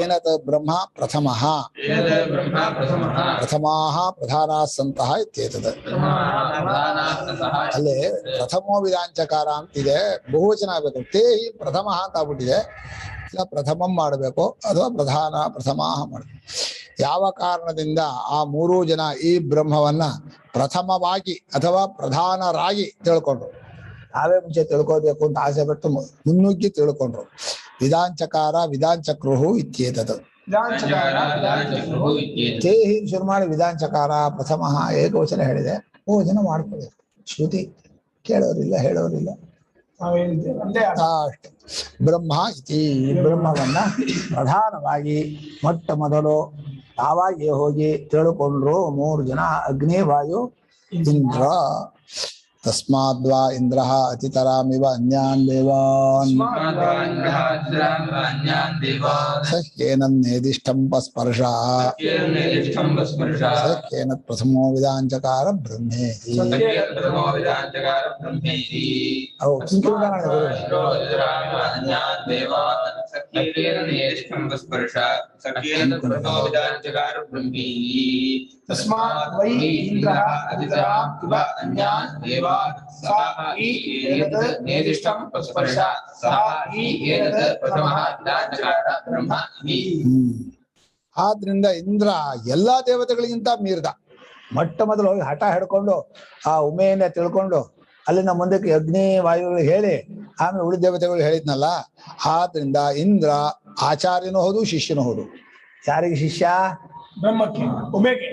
ಏನತ ಬ್ರಹ್ಮ ಪ್ರಥಮಃ ಪ್ರಧಾನಾಃ ಸಂತಃ ಇತ್ಯೇತದ್. ಅಲ್ಲಿ ಪ್ರಥಮೋ ವಿಧಾಂಚಕಾರ ಅಂತಿದೆ, ಬಹುವಚನ ಆಗ್ಬೇಕು. ತೇ ಹಿ ಪ್ರಥಮಃ ಅಂತ ಆಗ್ಬಿಟ್ಟಿದೆ, ಇಲ್ಲ ಪ್ರಥಮಂ ಮಾಡಬೇಕು ಅಥವಾ ಪ್ರಥಮಾಹ ಮಾಡಬೇಕು. ಯಾವ ಕಾರಣದಿಂದ ಆ ಮೂರೂ ಜನ ಈ ಬ್ರಹ್ಮವನ್ನ ಪ್ರಥಮವಾಗಿ ಅಥವಾ ಪ್ರಧಾನರಾಗಿ ತಿಳ್ಕೊಂಡ್ರು, ನಾವೇ ಮುಂಚೆ ತಿಳ್ಕೋಬೇಕು ಅಂತ ಆಸೆ ಪಟ್ಟು ಮುನ್ನುಗ್ಗಿ ತಿಳ್ಕೊಂಡ್ರು. ವಿಧಾಂಚಕಾರ ವಿಧಾಂಚಕ್ರುಹು ಇತ್ಯೇತದ್. ತೇಹಿ ಶುರು ಮಾಡಿ ವಿಧಾಂಚಕಾರ ಪ್ರಥಮಃ ಏಕವಚನ ಹೇಳಿದೆ, ಬಹುವಚನ ಮಾಡ್ಕೋಬೇಕು. ಶ್ರುತಿ ಕೇಳೋರಿಲ್ಲ ಹೇಳೋರಿಲ್ಲ ಅಷ್ಟೆ. ಬ್ರಹ್ಮ ಇತಿ, ಬ್ರಹ್ಮವನ್ನ ಪ್ರಧಾನವಾಗಿ ಮೊಟ್ಟ ಮೊದಲು ತಾವಾಗಿ ಹೋಗಿ ತಿಳ್ಕೊಂಡ್ರು ಮೂರು ಜನ, ಅಗ್ನಿ ವಾಯು ಇಂದ್ರ. ತಸ್ಮಾದ್ವಾ ಇಂದ್ರ ಅತಿತರಾಮಿವ ಅನ್ಯಾನ್ ದೇವಾನ್ ಸಹ್ಯೇನೇದಿಷ್ಟಂ ಪಸ್ಪರ್ಶ ಸಹ್ಯೇನತ್ ಪ್ರಥಮೋ ವಿಧಾಂಚಕಾರ ಬ್ರಹ್ಮೇತಿ. ಅವು ತಸ್ಮಾತ್ ವೈ ಇಂದ್ರಃ ಅತಿತರಾಂ ಇವ ಅನ್ಯಾನ್ ದೇವಾನ್ ಸಹ ಈ ಏತದ್ ನೇದಿಷ್ಟಂ ಪಸ್ಪರ್ಶ ಸಹ ಈ ಏತದ್ ಪ್ರಥಮಃ ವಿಧಾಂಚಕಾರ ಬ್ರಹ್ಮ ಇತಿ. ಆದ್ರಿಂದ ಇಂದ್ರ ಎಲ್ಲಾ ದೇವತೆಗಳಿಗಿಂತ ಮೀರ್ದ. ಮೊಟ್ಟ ಮೊದಲು ಹೋಗಿ ಹಠ ಹಿಡ್ಕೊಂಡು ಆ ಉಮೆಯನ್ನ ತಿಳ್ಕೊಂಡು ಅಲ್ಲಿನ ಮುಂದಕ್ಕೆ ಅಗ್ನಿ ವಾಯುಗಳು ಹೇಳಿ ಆಮೇಲೆ ಉಳಿದ ದೇವತೆಗಳು ಹೇಳಿದ್ನಲ್ಲ. ಆದ್ರಿಂದ ಇಂದ್ರ ಆಚಾರ್ಯನೂ ಹೌದು ಶಿಷ್ಯನೂ ಹೌದು. ಯಾರಿಗೆ ಶಿಷ್ಯ? ಬ್ರಹ್ಮಕ್ಕೆ, ಉಮೆಗೆ.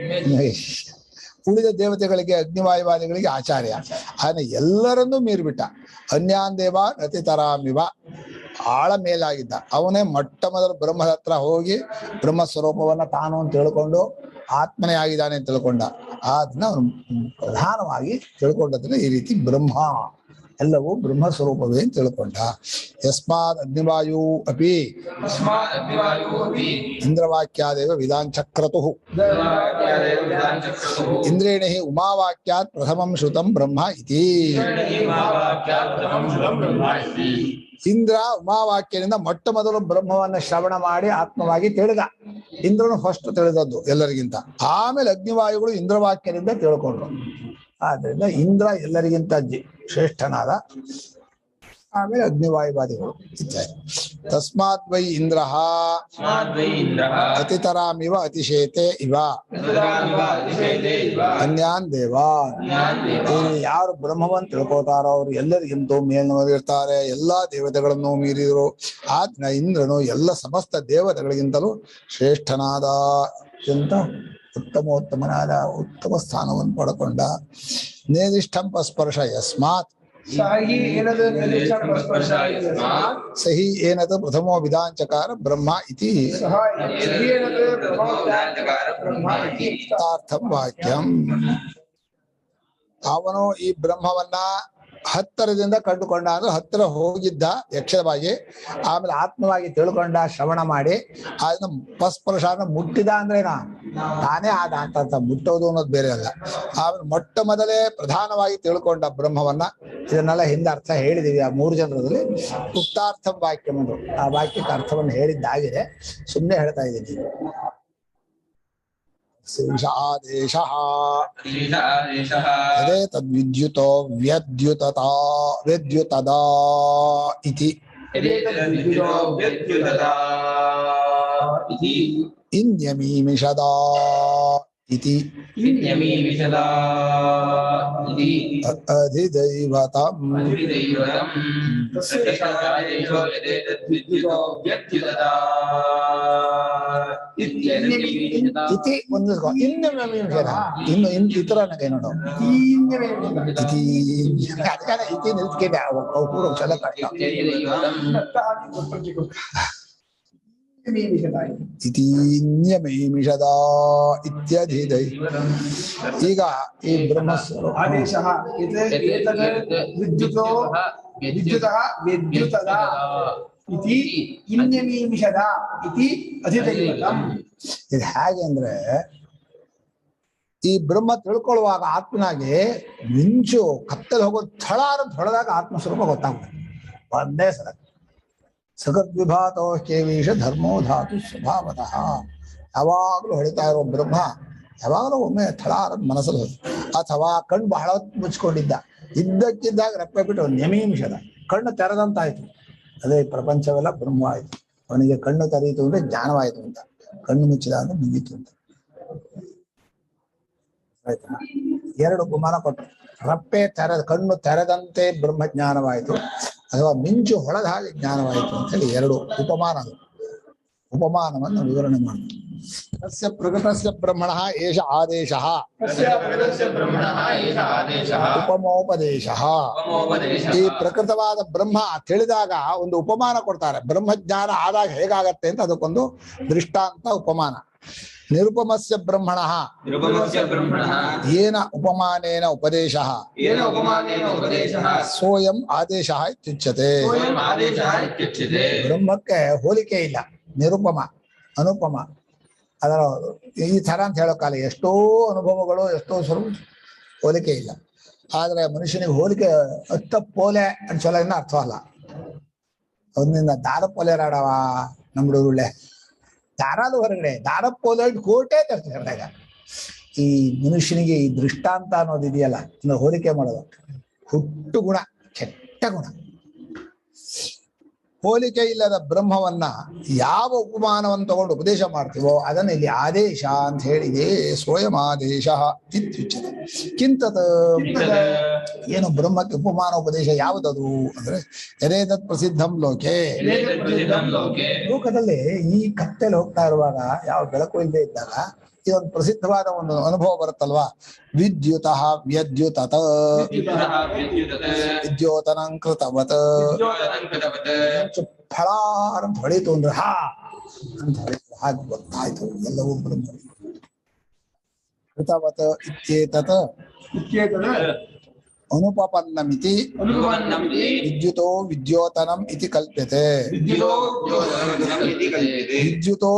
ಉಳಿದ ದೇವತೆಗಳಿಗೆ ಅಗ್ನಿವಾಯುವಾದಿಗಳಿಗೆ ಆಚಾರ್ಯ. ಆದ್ರೆ ಎಲ್ಲರನ್ನೂ ಮೀರ್ಬಿಟ್ಟ. ಅನ್ಯಾನ್ ದೇವ ಅತಿತರಾಮಿವ, ಆಳ ಮೇಲಾಗಿದ್ದ. ಅವನೇ ಮೊಟ್ಟ ಮೊದಲು ಬ್ರಹ್ಮದ ಹತ್ರ ಹೋಗಿ ಬ್ರಹ್ಮ ಸ್ವರೂಪವನ್ನ ತಾನು ಅಂತ ತಿಳ್ಕೊಂಡು ಆತ್ಮನೇ ಆಗಿದ್ದಾನೆ ಅಂತ ತಿಳ್ಕೊಂಡ. ಅದನ್ನ ಅವನು ಪ್ರಧಾನವಾಗಿ ತಿಳ್ಕೊಂಡದ್ರೆ ಈ ರೀತಿ ಬ್ರಹ್ಮ ಎಲ್ಲವೂ ಬ್ರಹ್ಮ ಸ್ವರೂಪವೇ ಅಂತ ತಿಳ್ಕೊಂಡ. ಯಸ್ಮಾತ್ ಅಗ್ನಿವಾಯು ಅಪಿ ಇಂದ್ರವಾಕ್ಯಾದೇವ ವಿಧಾಂಚಕ್ರತು ಇಂದ್ರೇಣ ಹಿ ಉಮಾವಾಕ್ಯಾತ್ ಪ್ರಥಮಂ ಶ್ರುತಂ ಬ್ರಹ್ಮ ಇತಿ. ಇಂದ್ರ ಉಮಾವಾಕ್ಯದಿಂದ ಮೊಟ್ಟ ಮೊದಲು ಬ್ರಹ್ಮವನ್ನ ಶ್ರವಣ ಮಾಡಿ ಆತ್ಮವಾಗಿ ತಿಳಿದ. ಇಂದ್ರನು ಫಸ್ಟ್ ತಿಳಿದದ್ದು ಎಲ್ಲರಿಗಿಂತ. ಆಮೇಲೆ ಅಗ್ನಿವಾಯುಗಳು ಇಂದ್ರವಾಕ್ಯದಿಂದ ತಿಳ್ಕೊಂಡ್ರು. ಆದ್ರಿಂದ ಇಂದ್ರ ಎಲ್ಲರಿಗಿಂತ ಶ್ರೇಷ್ಠನಾದ. ಆಮೇಲೆ ಅಗ್ನಿವಾಯುವಾದಿಗಳು ಇತ್ಯಾದಿ. ತಸ್ಮಾತ್ ವೈ ಇಂದ್ರ ಅತಿತರಾಮಿವ ಅತಿಶೇತೆ ಇವ ಅನ್ಯಾನ್ ದೇವಾನ್. ಯಾರು ಬ್ರಹ್ಮವನ್ನು ತಿಳ್ಕೋತಾರೋ ಅವ್ರು ಎಲ್ಲರಿಗಿಂತೂ ಮೇಲ್ನವರಿರ್ತಾರೆ, ಎಲ್ಲಾ ದೇವತೆಗಳನ್ನು ಮೀರಿದರು. ಆದ್ನ ಇಂದ್ರನು ಎಲ್ಲ ಸಮಸ್ತ ದೇವತೆಗಳಿಗಿಂತಲೂ ಶ್ರೇಷ್ಠನಾದ, ಅತ್ಯಂತ ಉತ್ತಮೋತ್ತಮನಾದ, ಉತ್ತಮ ಸ್ಥಾನವನ್ನು ಪಡ್ಕೊಂಡ. ನೇದಿಷ್ಠಂ ಪಸ್ಪರ್ಶ ಯಸ್ಮಾತ್ ಸಹಿ ಏನದ ಪ್ರಥಮೋ ವಿಧಾಂಚಕಾರ ಬ್ರಹ್ಮ ಇತಿ ಅರ್ಥಂ ವಾಕ್ಯಂ. ಅವನು ಈ ಬ್ರಹ್ಮವನ್ನ ಹತ್ತರದಿಂದ ಕಂಡುಕೊಂಡ, ಅಂದ್ರೆ ಹತ್ತಿರ ಹೋಗಿದ್ದ ಯಕ್ಷವಾಗಿ, ಆಮೇಲೆ ಆತ್ಮವಾಗಿ ತಿಳ್ಕೊಂಡ, ಶ್ರವಣ ಮಾಡಿ. ಅದನ್ನ ಪಸ್ಪರ್ಶ ಅಂದ್ರೆ ಮುಟ್ಟಿದ ಅಂದ್ರೇನ ತಾನೇ ಆದ ಅಂತ ಮುಟ್ಟೋದು ಅನ್ನೋದು ಬೇರೆ ಅಲ್ಲ. ಆಮೇಲೆ ಮೊಟ್ಟ ಮೊದಲೇ ಪ್ರಧಾನವಾಗಿ ತಿಳ್ಕೊಂಡ ಬ್ರಹ್ಮವನ್ನ. ಇದನ್ನೆಲ್ಲ ಹಿಂದೆ ಅರ್ಥ ಹೇಳಿದೀವಿ ಆ ಮೂರು ಜನರಲ್ಲಿ. ಉಕ್ತಾರ್ಥಂ ವಾಕ್ಯಂ ಅಂದ್ರು, ಆ ವಾಕ್ಯಕ್ಕೆ ಅರ್ಥವನ್ನು ಹೇಳಿದ್ದಾಗಿದೆ, ಸುಮ್ಮನೆ ಹೇಳ್ತಾ ಇದ್ದೀನಿ. ಆದೇಶಃ ईशादेशः ಯದೇತದ್ವಿದ್ಯುತೋ ವ್ಯದ್ಯುತತಾ ವ್ಯದ್ಯುತದಾ ಇತಿ यदेतद्विद्युतो व्यद्युतता इति ಇನ್ಯಮೀಮಿಷದಾ ಇತಿ इन्यमीमिषदा इति ಅಧಿದೈವತಂ अधिदैवतम् तस्यादेशो यदेतद्विद्युतो व्यद्युतता इत्यन्यमीमिषदा ಇತಿ ಒಂದು ಇನ್ಯಮೀಮಿಷದ ಇನ್ನು ಇತರ ನೋಡು ಇತಿ ಅದಕ್ಕೆ ಇತಿ ನಿಲ್ಸ್ಕೊಂಡೆ ಪೂರ್ವ ಚಲ ಕಷ್ಟ ಇತೀನ್ಯಮೀಮಿಷದ ಇತ್ಯಧಿದೈ ಈಗ ಈ ಬ್ರಹ್ಮಸ್ವರೂಪ ಆದೇಶ ವಿದ್ಯುತೋ ವಿದ್ಯುತಃ ವಿದ್ಯುತದ ಇತಿ ಇನ್ಯಮೀಮಿಷದ ಇತಿ ಅಧಿದೈವತಂ. ಇದು ಹೇಗೆ ಅಂದ್ರೆ ಈ ಬ್ರಹ್ಮ ತಿಳ್ಕೊಳ್ಳುವಾಗ ಆತ್ಮನಾಗಿ ಮಿಂಚು ಕತ್ತಲು ಹೋಗೋದು ಥಳ ಅಂತ ಹೊಡೆದಾಗ ಆತ್ಮಸ್ವರೂಪ ಗೊತ್ತಾಗ್ತದೆ ಒಂದೇ ಸಲ. ಸಗದ್ವಿಭಾತೋ ಕೇವೀಶ ಧರ್ಮೋ ಧಾತು ಸ್ವಭಾವತಃ ಯಾವಾಗಲೂ ಹೊಳಿತಾ ಇರೋ ಬ್ರಹ್ಮ ಯಾವಾಗಲೂ ಒಮ್ಮೆ ಥಳಾರ ಮನಸ್ಸಲ್ಲಿ ಹೋದ. ಅಥವಾ ಕಣ್ಣು ಬಹಳ ಹೊತ್ತು ಮುಚ್ಕೊಂಡಿದ್ದ, ಇದ್ದಕ್ಕಿದ್ದಾಗ ರೆಪ್ಪೆ ಬಿಟ್ಟು ನಿಮಿಷದ ಕಣ್ಣು ತೆರೆದಂತಾಯ್ತು. ಅದೇ ಪ್ರಪಂಚವೆಲ್ಲ ಬ್ರಹ್ಮ ಆಯ್ತು. ಅವನಿಗೆ ಕಣ್ಣು ತೆರೆಯಿತು ಅಂದ್ರೆ ಜ್ಞಾನವಾಯಿತು ಅಂತ, ಕಣ್ಣು ಮುಚ್ಚಿದ ಅಂದ್ರೆ ಮುಗೀತು ಅಂತ ಆಯ್ತಾ. ಎರಡು ಉಪಮಾನ ಕೊಟ್ಟರು. ರಪ್ಪೆ ಕಣ್ಣು ತೆರೆದಂತೆ ಬ್ರಹ್ಮ ಜ್ಞಾನವಾಯಿತು, ಅಥವಾ ಮಿಂಚು ಹೊಳೆದ ಹಾಗೆ ಜ್ಞಾನವಾಯಿತು ಅಂತ ಹೇಳಿ ಎರಡು ಉಪಮಾನವನ್ನು ವಿವರಣೆ ಮಾಡಿದ್ರು. ತಸ್ಯ ಪ್ರಕಟಸ್ಯ ಬ್ರಹ್ಮಣಃ ಏಷ ಆದೇಶಃ ಉಪಮೋಪದೇಶಃ. ಈ ಪ್ರಕೃತವಾದ ಬ್ರಹ್ಮ ತಿಳಿದಾಗ ಒಂದು ಉಪಮಾನ ಕೊಡ್ತಾರೆ. ಬ್ರಹ್ಮಜ್ಞಾನ ಆದಾಗ ಹೇಗಾಗತ್ತೆ ಅಂತ ಅದಕ್ಕೊಂದು ದೃಷ್ಟಾಂತ ಉಪಮಾನ. ನಿರುಪಮಸ್ಯ ಬ್ರಹ್ಮಣಃ ಏನ ಉಪಮಾನೇನ ಉಪದೇಶಃ ಸೋಯಂ ಆದೇಶಃ ಇತ್ಯುಚ್ಯತೆ. ಬ್ರಹ್ಮಕ್ಕೆ ಹೋಲಿಕೆ ಇಲ್ಲ, ನಿರುಪಮ ಅನುಪಮ. ಅದರ ಈ ಥರ ಅಂತ ಹೇಳೋಕಾಲ ಎಷ್ಟೋ ಅನುಭವಗಳು ಎಷ್ಟೋ ಸ್ವರೂಪ ಹೋಲಿಕೆ ಇಲ್ಲ. ಆದ್ರೆ ಮನುಷ್ಯನಿಗೆ ಹೋಲಿಕೆ ಅತ್ತ ಪೋಲೆ ಅನ್ಸೋಲ್ಲ ಅರ್ಥ ಅಲ್ಲ. ಅವನಿಂದ ದಾರ ಪೋಲೆ ರಾಡವ ನಮ್ದು ಒಳ್ಳೆ ದಾರಾಲು ಹೊರಗಡೆ ದಾರ ಪೋಲೆ ಕೋಟೆ ತರ್ಸಿದಾಗ ಈ ಮನುಷ್ಯನಿಗೆ ಈ ದೃಷ್ಟಾಂತ ಅನ್ನೋದಿದೆಯಲ್ಲ, ಅಂದ್ರೆ ಹೋಲಿಕೆ ಮಾಡೋದು ಹುಟ್ಟು ಗುಣ, ಕೆಟ್ಟ ಗುಣ. ಹೋಲಿಕೆ ಇಲ್ಲದ ಬ್ರಹ್ಮವನ್ನ ಯಾವ ಉಪಮಾನವನ್ನು ತಗೊಂಡು ಉಪದೇಶ ಮಾಡ್ತೀವೋ ಅದನ್ನ ಇಲ್ಲಿ ಆದೇಶ ಅಂತ ಹೇಳಿದೆ. ಸ್ವಯಂ ಆದೇಶ ಇತ್ಯುಚ್ಯತೆ. ಕಿಂತತ್ ಏನು ಬ್ರಹ್ಮಕ್ಕೆ ಉಪಮಾನ ಉಪದೇಶ ಯಾವುದದು ಅಂದ್ರೆ ಯದೇತತ್ ಪ್ರಸಿದ್ಧಂ ಲೋಕೆ. ಲೋಕದಲ್ಲಿ ಈ ಕತ್ತಲೆ ಹೋಗ್ತಾ ಇರುವಾಗ ಯಾವ ಬೆಳಕು ಇಲ್ಲದೆ ಇದ್ದಾಗ ಇದೊಂದು ಪ್ರಸಿದ್ಧವಾದ ಒಂದು ಅನುಭವ ಬರುತ್ತಲ್ವಾ. ವಿದ್ಯುತಃ ವ್ಯದ್ಯುತತ ವಿದ್ಯೋತನಂಕೃತವತ್ ಫಳಾರ ಅಂತ ಹೊಳಿತು ಅಂದ್ರೆ ಹಾ ಅಂತ ಹೇಳಿದ್ರು. ಹಾಗೆ ಗೊತ್ತಾಯ್ತು ಎಲ್ಲವೂ ಬ್ರಹ್ಮ. ಕೃತವತ್ ಇತ್ಯೇತತ್ ಅನುಪಪನ್ನಮಿತಿ ವಿದ್ಯುತೋ ವಿದ್ಯೋತನಂ ಇತಿ ಕಲ್ಪ್ಯತೆ. ವಿದ್ಯುತೋ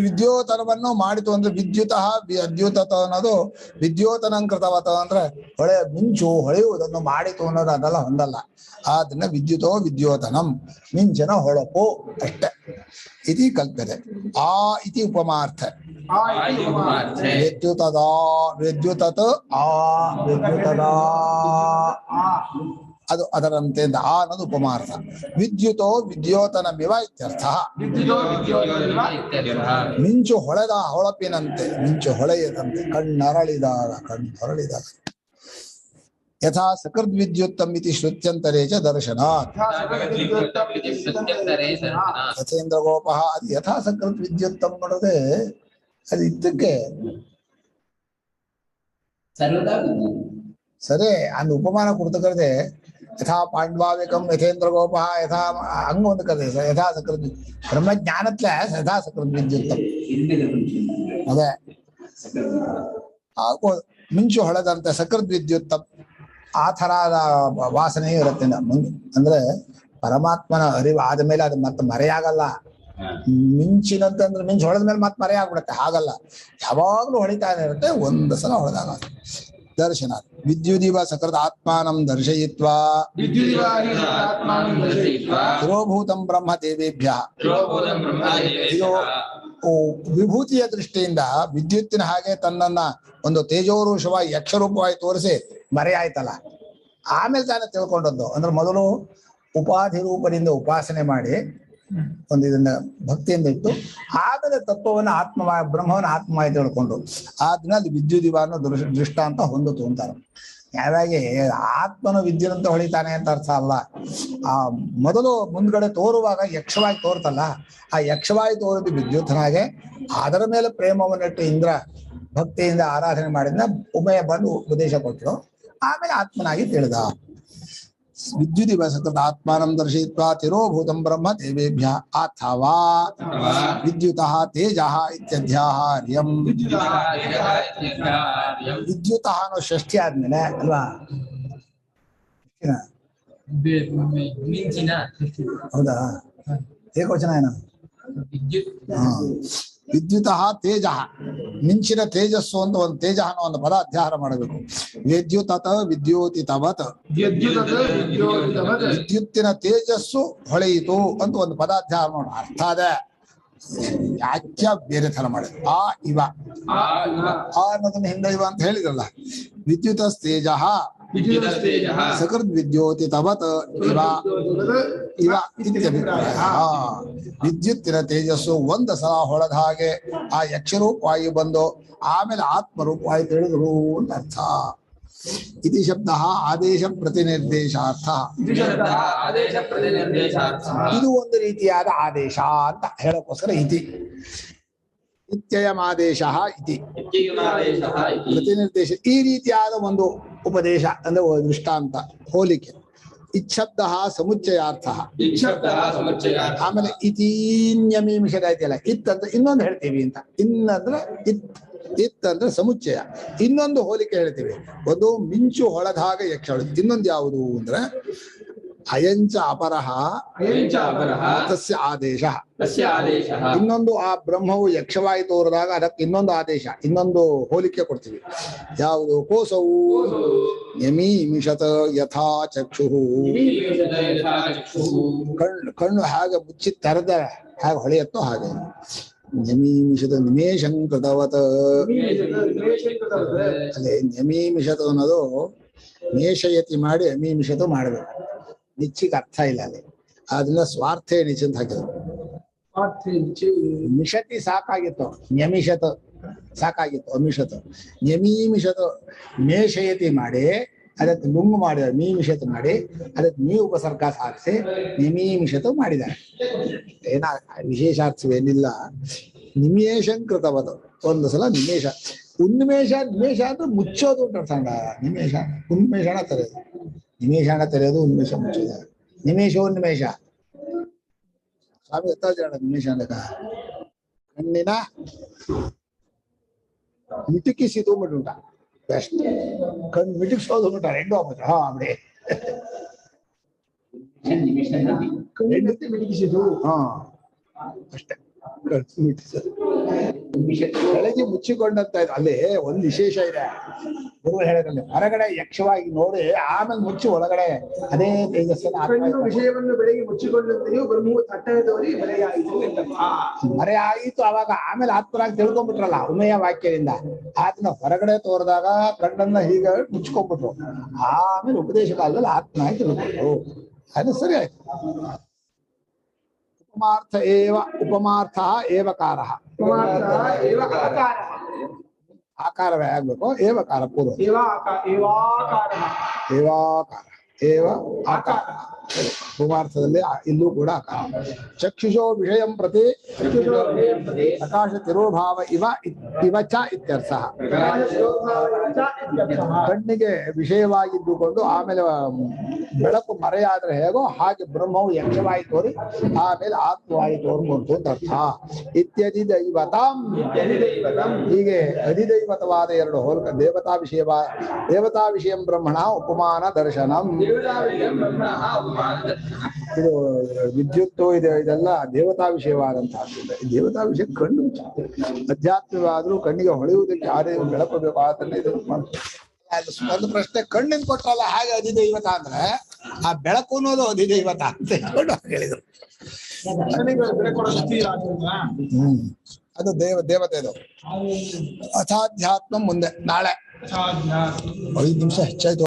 ವಿದ್ಯೋತನವನ್ನು ಮಾಡಿತು ಅಂದ್ರೆ ವಿದ್ಯುತಃ ಅದ್ಯುತತ ಅನ್ನೋದು ವಿದ್ಯೋತನಂಕೃತವತ ಅಂದ್ರೆ ಹೊಳೆ ಮಿಂಚು ಹೊಳೆಯುವುದನ್ನು ಮಾಡಿತು ಅನ್ನೋದು ಅದೆಲ್ಲ ಹೊಂದಲ್ಲ. ಆದ್ರಿಂದ ವಿದ್ಯುತೋ ವಿದ್ಯೋತನಂ ಮಿಂಚಿನ ಹೊಳಪು ಅಷ್ಟೇ ಇತಿ ಕಲ್ಪ್ಯತೆ. ಆ ಇತಿ ಉಪಮಾರ್ಥ. ವಿದ್ಯುತದ ವಿದ್ಯುತತ್ ಆ ವಿದ್ಯುತದ ಅದು ಅದರಂತೆ ಆ ಅನ್ನೋದು ಉಪಮಾರ್ಥ. ವಿದ್ಯುತೋ ವಿದ್ಯೋತನಮಿವ ಇತ್ಯರ್ಥ. ಮಿಂಚು ಹೊಳೆದ ಹೊಳಪಿನಂತೆ, ಮಿಂಚು ಹೊಳೆಯದಂತೆ, ಕಣ್ಣರಳಿದಾಗ ಯಥಾ ಸಕೃದ್ ವಿದ್ಯುತ್ತಂ ಇತಿ ಶ್ರುತ್ಯಂತರೇ ಚ ದರ್ಶನಾತ್. ಯಥೇಂದ್ರ ಗೋಪಃ ಅದು ಯಥಾ ಸಕೃತ್ ವಿದ್ಯುತ್ತಂ ಮಾಡೋದೇ ಅದು ಇದ್ದಕ್ಕೆ ಸರಿ ಅಂದ್ ಉಪಮಾನ ಕೊಡ್ತಕ್ಕಂತೆ. ಯಥಾ ಪಾಂಡ್ವಾವಿಕಂ ಯಥೇಂದ್ರ ಗೋಪಃ ಯಥಾ ಹಂಗ ಒಂದು ಕರೆ ಯಥಾ ಸಕೃತ್ ಬ್ರಹ್ಮಜ್ಞಾನತ್ಲ ಯಥಾ ಸಕೃತ್ ವಿದ್ಯುತ್ತಂ ಅದೇ ಆಗ್ಬೋದು. ಮಿಂಚು ಹೊಳೆದಂತೆ ಸಕೃತ್ ವಿದ್ಯುತ್ತಂ ಆ ಥರದ ವಾಸನೆ ಇರುತ್ತೆ. ಅಂದ್ರೆ ಪರಮಾತ್ಮನ ಅರಿವು ಆದ್ಮೇಲೆ ಅದು ಮತ್ತೆ ಮರೆಯಾಗಲ್ಲ. ಮಿಂಚಿನಂತಂದ್ರೆ ಮಿಂಚು ಹೊಳೆದ ಮೇಲೆ ಮತ್ತೆ ಮರೆಯಾಗ್ಬಿಡುತ್ತೆ. ಹಾಗಲ್ಲ, ಯಾವಾಗ್ಲೂ ಹೊಳಿತಾ ಇರುತ್ತೆ. ಒಂದು ಸಲ ಹೊಳೆದಾಗ ದರ್ಶನ. ವಿದ್ಯುದಿವ ಸಕೃತ್ ಆತ್ಮಾನಂ ದರ್ಶಯಿತ್ವಾ ತಿರೋಭೂತಂ ಬ್ರಹ್ಮ ದೇವೇಭ್ಯ. ಇದು ವಿಭೂತಿಯ ದೃಷ್ಟಿಯಿಂದ ವಿದ್ಯುತ್ತಿನ ಹಾಗೆ ತನ್ನನ್ನ ಒಂದು ತೇಜೋರೂಷವಾಗಿ ಯಕ್ಷರೂಪವಾಗಿ ತೋರಿಸಿ ಮರೆಯಾಯ್ತಲ್ಲ, ಆಮೇಲೆ ತಾನೇ ತಿಳ್ಕೊಂಡದ್ದು. ಅಂದ್ರೆ ಮೊದಲು ಉಪಾಧಿ ರೂಪದಿಂದ ಉಪಾಸನೆ ಮಾಡಿ ಒಂದು ಇದನ್ನ ಭಕ್ತಿಯಿಂದ ಇಟ್ಟು ಆಮೇಲೆ ತತ್ವವನ್ನು ಆತ್ಮವಾಗಿ ಬ್ರಹ್ಮವನ್ನು ಆತ್ಮವಾಗಿ ತಿಳ್ಕೊಂಡು ಆದ್ಮೇಲೆ ಅದು ವಿದ್ಯುದಿವ ಅನ್ನೋ ದೃಷ್ಟಾಂತ ಹೊಂದಿತು ಅಂತಾರೆ. ಯಾವಾಗಿ ಆತ್ಮನ ವಿದ್ಯುದಂತ ಹೊಳಿತಾನೆ ಅಂತ ಅರ್ಥ ಅಲ್ಲ. ಆ ಮೊದಲು ಮುಂದ್ಗಡೆ ತೋರುವಾಗ ಯಕ್ಷವಾಗಿ ತೋರ್ತಲ್ಲ, ಆ ಯಕ್ಷವಾಗಿ ತೋರಿದ ವಿದ್ಯುತ್ನಾಗೆ ಅದರ ಮೇಲೆ ಪ್ರೇಮವನ್ನಿಟ್ಟು ಇಂದ್ರ ಭಕ್ತಿಯಿಂದ ಆರಾಧನೆ ಮಾಡಿದ್ನ ಉಭಯ ಬಂದು ಉಪದೇಶ ಕೊಟ್ಟರು. ಆಮೇಲೆ ಆತ್ಮನಾಗಿ ತಿಳಿದ. ವಿದ್ಯುದಿವ ಸತತ ಆತ್ಮಾನಂ ದರ್ಶಯಿತ್ವಾ ತಿರೋಭೂತಂ ಬ್ರಹ್ಮ ದೇವೇಭ್ಯ ಅಥವಾ ವಿದ್ಯುತಃ ತೇಜಃ ಇತ್ಯಧ್ಯಾಹ ರ್ಯಂ. ವಿದ್ಯುತಃ ಅನ್ನೋ ಷಷ್ಠಿ ಆದ್ಮೇಲೆ ಅಲ್ವಾ? ಮಿಂಚಿನ ಹೌದಾ? ಏಕವಚನ ಏನು? ವಿದ್ಯುತ್ ವಿದ್ಯುತಃ ತೇಜಃ, ಮಿಂಚಿನ ತೇಜಸ್ಸು ಅಂತ ಒಂದು ತೇಜ ಅನ್ನೋ ಒಂದು ಪದ ಅಧ್ಯಾಹಾರ ಮಾಡಬೇಕು. ವಿದ್ಯುತತ ವಿದ್ಯೋತಿತವತ್, ವಿದ್ಯುತ್ತಿನ ತೇಜಸ್ಸು ಹೊಳೆಯಿತು ಅಂತ ಒಂದು ಪದ ಅಧ್ಯಾಹಾರ ಮಾಡ. ಅರ್ಥ ಅದೇ, ಯಾಕ್ಯ ಬೇರೆ ತರ ಮಾಡಿದ್ರು. ಆ ಇವ ಆ ಅನ್ನೋದನ್ನ ಹಿಂದೆ ಇವ ಅಂತ ಹೇಳಿದ್ರಲ್ಲ. ವಿದ್ಯುತ ತೇಜಃ ಸಕೃದ್ ವಿದ್ಯೋತಿ ತವತ್ ಇವ ಇವ ಇತ್ಯಭಿಪ್ರಾಯ. ವಿದ್ಯುತ್ತಿನ ತೇಜಸ್ಸು ಒಂದು ಸಲ ಹೊಳೆದ ಹಾಗೆ ಆ ಯಕ್ಷರೂಪವಾಗಿ ಬಂದು ಆಮೇಲೆ ಆತ್ಮರೂಪವಾಗಿ ತಿಳಿದ್ರು ಅಂತ ಅರ್ಥ. ಇತಿ ಶಬ್ದ ಆದೇಶ ಪ್ರತಿನಿರ್ದೇಶಾರ್ಥ. ಇದು ಒಂದು ರೀತಿಯಾದ ಆದೇಶ ಅಂತ ಹೇಳಕ್ಕೋಸ್ಕರ ಇತಿ. ಇತ್ಯಯಮಾದೇಶ ಇತಿ ಪ್ರತಿನಿರ್ದೇಶ, ಈ ರೀತಿಯಾದ ಒಂದು ಉಪದೇಶ ಅಂದ್ರೆ ದೃಷ್ಟಾಂತ ಹೋಲಿಕೆ. ಇಚ್ಛಬ್ದ ಸಮುಚ್ಚಯಾರ್ಥ. ಆಮೇಲೆ ಇತೀನ್ಯಮೀಮಿಷದ ಇದೆಯಲ್ಲ, ಇತ್ತಂದ್ರೆ ಇನ್ನೊಂದು ಹೇಳ್ತೀವಿ ಅಂತ. ಇನ್ನಂದ್ರೆ ಇತ್ತಂದ್ರೆ ಸಮುಚ್ಚಯ, ಇನ್ನೊಂದು ಹೋಲಿಕೆ ಹೇಳ್ತೀವಿ. ಒಂದು ಮಿಂಚು ಹೊಳೆದಾಗ ಯಕ್ಷ ಹೊಳೆದ. ಇನ್ನೊಂದು ಯಾವುದು ಅಂದ್ರೆ ಅಯಂಚ ಅಪರಃ ತಸ್ಯ ಆದೇಶ. ಇನ್ನೊಂದು ಆ ಬ್ರಹ್ಮವು ಯಕ್ಷವಾಗಿ ತೋರಿದಾಗ ಅದಕ್ಕೆ ಇನ್ನೊಂದು ಆದೇಶ, ಇನ್ನೊಂದು ಹೋಲಿಕೆ ಕೊಡ್ತೀವಿ. ಯಾವುದು? ಕೋಸವು ಯಮೀಮಿಷತ್ ಯಥಾ ಚಕ್ಷುಹು. ಕಣ್ಣು ಹಾಗೆ ಮುಚ್ಚಿ ತೆರೆದ ಹಾಗೆ ಹೊಳೆಯತ್ತೋ ಹಾಗೆ. ಯಮೀಮಿಷತ್ ನಿಮೇಷಂ ಕೃತವತ್. ಅದೇ ಯಮೀಮಿಷತ್ ಅನ್ನೋದು ಮೇಷಯತಿ ಮಾಡಿ ಯಮೀಮಿಷತ್ ಮಾಡಬೇಕು. ನಿಚ್ಚಿಗೆ ಅರ್ಥ ಇಲ್ಲ ಅಲ್ಲಿ, ಅದನ್ನ ಸ್ವಾರ್ಥೆ ನಿಚ್ ಅಂತ ಹಾಕಿದ್ರು. ಮಿಷತಿ ಸಾಕಾಗಿತ್ತು, ನ್ಯಮಿಷತ್ ಸಾಕಾಗಿತ್ತು, ಅಮಿಷತ್. ನ್ಯಮೀಮಿಷತ್ ಮೇಷಯತಿ ಮಾಡಿ ಅದಕ್ಕೆ ನುಂಗು ಮಾಡಿದ ಮೀಮಿಷತ್ ಮಾಡಿ ಅದಕ್ಕೆ ನೀ ಉಪಸರ್ಗ ಸಾರಿಸಿ ನಿಮೀಮಿಷತ್ ಮಾಡಿದ್ದಾರೆ. ಏನ ವಿಶೇಷಾರ್ಥವೇನಿಲ್ಲ. ನಿಮೇಷಂ ಕೃತವದು, ಒಂದು ಸಲ ನಿಮೇಷ. ಉನ್ಮೇಷ ನಿಮೇಷ ಅಂದ್ರೆ ಮುಚ್ಚೋದು ಅಂತ ಅರ್ಥ. ನಿಮೇಷ ಉನ್ಮೇಷಣ ತೆರೆಯೋದು, ನಿಮೇಷಣ ತೆರೆಯೋದು, ಉನ್ಮೇಷ ಮುಚ್ಚೋದು. ನಿಮೇಷ ಉನ್ಮೇಷ ಸ್ವಾಮಿ ಗೊತ್ತಾದ ನಿಮೇಷ ಅಂದಕ ಕಣ್ಣಿನ ಮಿಟುಕಿಸಿದು ಉಂಟ ಬೆಸ್ಟ್. ಕಣ್ಣು ಮಿಟುಕಿಸೋದು ಉಂಟ రెండు ಆಗುತ್ತೆ. ಹಾ ಅದೇ ಮಿಟುಕಿಸಿದು, ಹಾ ಅಷ್ಟೇ. ಬೆಳಗ್ಗೆ ಮುಚ್ಚಿಕೊಂಡಂತ ಇದೆ. ಅಲ್ಲಿ ಒಂದು ವಿಶೇಷ ಇದೆ ಗುರು ಹೇಳಿದ್ರಲ್ಲಿ. ಹೊರಗಡೆ ಯಕ್ಷವಾಗಿ ನೋಡಿ ಆಮೇಲೆ ಮುಚ್ಚಿ ಒಳಗಡೆ ಅದೇ ತೇಜಸ್ಸನ್ನು ವಿಷಯವನ್ನು ಬೆಳಗ್ಗೆ ಮುಚ್ಚಿಕೊಂಡಂತೆಯೂ ಬ್ರಹ್ಮವು ತಟ್ಟೆದವರಿ ಮರೆ ಆಯಿತು. ಅವಾಗ ಆಮೇಲೆ ಆತ್ಮರಾಗಿ ತಿಳ್ಕೊಂಡ್ಬಿಟ್ರಲ್ಲ ಉಮೆಯ ವಾಕ್ಯದಿಂದ. ಆತ್ಮ ಹೊರಗಡೆ ತೋರಿದಾಗ ಕಣ್ಣನ್ನ ಹೀಗೆ ಮುಚ್ಕೊಂಡ್ಬಿಟ್ರು. ಆಮೇಲೆ ಉಪದೇಶ ಕಾಲದಲ್ಲಿ ಆತ್ಮನಾಗಿ ತಿಳ್ಕೊಂಡ್ರು. ಅದು ಸರಿ ಆಯ್ತು. ಉಪಮಾರ್ಥ ಏವ ಉಪಮಾರ್ಥ ಏವಕಾರಃ. ಆಕಾರವೇ ಆಗ್ಬೇಕು. ಏವಕಾರ ಪೂರ್ವ ಏವಾಕಾರ ಏವ ಆಕಾರ. ಉಪಮಾರ್ಥದಲ್ಲಿ ಇಲ್ಲೂ ಕೂಡ ಆಕಾರ. ಚಕ್ಷುಷೋ ವಿಷಯಂ ಪ್ರತಿ ಪ್ರಕಾಶ ತಿರೋಭಾವ ಇವ ಚ ಇತ್ಯರ್ಥ. ಕಣ್ಣಿಗೆ ವಿಷಯವಾಗಿದ್ದುಕೊಂಡು ಆಮೇಲೆ ಬೆಳಕು ಮರೆಯಾದ್ರೆ ಹೇಗೋ ಹಾಗೆ ಬ್ರಹ್ಮವು ಯಕ್ಷವಾಗಿ ತೋರಿ ಆಮೇಲೆ ಆತ್ಮವಾಗಿ ತೋರ್ಬೋದು ಅಂತ ಅರ್ಥ. ಇತ್ಯದಿ ದೈವತಾಂ. ಹೀಗೆ ಅಧಿದೈವತವಾದ ಎರಡು ಹೋಲ್ಕ ದೇವತಾ ವಿಷಯಂ ಬ್ರಹ್ಮಣ ಉಪಮಾನ ದರ್ಶನಂ. ಇದು ವಿದ್ಯುತ್ತು ಇದೆಲ್ಲ ದೇವತಾ ವಿಷಯವಾದಂತಹ. ದೇವತಾ ವಿಷಯ ಕಣ್ಣು ಅಧ್ಯಾತ್ಮವಾದ್ರೂ ಕಣ್ಣಿಗೆ ಹೊಳೆಯುವುದಕ್ಕೆ ಯಾರೇ ಬೆಳಕಬೇಕು. ಒಂದು ಪ್ರಶ್ನೆ, ಕಣ್ಣಿನ ಕೊಟ್ಟಲ್ಲ ಹಾಗೆ ಅಧಿದೈವತ ಅಂದ್ರೆ ಆ ಬೆಳಕು ಅನ್ನೋದು ಅಧಿದೈವತ ಅಂತ ಹೇಳಿದ್ರು. ಅದು ದೇವತೆದು. ಅಸಾಧ್ಯಾತ್ಮ ಮುಂದೆ ನಾಳೆ 5 ನಿಮಿಷ ಹೆಚ್ಚಾಯ್ತು.